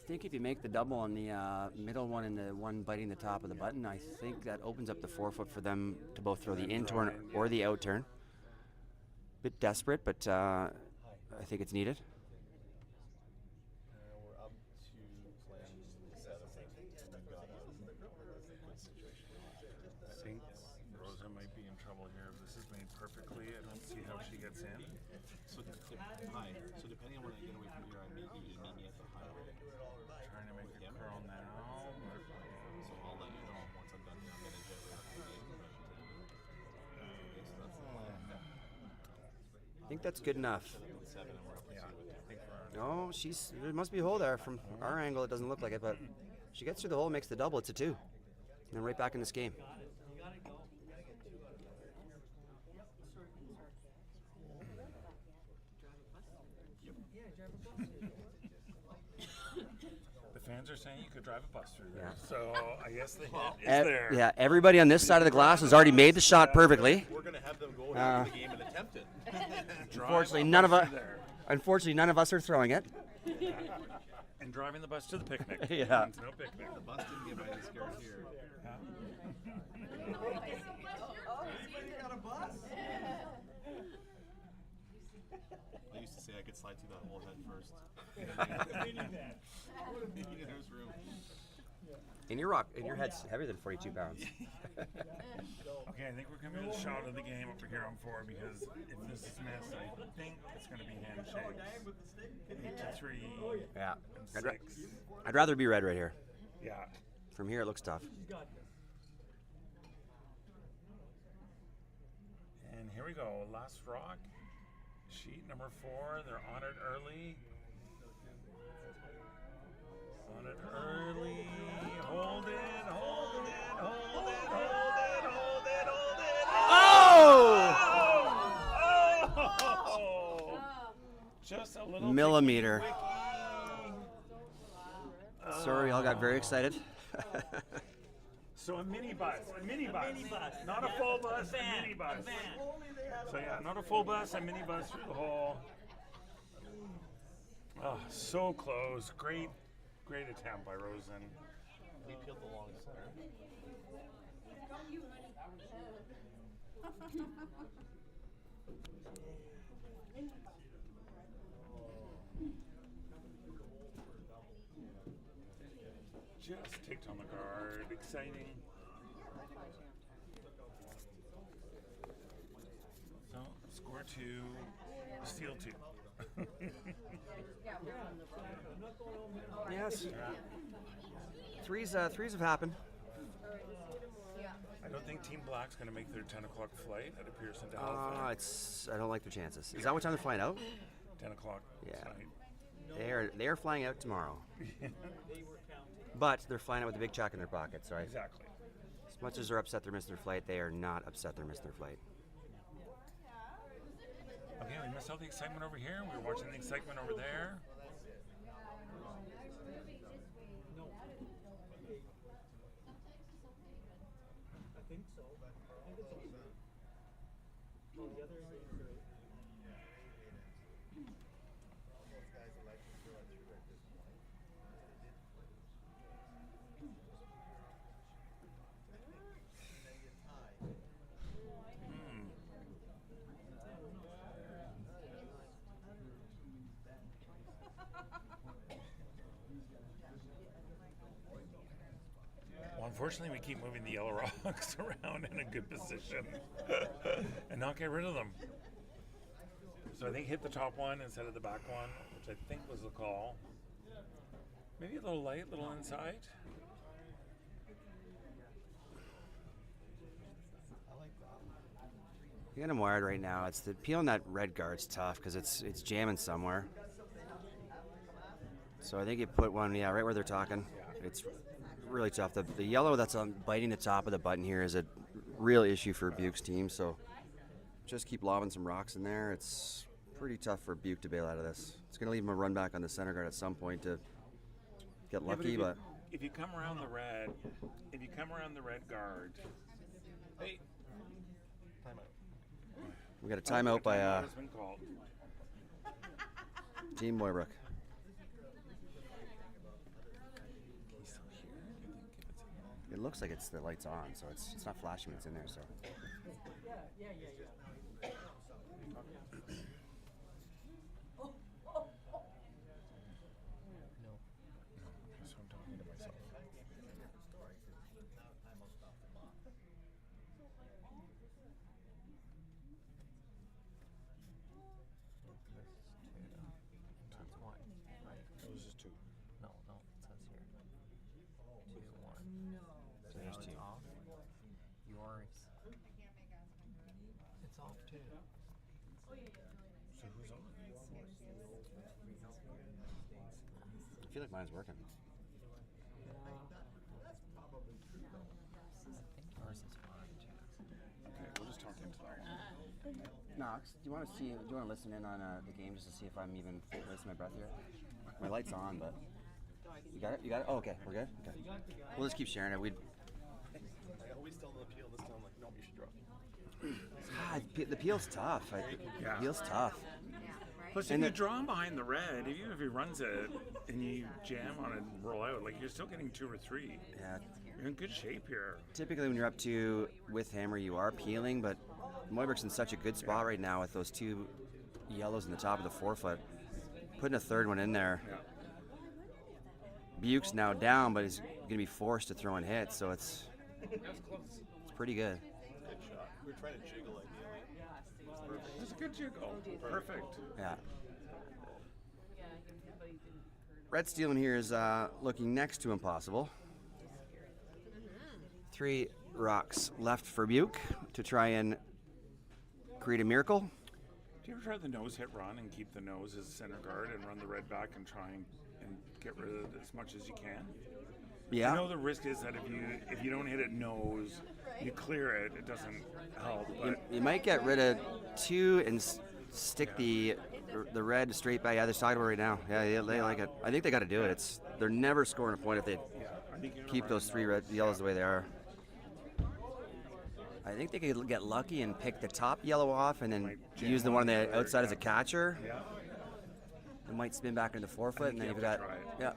[SPEAKER 4] think if you make the double on the middle one and the one biting the top of the button, I think that opens up the 4-foot for them to both throw the in turn or the out turn. Bit desperate, but I think it's needed.
[SPEAKER 1] We're up to playing 7. We've got a good situation.
[SPEAKER 5] Sinks. Rosa might be in trouble here. This is made perfectly. I don't see how she gets in.
[SPEAKER 1] So depending on when I get away from here, I may need you to meet me at the highway.
[SPEAKER 5] Trying to make a curl now.
[SPEAKER 1] So I'll let you know once I'm done here. I'm gonna jet right after the game. So that's the plan.
[SPEAKER 4] I think that's good enough.
[SPEAKER 1] 7 and we're up to 2.
[SPEAKER 5] I think we're
[SPEAKER 4] No, there must be a hole there. From our angle, it doesn't look like it, but she gets through the hole, makes the double. It's a 2. And then right back in this game.
[SPEAKER 5] The fans are saying you could drive a bus through there.
[SPEAKER 4] Yeah.
[SPEAKER 5] So I guess the hit is there.
[SPEAKER 4] Yeah, everybody on this side of the glass has already made the shot perfectly.
[SPEAKER 1] We're gonna have them go after the game and attempt it.
[SPEAKER 5] Drive
[SPEAKER 4] Unfortunately,
[SPEAKER 5] a
[SPEAKER 4] none of
[SPEAKER 5] bus
[SPEAKER 4] us.
[SPEAKER 5] through there.
[SPEAKER 4] Unfortunately, none of us are throwing it.
[SPEAKER 5] And driving the bus to the picnic.
[SPEAKER 4] Yeah.
[SPEAKER 5] Means no picnic.
[SPEAKER 1] The bus didn't get by any scared here. I used to say I could slide through that hole head first. There's room.
[SPEAKER 4] And your head's heavier than 42 pounds.
[SPEAKER 5] Okay, I think we're coming to the shot of the game over here on 4 because if this is missed, I think it's going to be handshakes. 8-3
[SPEAKER 4] Yeah.
[SPEAKER 5] and 6.
[SPEAKER 4] I'd rather be red right here.
[SPEAKER 5] Yeah.
[SPEAKER 4] From here, it looks tough.
[SPEAKER 5] And here we go. Last rock. Sheet number 4. They're on it early. On it early. Hold it, hold it, hold it, hold it, hold it, hold it. Oh! Just a little
[SPEAKER 4] Millimeter.
[SPEAKER 5] Wiki.
[SPEAKER 4] Sorry, all got very excited.
[SPEAKER 5] So a mini bus, not a full bus, a mini bus. So yeah, not a full bus, a mini bus through the hole. Oh, so close. Great attempt by Rosen.
[SPEAKER 1] He peeled the long center.
[SPEAKER 5] Just ticked on the guard. Exciting. So, score 2, steal 2.
[SPEAKER 4] Yes. Threes have happened.
[SPEAKER 5] I don't think Team Black's going to make their 10 o'clock flight at Pearson to Halifax.
[SPEAKER 4] I don't like their chances. Is that what time they're flying out?
[SPEAKER 5] 10 o'clock
[SPEAKER 4] Yeah.
[SPEAKER 5] tonight.
[SPEAKER 4] They are flying out tomorrow. But they're flying out with a big check in their pockets, right?
[SPEAKER 5] Exactly.
[SPEAKER 4] As much as they're upset they're missing their flight, they are not upset they're missing their flight.
[SPEAKER 5] Okay, we missed all the excitement over here. We were watching the excitement over there. Well, unfortunately, we keep moving the yellow rocks around in a good position and not get rid of them. So I think hit the top one instead of the back one, which I think was the call. Maybe a little light, a little inside.
[SPEAKER 4] Getting them wired right now. It's the peeling that red guard's tough because it's jamming somewhere. So I think you put one, right where they're talking. It's really tough. The yellow that's biting the top of the button here is a real issue for Buke's team. So just keep lobbing some rocks in there. It's pretty tough for Buke to bail out of this. It's going to leave him a run back on the center guard at some point to get lucky, but
[SPEAKER 5] if you come around the red, guard, hey,
[SPEAKER 4] we got a timeout by
[SPEAKER 5] has been called.
[SPEAKER 4] Team Moybrook. It looks like it's the lights on, so it's not flashing when it's in there. So.
[SPEAKER 5] So I'm talking to myself. It was just 2.
[SPEAKER 1] No, it says here. 2, 1. So
[SPEAKER 4] there's 2.
[SPEAKER 1] It's off. Yours. It's off too.
[SPEAKER 5] So who's on?
[SPEAKER 4] I feel like mine's working.
[SPEAKER 1] Yours is fine too.
[SPEAKER 5] Okay, we'll just talk into that.
[SPEAKER 4] Knox, do you want to listen in on the game just to see if I'm even wasting my breath here? My light's on, but you got it. Oh, okay, we're good. Okay, we'll just keep sharing it.
[SPEAKER 1] I always tell the appeal this time, like, no, you should drop.
[SPEAKER 4] God, the peel's tough.
[SPEAKER 5] Yeah.
[SPEAKER 4] The peel's tough.
[SPEAKER 5] Plus, if you draw him behind the red, even if he runs it and you jam on it and roll out, like you're still getting 2 or 3.
[SPEAKER 4] Yeah.
[SPEAKER 5] You're in good shape here.
[SPEAKER 4] Typically, when you're up 2 with hammer, you are peeling, but Moybrook's in such a good spot right now with those 2 yellows in the top of the forefoot. Putting a third one in there.
[SPEAKER 5] Yeah.
[SPEAKER 4] Buke's now down, but he's gonna be forced to throw in hits, so it's pretty good.
[SPEAKER 1] Good shot. We were trying to jiggle ideally.
[SPEAKER 5] That's a good jiggle. Perfect.
[SPEAKER 4] Yeah. Red Steel in here is looking next to impossible. 3 rocks left for Buke to try and create a miracle.
[SPEAKER 5] Do you ever try the nose hit run and keep the nose as center guard and run the red back and try and get rid of it as much as you can?
[SPEAKER 4] Yeah.
[SPEAKER 5] You know the risk is that if you don't hit it nose, you clear it. It doesn't help. But
[SPEAKER 4] You might get rid of 2 and stick the red straight by the other side right now. Yeah, they like it. I think they got to do it. They're never scoring a point if they
[SPEAKER 5] I think you're
[SPEAKER 4] keep those 3 red yellows the way they are. I think they could get lucky and pick the top yellow off and then use the one on the outside as a catcher.
[SPEAKER 5] Yeah.
[SPEAKER 4] It might spin back into the forefoot, and then you've got yeah.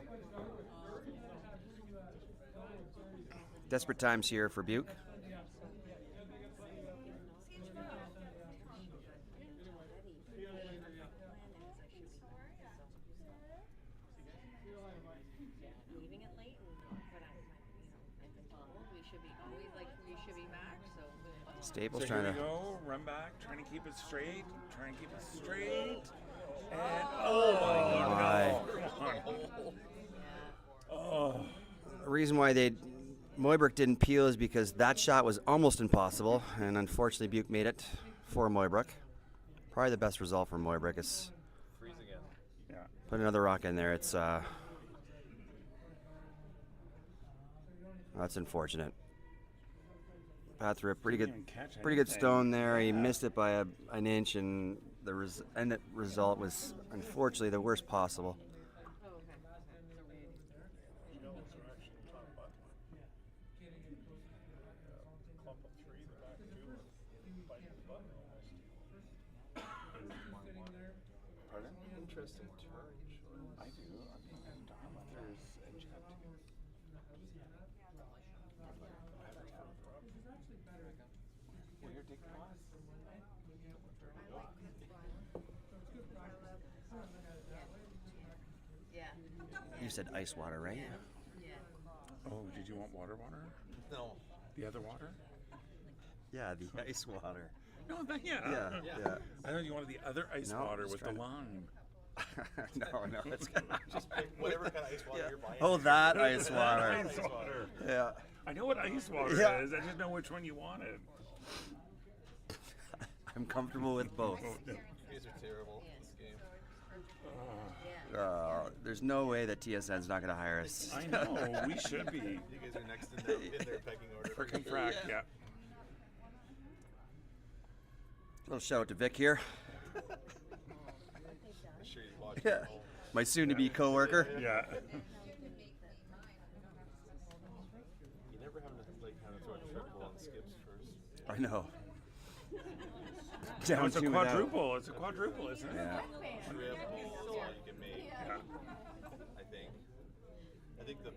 [SPEAKER 4] Desperate times here for Buke.
[SPEAKER 6] Leaving it late, but we should be always like we should be back. So
[SPEAKER 4] Staples
[SPEAKER 5] So
[SPEAKER 4] trying
[SPEAKER 5] here
[SPEAKER 4] to.
[SPEAKER 5] we go, run back, trying to keep it straight, and oh
[SPEAKER 4] my.
[SPEAKER 5] no, come on. Oh,
[SPEAKER 4] The reason why Moybrook didn't peel is because that shot was almost impossible, and unfortunately Buke made it for Moybrook. Probably the best result for Moybrook is
[SPEAKER 1] Freeze again.
[SPEAKER 5] yeah.
[SPEAKER 4] put another rock in there. It's that's unfortunate. Pat threw a pretty good stone there. He missed it by an inch, and the end result was unfortunately the worst possible.
[SPEAKER 5] Pardon?
[SPEAKER 1] Interesting turn.
[SPEAKER 5] I do. I mean, darn if there's a jet. Well, you're Dick Moss.
[SPEAKER 6] yeah,
[SPEAKER 4] You said ice water, right?
[SPEAKER 6] yeah.
[SPEAKER 5] Oh, did you want water?
[SPEAKER 1] No.
[SPEAKER 5] The other water?
[SPEAKER 4] Yeah, the ice water.
[SPEAKER 5] No, yeah.
[SPEAKER 4] Yeah.
[SPEAKER 5] I thought you wanted the other ice
[SPEAKER 4] No,
[SPEAKER 5] water
[SPEAKER 4] just
[SPEAKER 5] with the
[SPEAKER 4] trying to-
[SPEAKER 5] lime.
[SPEAKER 4] no, it's
[SPEAKER 1] Just pick whatever kind of ice water you're buying.
[SPEAKER 4] oh, that ice water.
[SPEAKER 5] Ice water.
[SPEAKER 4] Yeah.
[SPEAKER 5] I know what ice water
[SPEAKER 4] Yeah.
[SPEAKER 5] is. I just know which one you wanted.
[SPEAKER 4] I'm comfortable with both.
[SPEAKER 1] These are terrible. This game.
[SPEAKER 4] There's no way that TSN's not going to hire us.
[SPEAKER 5] I know. We should be.
[SPEAKER 1] You guys are next in their pecking order.
[SPEAKER 5] Frickin' frack, yeah.
[SPEAKER 4] Little shout out to Vic here.
[SPEAKER 1] I'm sure he's watching.
[SPEAKER 4] Yeah. My soon-to-be coworker.
[SPEAKER 5] Yeah.
[SPEAKER 1] You never have to kind of throw a triple on skips first.
[SPEAKER 4] I know.
[SPEAKER 5] No,
[SPEAKER 4] Down
[SPEAKER 5] it's a
[SPEAKER 4] 2 without.
[SPEAKER 5] quadruple. It's a quadruple, isn't it?
[SPEAKER 4] Yeah.
[SPEAKER 1] Triple is all you can make.
[SPEAKER 5] Yeah.
[SPEAKER 1] I think the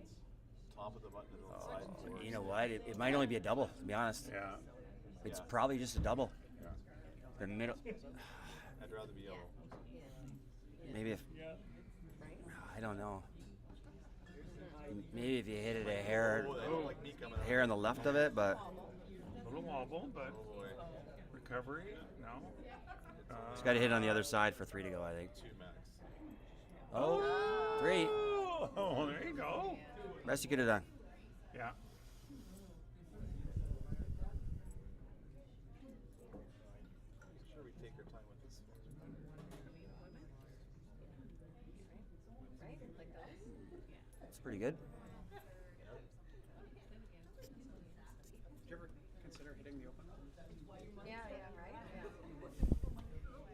[SPEAKER 1] top of the button is on the side. is worse.
[SPEAKER 4] You know what? It might only be a double, to be honest.
[SPEAKER 5] Yeah.
[SPEAKER 4] It's probably just a double.
[SPEAKER 5] Yeah.
[SPEAKER 4] The middle.
[SPEAKER 1] I'd rather be yellow.
[SPEAKER 4] Maybe if. I don't know. Maybe if you hit it a hair,
[SPEAKER 1] Oh, they don't like me coming out.
[SPEAKER 4] hair on the left of it, but
[SPEAKER 5] A little wobble, but
[SPEAKER 1] Oh boy.
[SPEAKER 5] recovery, no.
[SPEAKER 4] it's got to hit on the other side for 3 to go, I think.
[SPEAKER 1] 2 max.
[SPEAKER 4] Oh, 3.
[SPEAKER 5] Oh, there you go.
[SPEAKER 4] Best you could have done.
[SPEAKER 5] Yeah.
[SPEAKER 1] Sure, we take our time with this.
[SPEAKER 6] Right? Like those?
[SPEAKER 4] It's pretty good.
[SPEAKER 2] Did you ever consider hitting the open?
[SPEAKER 6] Yeah, right? Yeah.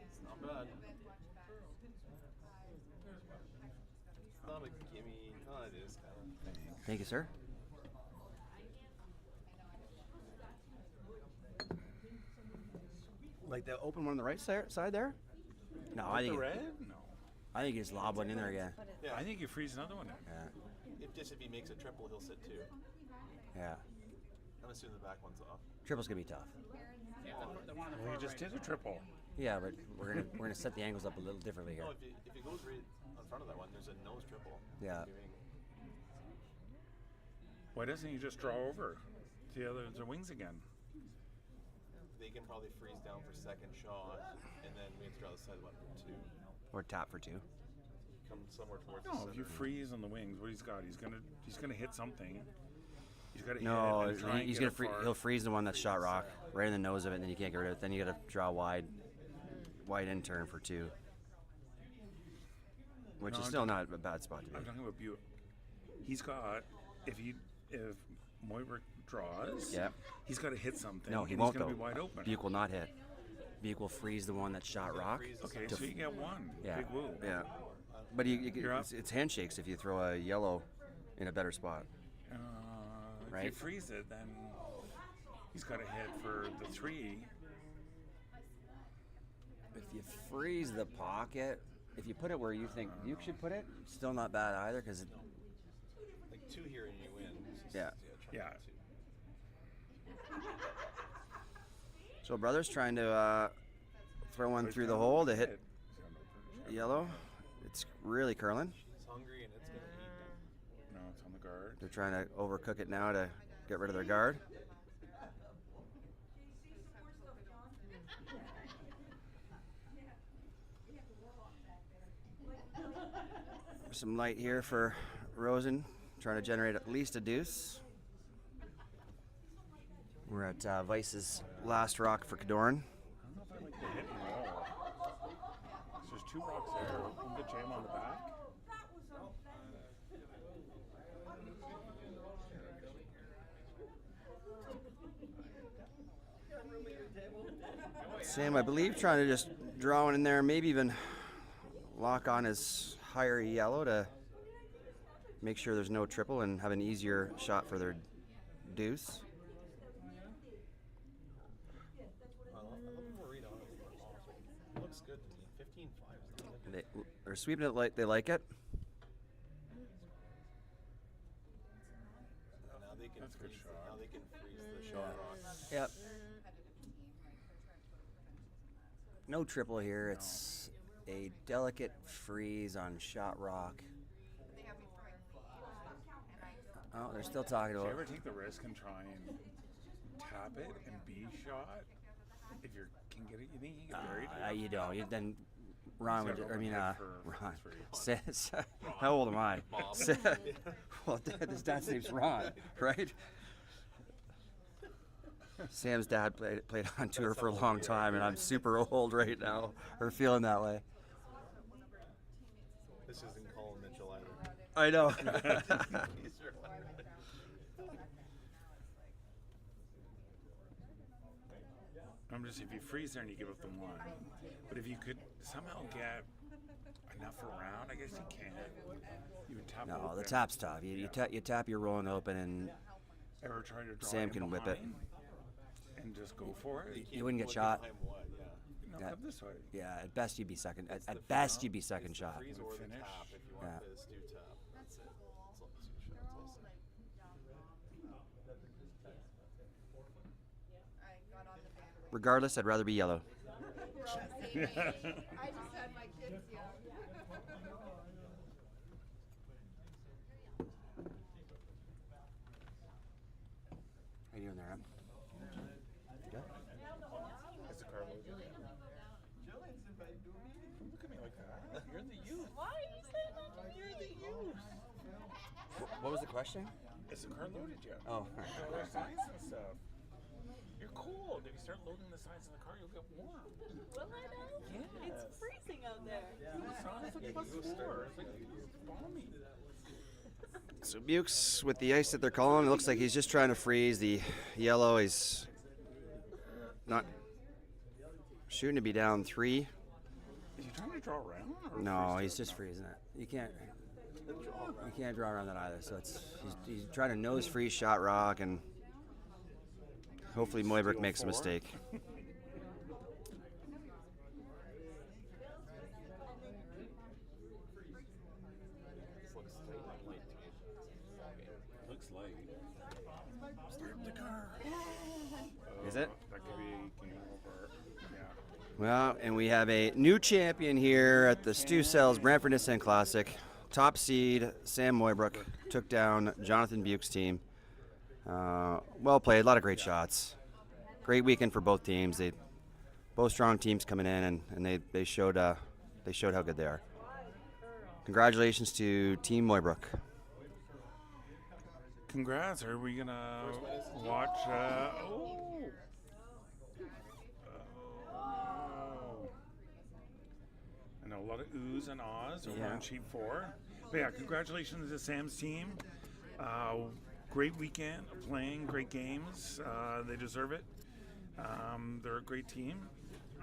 [SPEAKER 1] It's not bad. It's not a gimme. Oh, it is kind of.
[SPEAKER 4] Thank you, sir. Like the open one on the right side there? No, I
[SPEAKER 5] The
[SPEAKER 4] think
[SPEAKER 5] red? No.
[SPEAKER 4] I think you just lob one in there again.
[SPEAKER 1] Yeah.
[SPEAKER 5] I think you freeze another one in.
[SPEAKER 4] Yeah,
[SPEAKER 1] If he makes a triple, he'll sit 2.
[SPEAKER 4] yeah.
[SPEAKER 1] I'm assuming the back one's off.
[SPEAKER 4] Triple's gonna be tough.
[SPEAKER 5] Well, you just did a triple.
[SPEAKER 4] Yeah, but we're gonna set the angles up a little differently here.
[SPEAKER 1] No, if he goes right in front of that one, there's a nose triple.
[SPEAKER 4] Yeah.
[SPEAKER 5] Why doesn't he just draw over to the wings again?
[SPEAKER 1] They can probably freeze down for second shot, and then we have to draw the side button for 2.
[SPEAKER 4] Or tap for 2.
[SPEAKER 1] Come somewhere towards the
[SPEAKER 5] No,
[SPEAKER 1] center.
[SPEAKER 5] if you freeze on the wings, what he's got, he's gonna hit something. He's got to
[SPEAKER 4] No,
[SPEAKER 5] hit it and try and
[SPEAKER 4] he's
[SPEAKER 5] get
[SPEAKER 4] gonna
[SPEAKER 5] it far.
[SPEAKER 4] he'll freeze the one that's shot rock right in the nose of it, and then you can't get rid of it. Then you got to draw wide in turn for 2, which
[SPEAKER 5] No,
[SPEAKER 4] is
[SPEAKER 5] I'm
[SPEAKER 4] still
[SPEAKER 5] talking-
[SPEAKER 4] not a bad spot to
[SPEAKER 5] I'm
[SPEAKER 4] be.
[SPEAKER 5] talking about Buick. He's got if Moibrick draws,
[SPEAKER 4] Yeah.
[SPEAKER 5] he's got to hit something.
[SPEAKER 4] No, he
[SPEAKER 5] and
[SPEAKER 4] won't
[SPEAKER 5] He's
[SPEAKER 4] though.
[SPEAKER 5] gonna be wide open.
[SPEAKER 4] Buick will not hit. Buick will freeze the one that's shot rock.
[SPEAKER 5] Okay,
[SPEAKER 4] to
[SPEAKER 5] so you get one.
[SPEAKER 4] Yeah,
[SPEAKER 5] Big woo.
[SPEAKER 4] yeah. But
[SPEAKER 5] You're up.
[SPEAKER 4] it's handshakes if you throw a yellow in a better spot.
[SPEAKER 5] If you
[SPEAKER 4] Right.
[SPEAKER 5] freeze it, then he's got to hit for the 3.
[SPEAKER 4] If you freeze the pocket, if you put it where you think you should put it, still not bad either. Because
[SPEAKER 1] Like 2 here and you win.
[SPEAKER 4] yeah.
[SPEAKER 5] Yeah.
[SPEAKER 4] So brother's trying to throw one through the hole to hit yellow. It's really curling.
[SPEAKER 1] It's hungry and it's gonna eat.
[SPEAKER 5] No, it's on the guard.
[SPEAKER 4] They're trying to overcook it now to get rid of their guard. Some light here for Rosen, trying to generate at least a deuce. We're at Vice's last rock for Cadorn.
[SPEAKER 5] I don't know if I like the hit and roll. So there's 2 rocks there. One good jam on the back.
[SPEAKER 4] Sam, I believe, trying to just draw one in there, maybe even lock on his higher yellow to make sure there's no triple and have an easier shot for their deuce.
[SPEAKER 1] I love the read on it. It looks good to me. 15-5.
[SPEAKER 4] They're sweeping it like they like it.
[SPEAKER 1] Now they can
[SPEAKER 5] That's a good
[SPEAKER 1] freeze.
[SPEAKER 5] shot.
[SPEAKER 1] Now they can freeze the shot rock.
[SPEAKER 4] Yep. No triple here. It's a delicate freeze on shot rock. Oh, they're still talking
[SPEAKER 5] Do you
[SPEAKER 4] about.
[SPEAKER 5] ever take the risk and try and tap it and B shot? If you can get it, you think you can get buried?
[SPEAKER 4] You don't. Then Ron would. I mean,
[SPEAKER 5] Ron
[SPEAKER 4] Ron
[SPEAKER 5] for
[SPEAKER 4] says, "How old am I?" Well, his dad's name's Ron, right? Sam's dad played on tour for a long time, and I'm super old right now, or feeling that way.
[SPEAKER 1] This isn't Colin Mitchell either.
[SPEAKER 4] I know.
[SPEAKER 5] I'm just, if you freeze there and you give up the 1, but if you could somehow get enough around, I guess you can. You would tap.
[SPEAKER 4] No, the
[SPEAKER 5] open.
[SPEAKER 4] tap's tough. You tap your rolling open, and
[SPEAKER 5] Ever try to draw
[SPEAKER 4] Sam
[SPEAKER 5] in
[SPEAKER 4] can whip it.
[SPEAKER 5] behind and just go for it.
[SPEAKER 4] you wouldn't get
[SPEAKER 1] Look
[SPEAKER 4] shot.
[SPEAKER 1] behind what, yeah.
[SPEAKER 5] No,
[SPEAKER 4] Yeah.
[SPEAKER 5] come this way.
[SPEAKER 4] Yeah, at best you'd be second.
[SPEAKER 1] It's
[SPEAKER 4] At
[SPEAKER 1] the
[SPEAKER 4] best
[SPEAKER 1] flop,
[SPEAKER 4] you'd be second
[SPEAKER 1] it's the
[SPEAKER 4] shot.
[SPEAKER 1] freeze or the
[SPEAKER 5] Finish.
[SPEAKER 1] tap if you want
[SPEAKER 4] Yeah.
[SPEAKER 1] this, do tap. That's it. That's all, 2 shots also.
[SPEAKER 4] Regardless, I'd rather be yellow.
[SPEAKER 6] I just had my kids young.
[SPEAKER 4] How you doing there, Em? Good?
[SPEAKER 5] Is the car loaded? Look at me like that. You're the youth.
[SPEAKER 6] Why are you saying that? You're the youth.
[SPEAKER 4] What was the question?
[SPEAKER 5] Is the car loaded yet?
[SPEAKER 4] Oh,
[SPEAKER 5] There are signs and stuff. You're cold. If you start loading the signs in the car, you'll get warm.
[SPEAKER 6] Will I know?
[SPEAKER 5] Yes.
[SPEAKER 6] It's freezing out there.
[SPEAKER 5] The signs like +4. It's like balmy.
[SPEAKER 4] So Bukes with the ice that they're calling, it looks like he's just trying to freeze the yellow. He's not shooting to be down 3.
[SPEAKER 5] Is he trying to draw around? Or
[SPEAKER 4] No,
[SPEAKER 5] freeze
[SPEAKER 4] he's
[SPEAKER 5] it?
[SPEAKER 4] just freezing it. You can't draw around that either. So he's trying to nose freeze shot rock, and hopefully Moibrick
[SPEAKER 5] Steal
[SPEAKER 4] makes a
[SPEAKER 5] 4.
[SPEAKER 4] mistake.
[SPEAKER 1] This looks light to me.
[SPEAKER 5] Looks light. Start the car.
[SPEAKER 4] Is it?
[SPEAKER 5] That could be game over. Yeah.
[SPEAKER 4] Well, and we have a new champion here at the Stu Sells Brantford Nissan Classic. Top seed Sam Moybrook took down Jonathan Buke's team. Well played. A lot of great shots. Great weekend for both teams. Both strong teams coming in, and they showed how good they are. Congratulations to Team Moybrook.
[SPEAKER 5] Congrats. Are we going to watch? I know a lot of oohs and ahs over on sheet 4. But yeah, congratulations to Sam's team. Great weekend of playing, great games. They deserve it. They're a great team.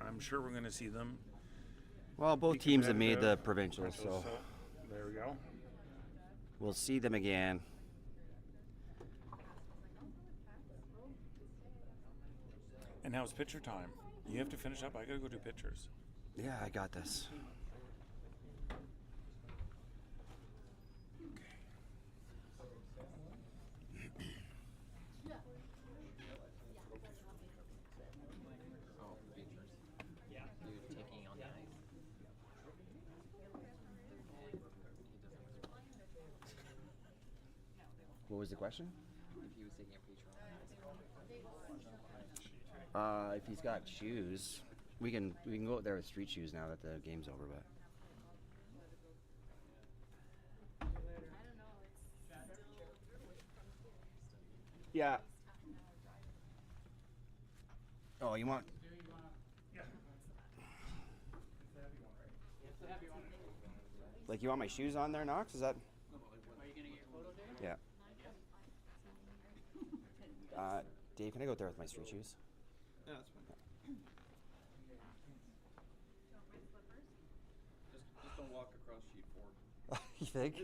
[SPEAKER 5] I'm sure we're going to see them.
[SPEAKER 4] Well, both teams have made the provincials, so
[SPEAKER 5] there we go.
[SPEAKER 4] We'll see them again.
[SPEAKER 5] And now it's pitcher time. You have to finish up. I got to go do pitchers.
[SPEAKER 4] Yeah, I got this. What was the question?
[SPEAKER 7] If he was taking a picture
[SPEAKER 4] If he's got shoes, we can go out there with street shoes now that the game's over. But yeah. Oh, you want? Like, you want my shoes on there, Knox? Is that?
[SPEAKER 7] Are you gonna get your photo there?
[SPEAKER 4] Yeah. Dave, can I go out there with my street shoes?
[SPEAKER 7] Yeah, that's fine. Just don't walk across sheet 4.
[SPEAKER 4] You think?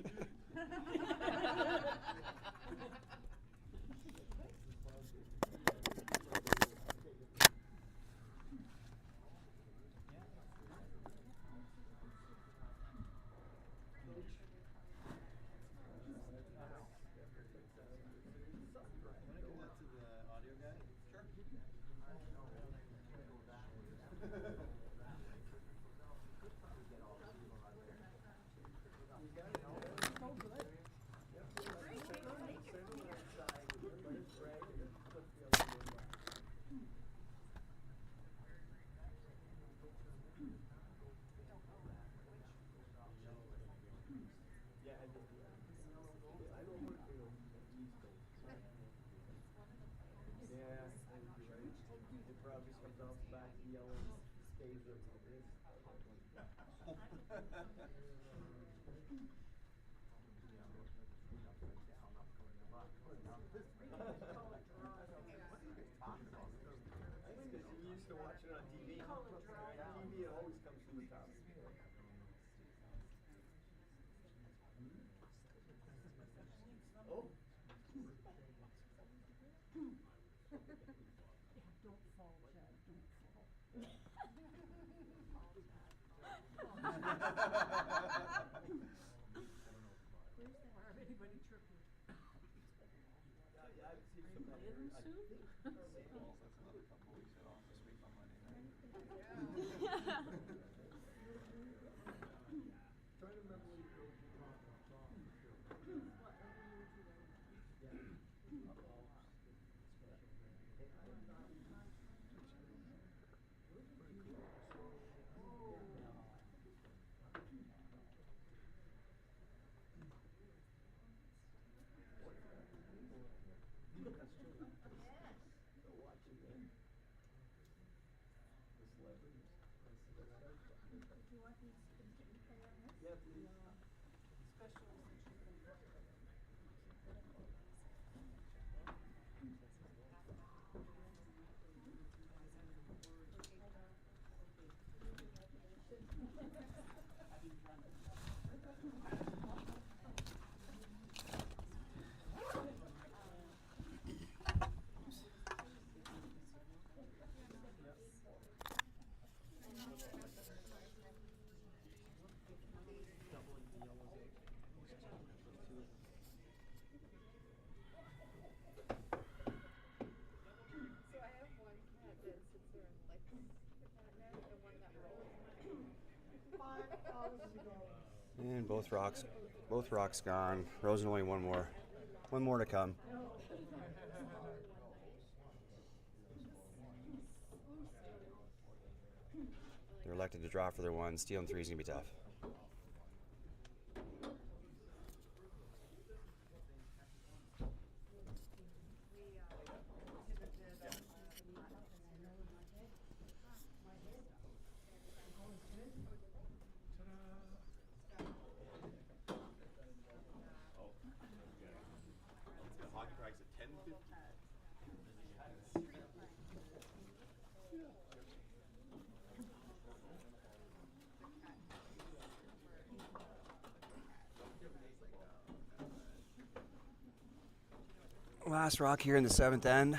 [SPEAKER 4] And both rocks gone. Rosen only one more. One more to come. They're elected to draw for their one. Stealing three is going to be tough. Last rock here in the 7th end.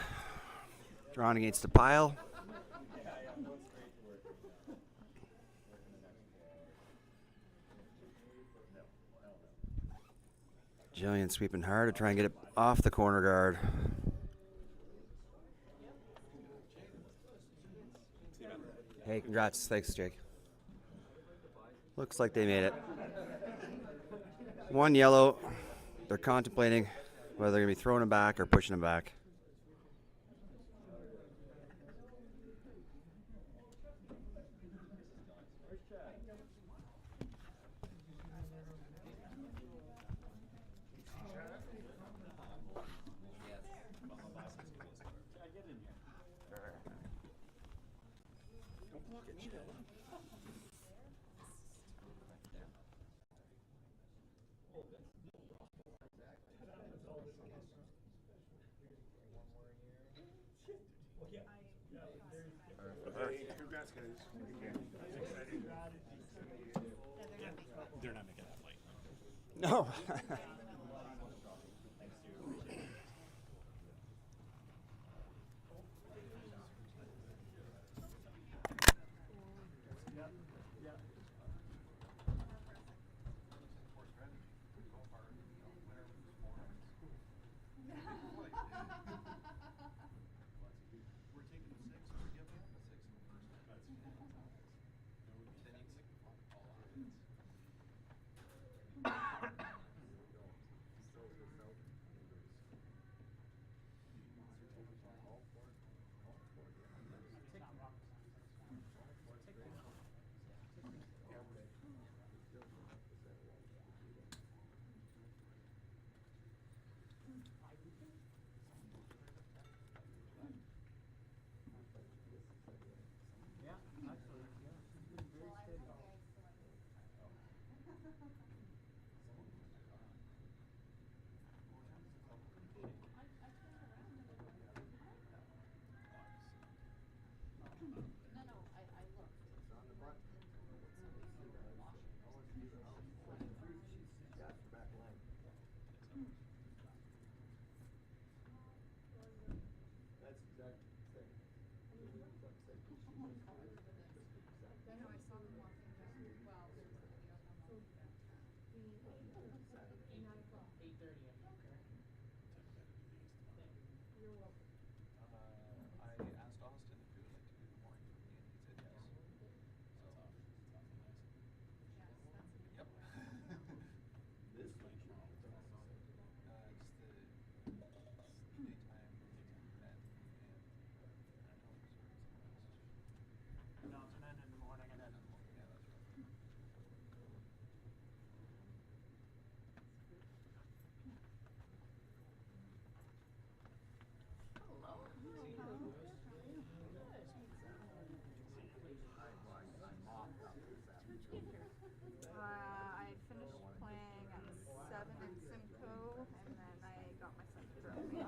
[SPEAKER 4] Drawn against the pile. Jillian sweeping hard to try and get it off the corner guard. Hey, congrats. Thanks, Jake. Looks like they made it. One yellow. They're contemplating whether they're going to be throwing him back or pushing him back.
[SPEAKER 1] They're not making that light.
[SPEAKER 4] No.
[SPEAKER 6] I finished playing at 7 in Simcoe, and then I got my second trophy.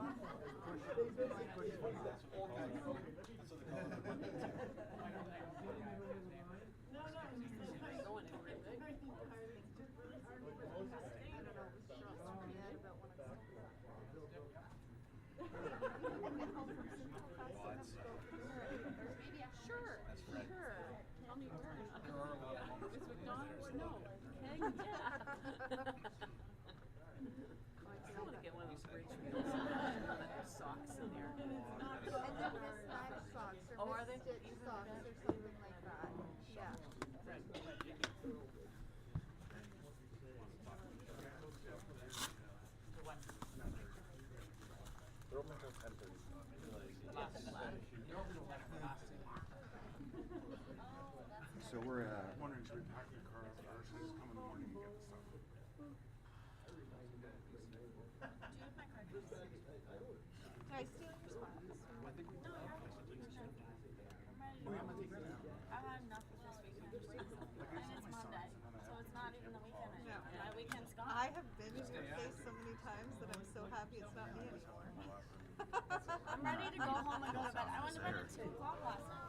[SPEAKER 6] Sure, sure. Tell me where. It's McDonald's? No. Keg? Yeah. I want to get one of those bridge wheels. Socks in there.
[SPEAKER 8] And they're mismatched socks or
[SPEAKER 6] Oh, are they?
[SPEAKER 8] misstitched socks or something like that. Yeah.
[SPEAKER 1] They're open until 10:30.
[SPEAKER 4] So we're
[SPEAKER 5] Wondering, should we pack your car up or should I just come in the morning and get the stuff?
[SPEAKER 8] Did I steal your spots?
[SPEAKER 9] I've had enough of this weekend. And it's Monday, so it's not even the weekend anymore. My weekend's gone.
[SPEAKER 8] I have been in your face so many times that I'm so happy it's not me anymore.
[SPEAKER 9] I'm ready to go home and go to bed. I went to bed at 2 o'clock last night.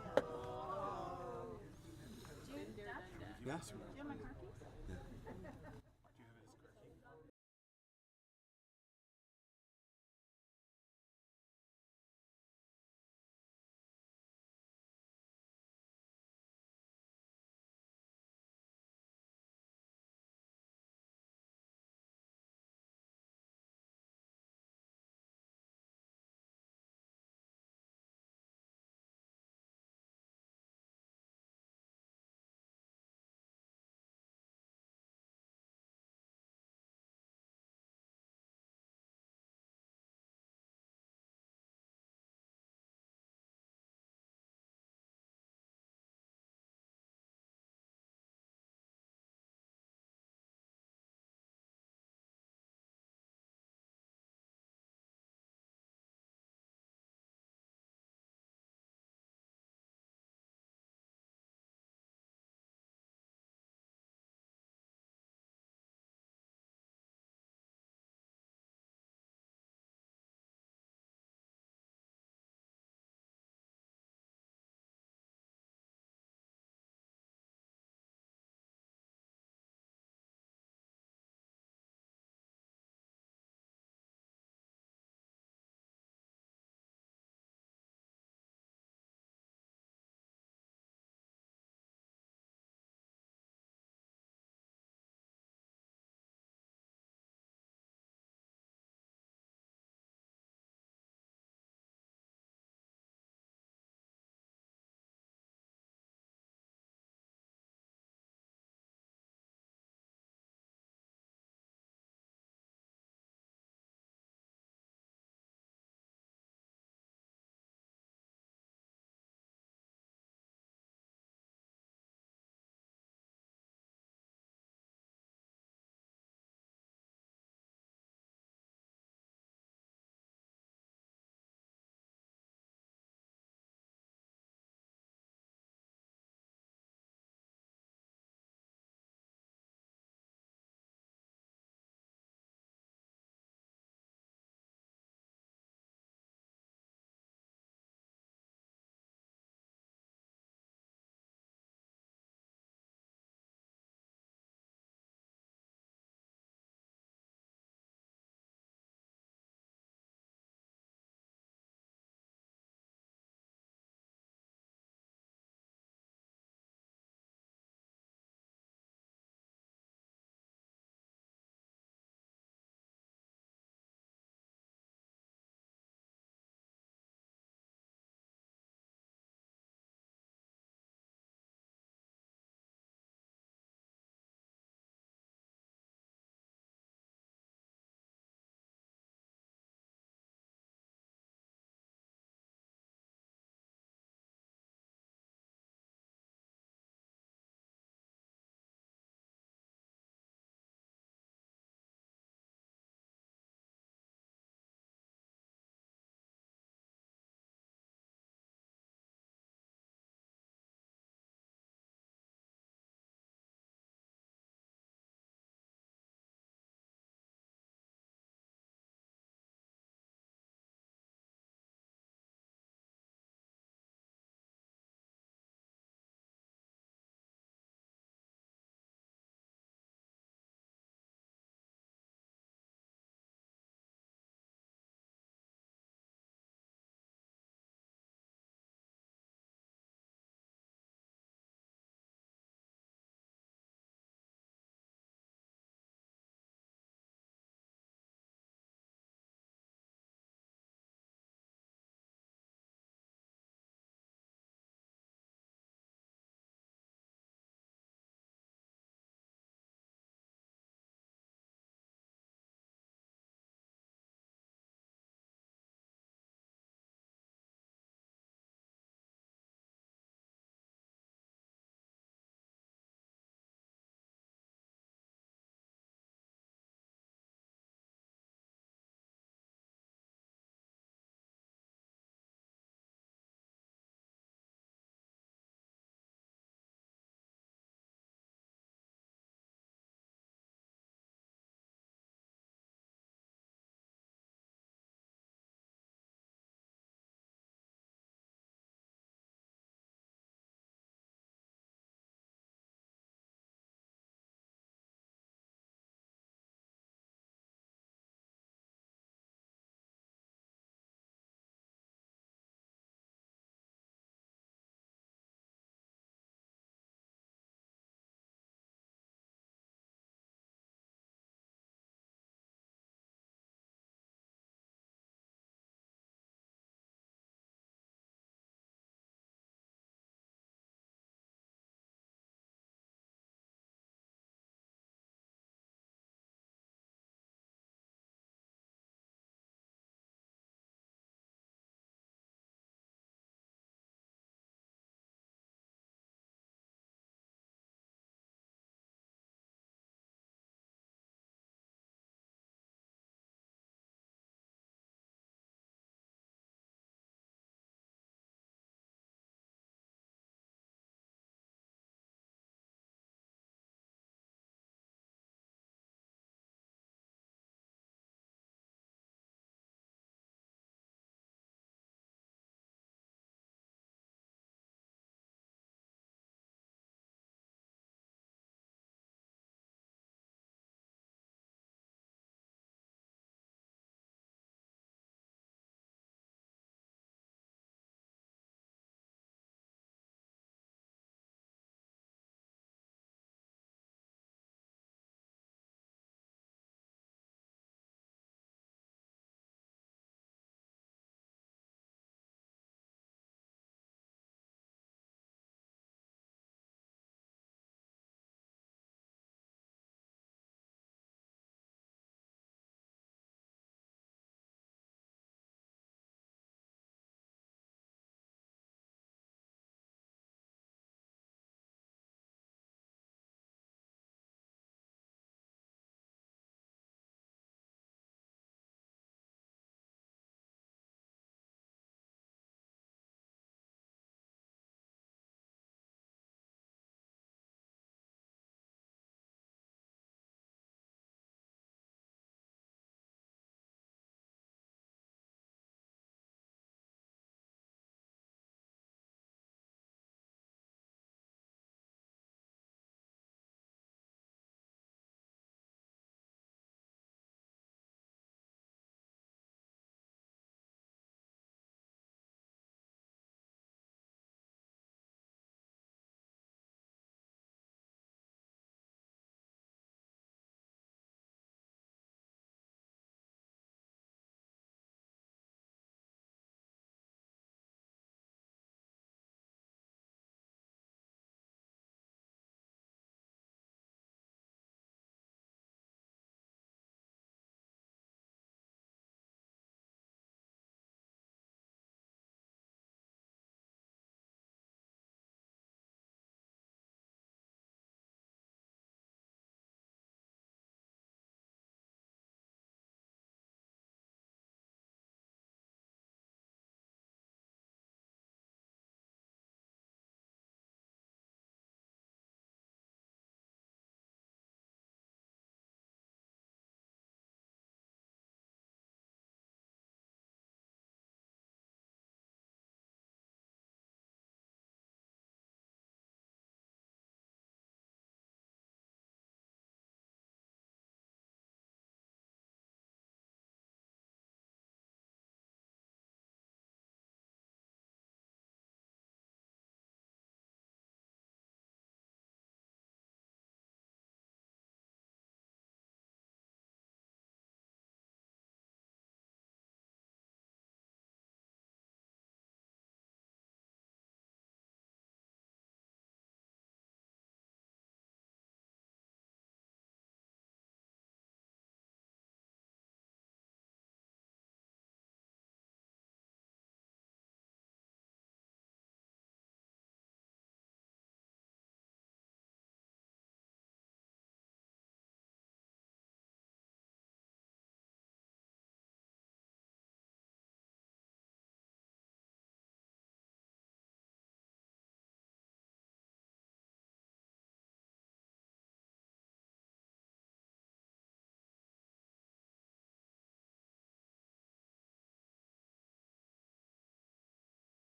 [SPEAKER 9] Do you, Dad?
[SPEAKER 4] yeah.
[SPEAKER 9] Do you have my car key?